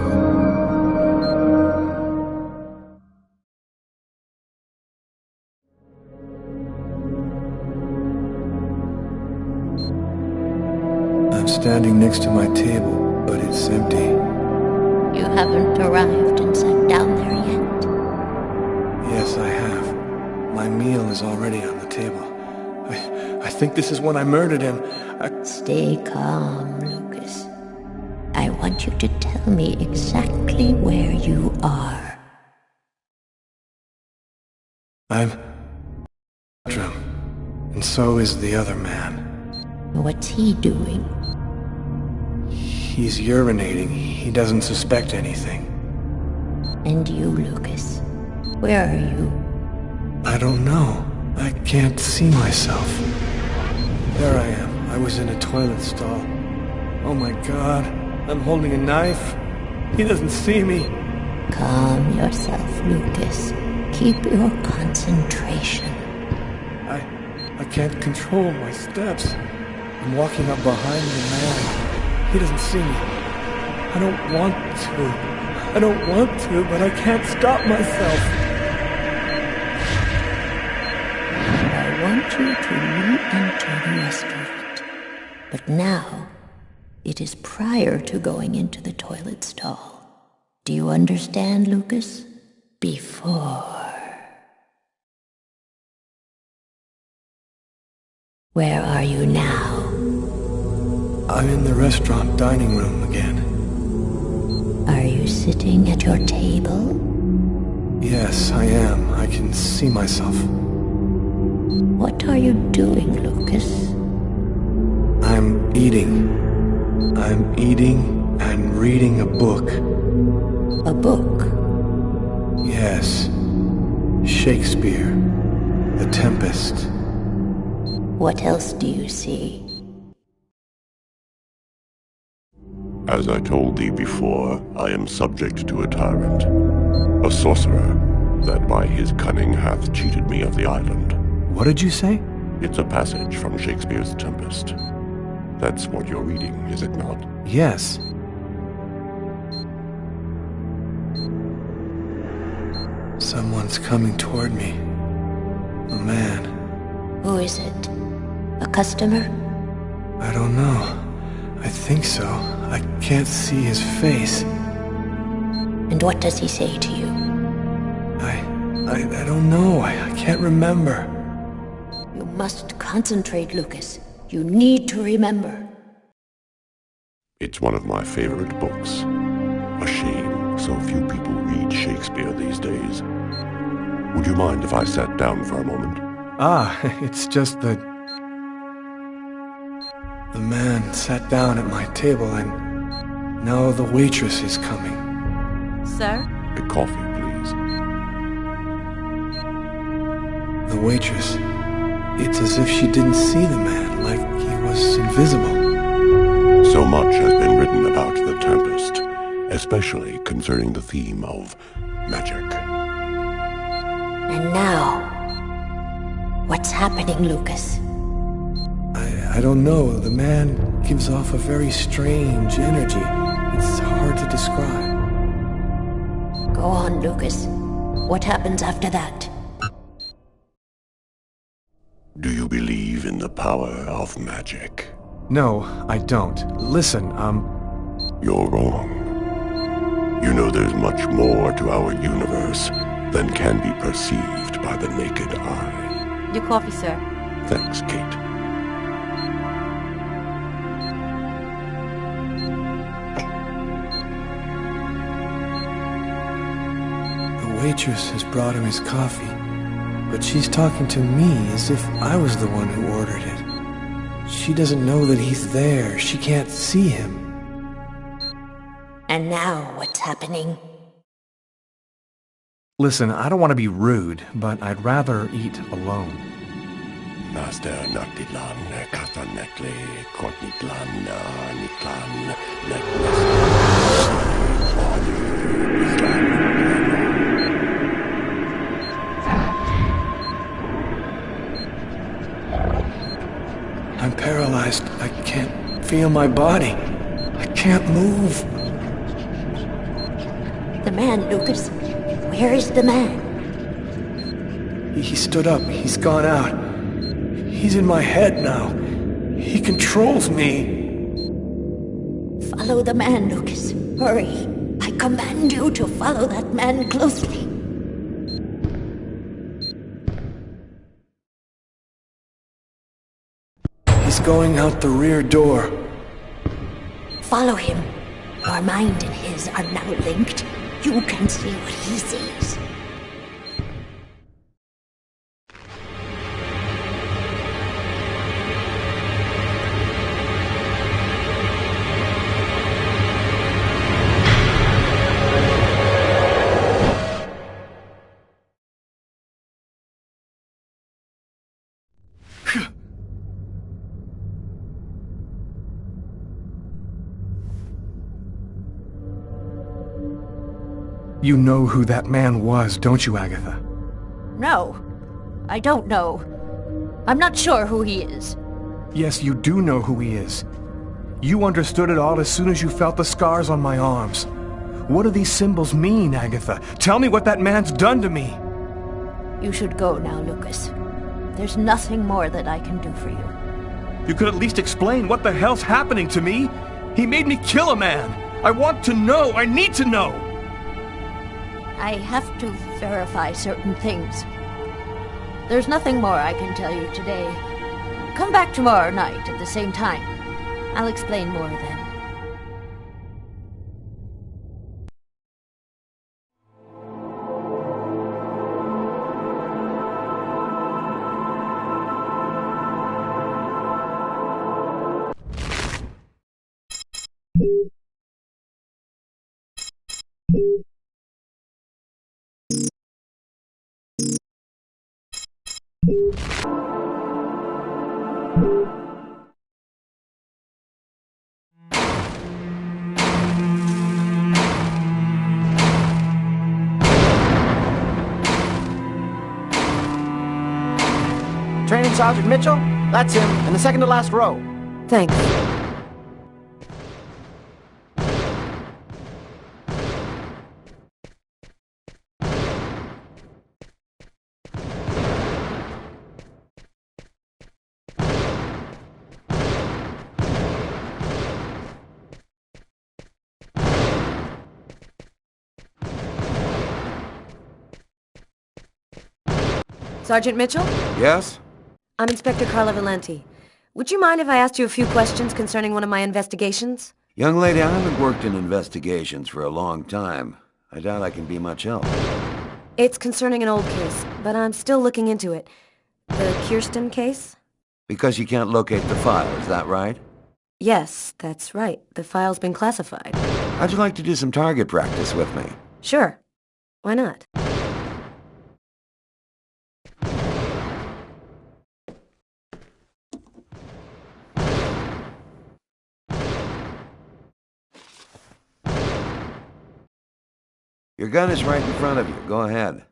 I'm standing next to my table, but it's empty. You haven't arrived and sat down there yet. Yes, I have. My meal is already on the table. I think this is when I murdered him. Stay calm, Lucas. I want you to tell me exactly where you are. I'm... and so is the other man. What's he doing? He's urinating. He doesn't suspect anything. And you, Lucas? Where are you? I don't know. I can't see myself. There I am. I was in a toilet stall. Oh my God. I'm holding a knife. He doesn't see me. Calm yourself, Lucas. Keep your concentration. I can't control my steps. I'm walking up behind the man. He doesn't see me. I don't want to, but I can't stop myself. I want you to re-enter the restaurant. But now, it is prior to going into the toilet stall. Do you understand, Lucas? Before. Where are you now? I'm in the restaurant dining room again. Are you sitting at your table? Yes, I am. I can see myself. What are you doing, Lucas? I'm eating. I'm eating and reading a book. A book? Yes. Shakespeare. The Tempest. What else do you see? As I told thee before, I am subject to a tyrant, a sorcerer, that by his cunning hath cheated me of the island. What did you say? It's a passage from Shakespeare's Tempest. That's what you're reading, is it not? Yes. Someone's coming toward me. A man. Who is it? A customer? I don't know. I think so. I can't see his face. And what does he say to you? I don't know. I can't remember. You must concentrate, Lucas. You need to remember. It's one of my favorite books. A shame so few people read Shakespeare these days. Would you mind if I sat down for a moment? It's just that... The man sat down at my table and now the waitress is coming. Sir? A coffee, please. The waitress. It's as if she didn't see the man, like he was invisible. So much has been written about the Tempest, especially concerning the theme of magic. And now, what's happening, Lucas? I don't know. The man gives off a very strange energy. It's hard to describe. Go on, Lucas. What happens after that? Do you believe in the power of magic? No, I don't. Listen, You're wrong. You know there's much more to our universe than can be perceived by the naked eye. Your coffee, sir. Thanks, Kate. The waitress has brought him his coffee, but she's talking to me as if I was the one who ordered it. She doesn't know that he's there. She can't see him. And now what's happening? Listen, I don't want to be rude, but I'd rather eat alone. Master Noctitlan, Kathanekle, Kortnitlan, Nitlan, I'm paralyzed. I can't feel my body. I can't move. The man, Lucas. Where is the man? He stood up. He's gone out. He's in my head now. He controls me. Follow the man, Lucas. Hurry. I command you to follow that man closely. He's going out the rear door. Follow him. Your mind and his are now linked. You can see what he sees. You know who that man was, don't you, Agatha? No, I don't know. I'm not sure who he is. Yes, you do know who he is. You understood it all as soon as you felt the scars on my arms. What do these symbols mean, Agatha? Tell me what that man's done to me. You should go now, Lucas. There's nothing more that I can do for you. You could at least explain what the hell's happening to me. He made me kill a man. I want to know. I need to know. I have to verify certain things. There's nothing more I can tell you today. Come back tomorrow night at the same time. I'll explain more then. Training Sergeant Mitchell? That's him, in the second to last row. Thanks. Sergeant Mitchell? Yes? I'm Inspector Carla Valenti. Would you mind if I asked you a few questions concerning one of my investigations? Young lady, I haven't worked in investigations for a long time. I doubt I can be much help. It's concerning an old case, but I'm still looking into it. The Kirsten case? Because you can't locate the file, is that right? Yes, that's right. The file's been classified. How'd you like to do some target practice with me? Sure. Why not? Your gun is right in front of you. Go ahead.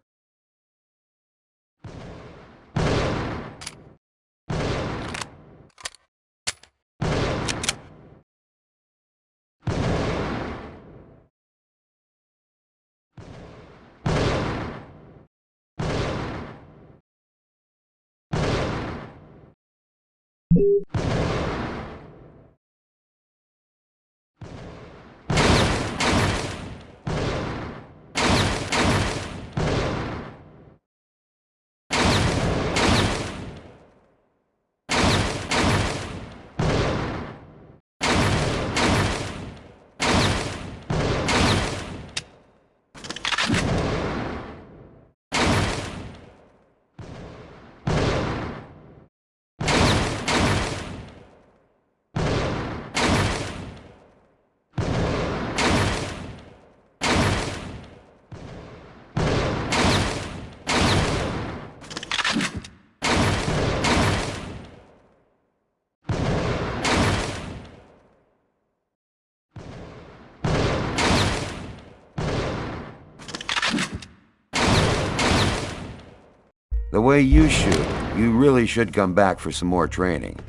The way you shoot, you really should come back for some more training.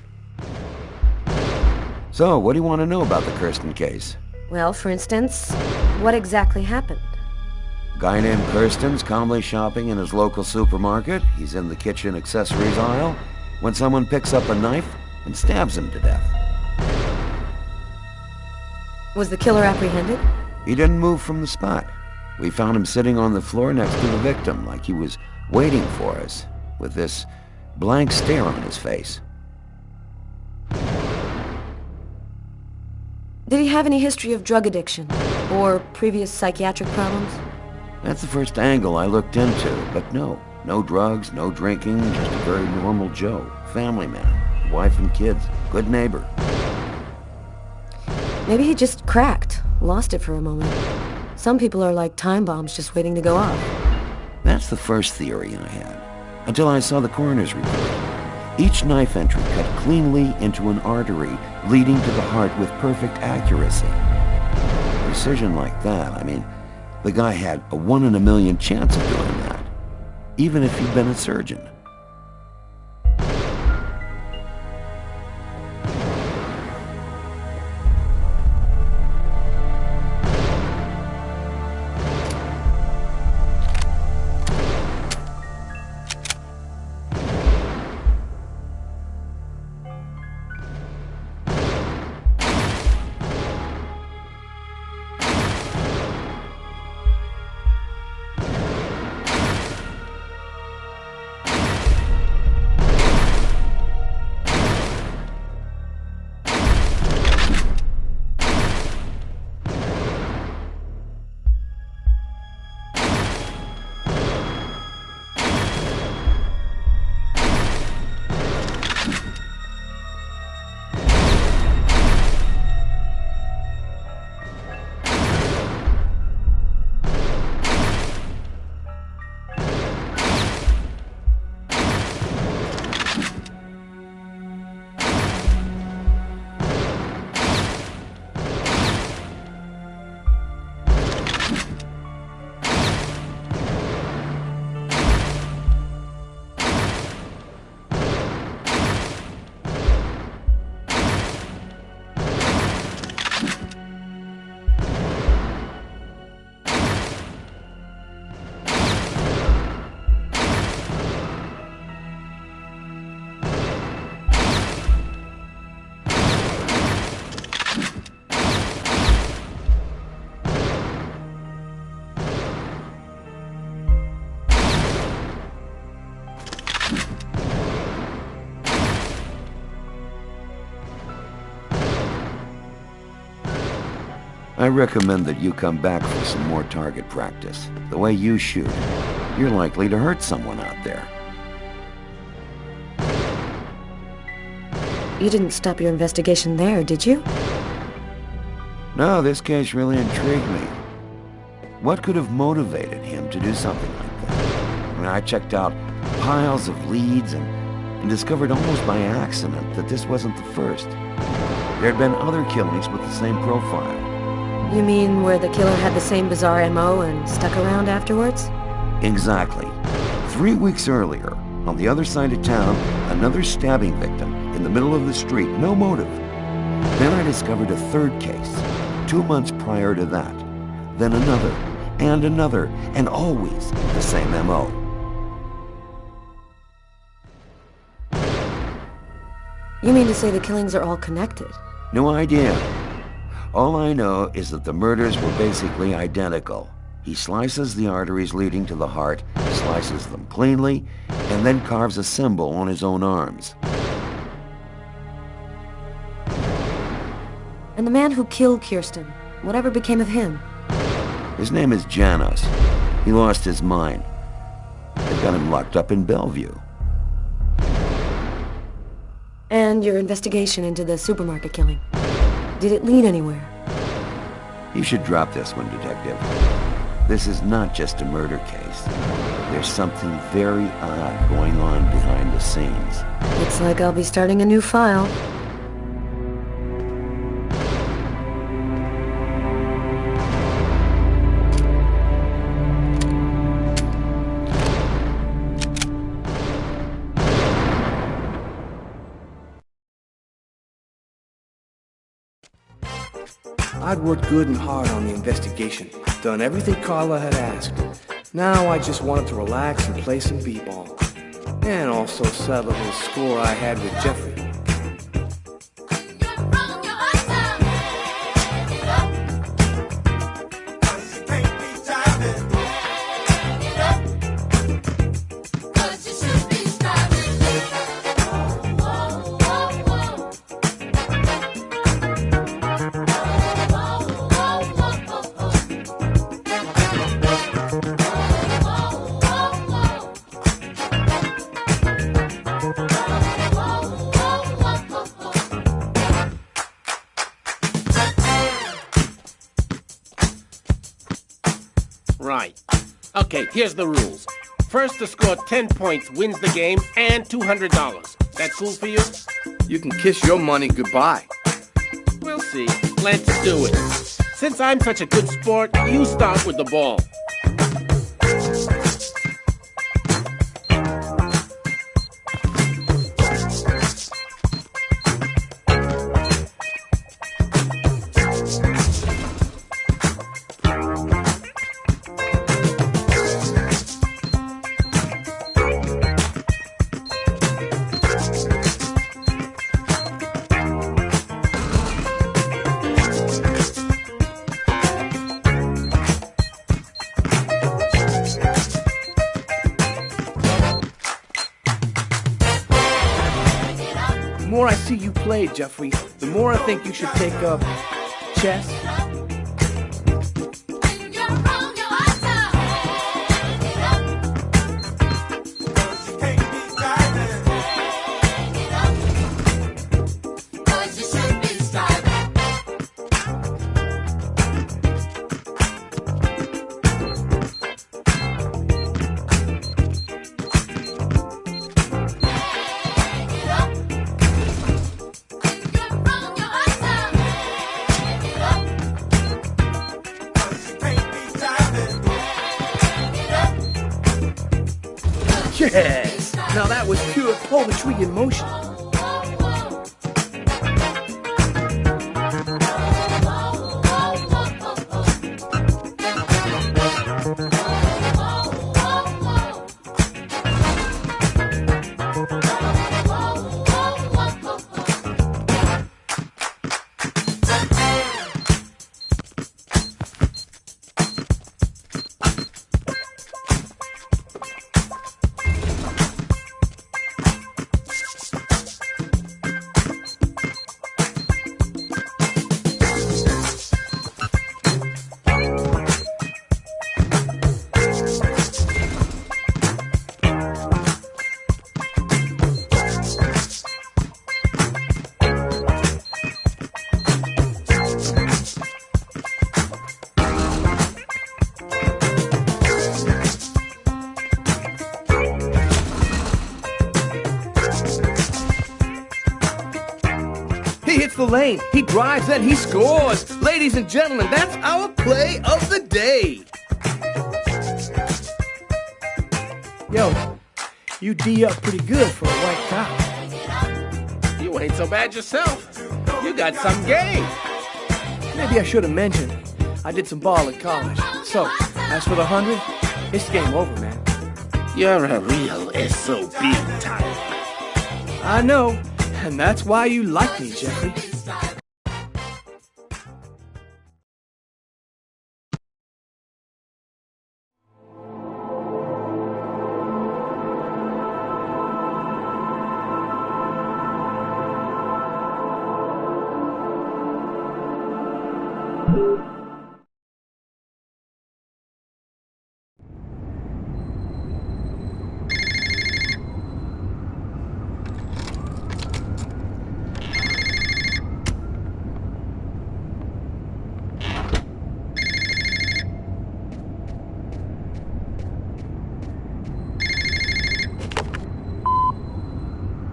So, what do you want to know about the Kirsten case? Well, for instance, what exactly happened? Guy named Kirsten's calmly shopping in his local supermarket. He's in the kitchen accessories aisle when someone picks up a knife and stabs him to death. Was the killer apprehended? He didn't move from the spot. We found him sitting on the floor next to the victim, like he was waiting for us, with this blank stare on his face. Did he have any history of drug addiction? Or previous psychiatric problems? That's the first angle I looked into, but no. No drugs, no drinking, just a very normal Joe. Family man, wife and kids, good neighbor. Maybe he just cracked, lost it for a moment. Some people are like time bombs just waiting to go off. That's the first theory I had, until I saw the coroner's report. Each knife entry cut cleanly into an artery, leading to the heart with perfect accuracy. Precision like that, I mean, the guy had a 1 in a million chance of doing that, even if he'd been a surgeon. I recommend that you come back for some more target practice. The way you shoot, you're likely to hurt someone out there. You didn't stop your investigation there, did you? No, this case really intrigued me. What could have motivated him to do something like that? I mean, I checked out piles of leads and discovered almost by accident that this wasn't the first. There had been other killings with the same profile. You mean where the killer had the same bizarre MO and stuck around afterwards? Exactly. 3 weeks earlier, on the other side of town, another stabbing victim in the middle of the street, no motive. Then I discovered a third case, 2 months prior to that. Then another, and always the same MO. You mean to say the killings are all connected? No idea. All I know is that the murders were basically identical. He slices the arteries leading to the heart, slices them cleanly, and then carves a symbol on his own arms. And the man who killed Kirsten, whatever became of him? His name is Janos. He lost his mind. They've got him locked up in Bellevue. And your investigation into the supermarket killing. Did it lead anywhere? You should drop this one, Detective. This is not just a murder case. There's something very odd going on behind the scenes. Looks like I'll be starting a new file. I'd worked good and hard on the investigation, done everything Carla had asked. Now I just wanted to relax and play some b-ball. And also settle a little score I had with Jeffrey. Right. Okay, here's the rules. First to score 10 points wins the game and $200. That cool for you? You can kiss your money goodbye. We'll see. Let's do it. Since I'm such a good sport, you start with the ball. The more I see you play, Jeffrey, the more I think you should take up chess. Yes! Now that was pure poetry in motion. He hits the lane, he drives, and he scores. Ladies and gentlemen, that's our play of the day. Yo, you D up pretty good for a white guy. You ain't so bad yourself. You got some game. Maybe I should have mentioned I did some ball at college. So, as for the 100, it's game over, man. You're a real SOB type. I know, and that's why you like me, Jeffrey.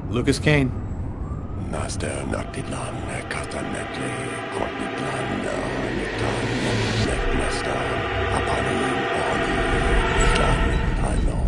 Lucas Kane. Naster Naktilan, Katanetli, Kortitlan, Nitan, Neknesta, Apanin, Oni, Islan, I know.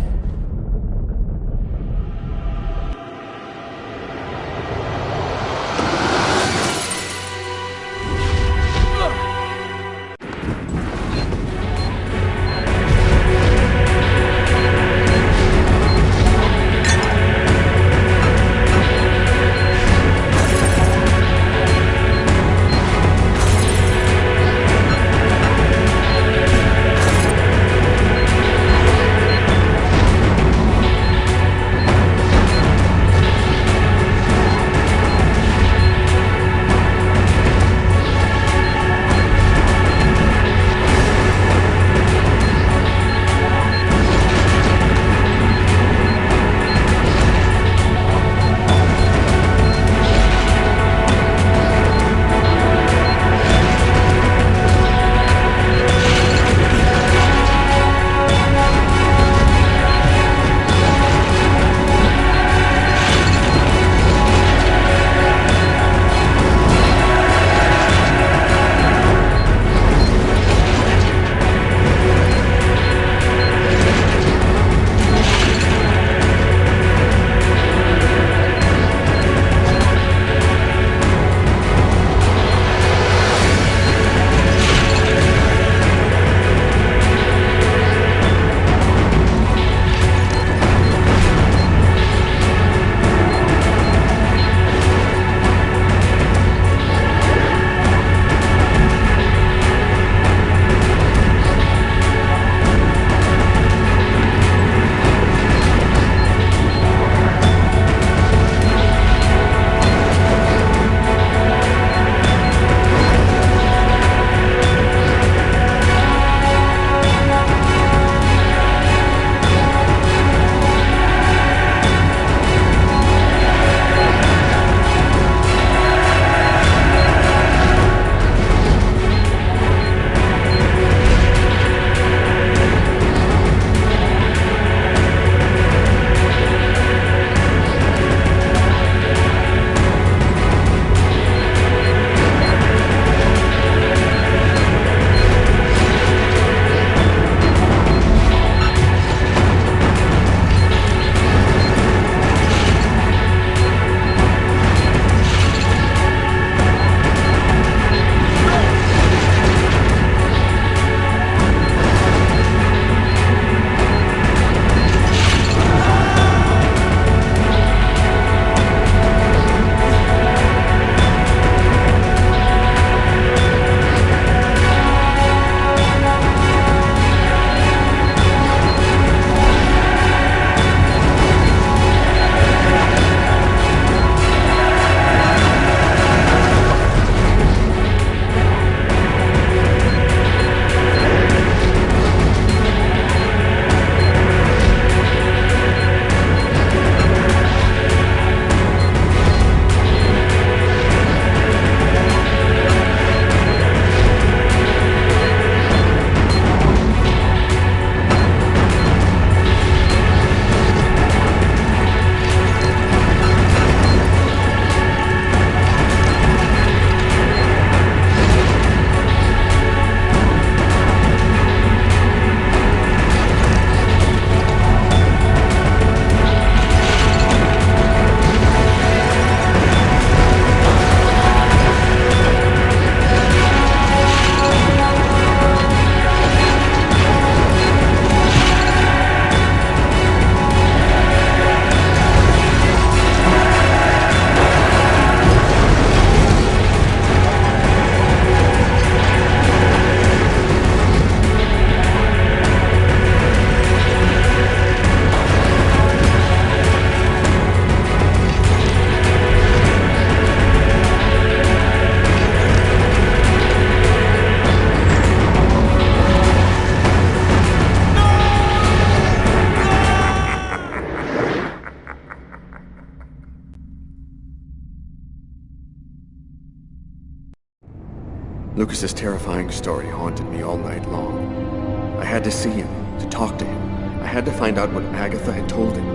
Lucas's terrifying story haunted me all night long. I had to see him, to talk to him. I had to find out what Agatha had told him.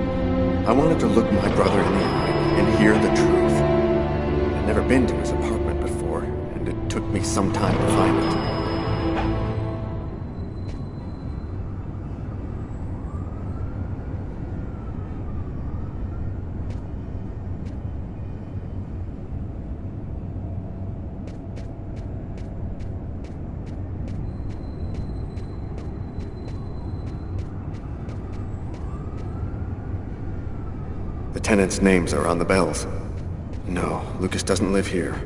I wanted to look my brother in the eye and hear the truth. I'd never been to his apartment before, and it took me some time to find it. The tenants' names are on the bells. No, Lucas doesn't live here.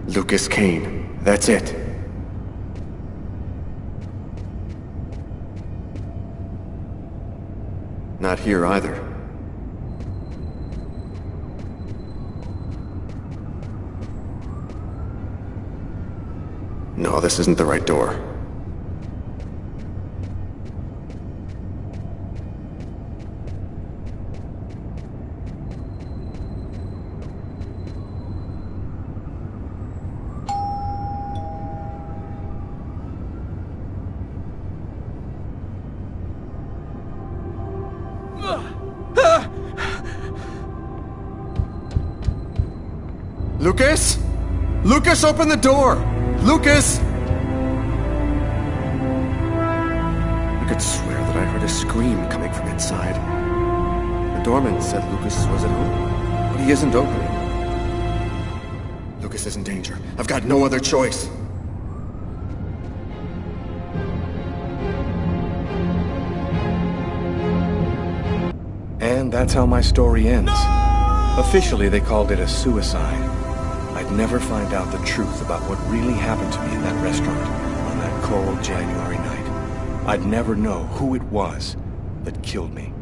Lucas Kane. That's it. Not here either. No, this isn't the right door. Lucas? Lucas, open the door! Lucas! I could swear that I heard a scream coming from inside. The doorman said Lucas was at home, but he isn't opening. Lucas is in danger. I've got no other choice. And that's how my story ends. Officially, they called it a suicide. I'd never find out the truth about what really happened to me in that restaurant on that cold January night. I'd never know who it was that killed me.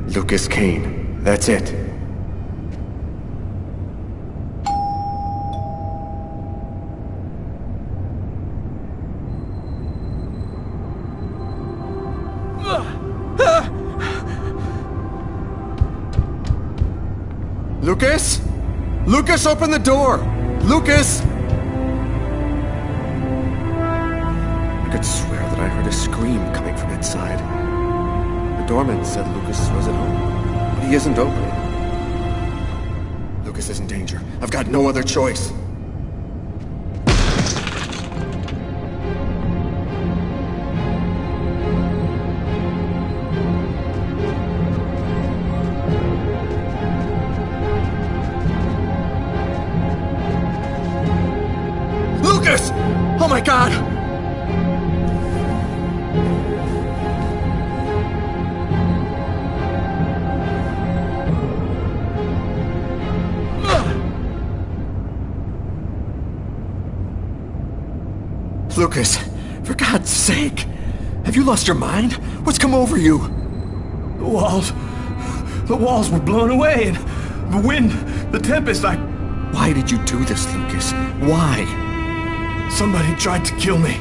Lucas Kane. That's it. Lucas? Lucas, open the door! Lucas! I could swear that I heard a scream coming from inside. The doorman said Lucas was at home, but he isn't opening. Lucas is in danger. I've got no other choice. Lucas! Oh my God! Lucas, for God's sake! Have you lost your mind? What's come over you? The walls were blown away, and the wind, the tempest, Why did you do this, Lucas? Why? Somebody tried to kill me.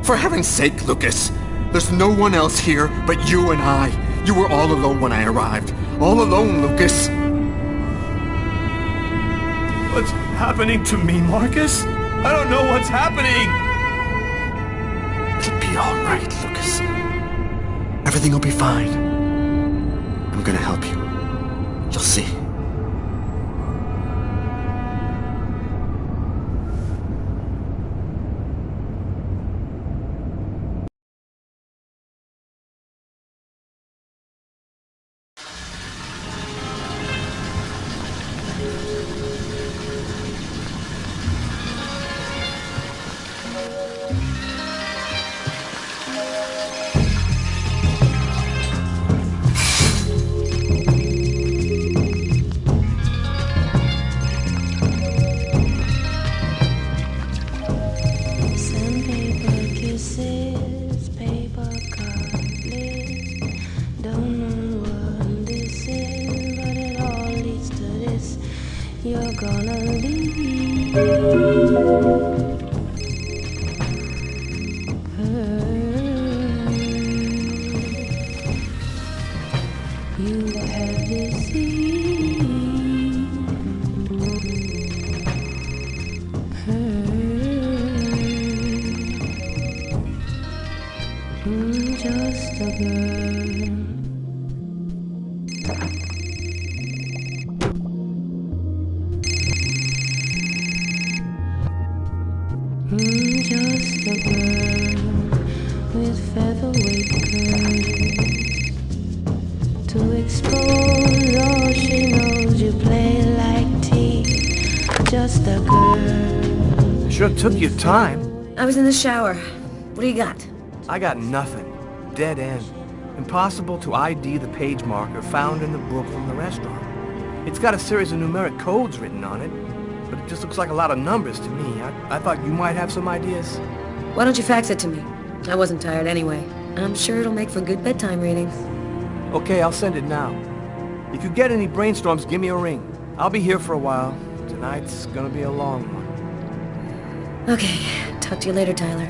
For heaven's sake, Lucas! There's no one else here but you and I. You were all alone when I arrived. All alone, Lucas. What's happening to me, Marcus? I don't know what's happening! It'll be all right, Lucas. Everything will be fine. I'm gonna help you. You'll see. you're gonna leave her. You have deceived her. Just a girl. Just a girl with featherweight curls. To expose all she knows, you play like tea. Just a girl. Sure took your time. I was in the shower. What do you got? I got nothing. Dead end. Impossible to ID the page marker found in the book from the restaurant. It's got a series of numeric codes written on it, but it just looks like a lot of numbers to me. I thought you might have some ideas. Why don't you fax it to me? I wasn't tired anyway. I'm sure it'll make for good bedtime readings. Okay, I'll send it now. If you get any brainstorms, give me a ring. I'll be here for a while. Tonight's gonna be a long one. Okay, talk to you later, Tyler.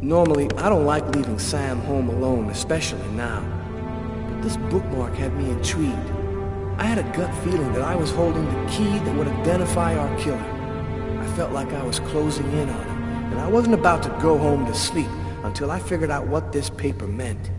Normally, I don't like leaving Sam home alone, especially now. But this bookmark had me intrigued. I had a gut feeling that I was holding the key that would identify our killer. I felt like I was closing in on him, and I wasn't about to go home to sleep until I figured out what this paper meant.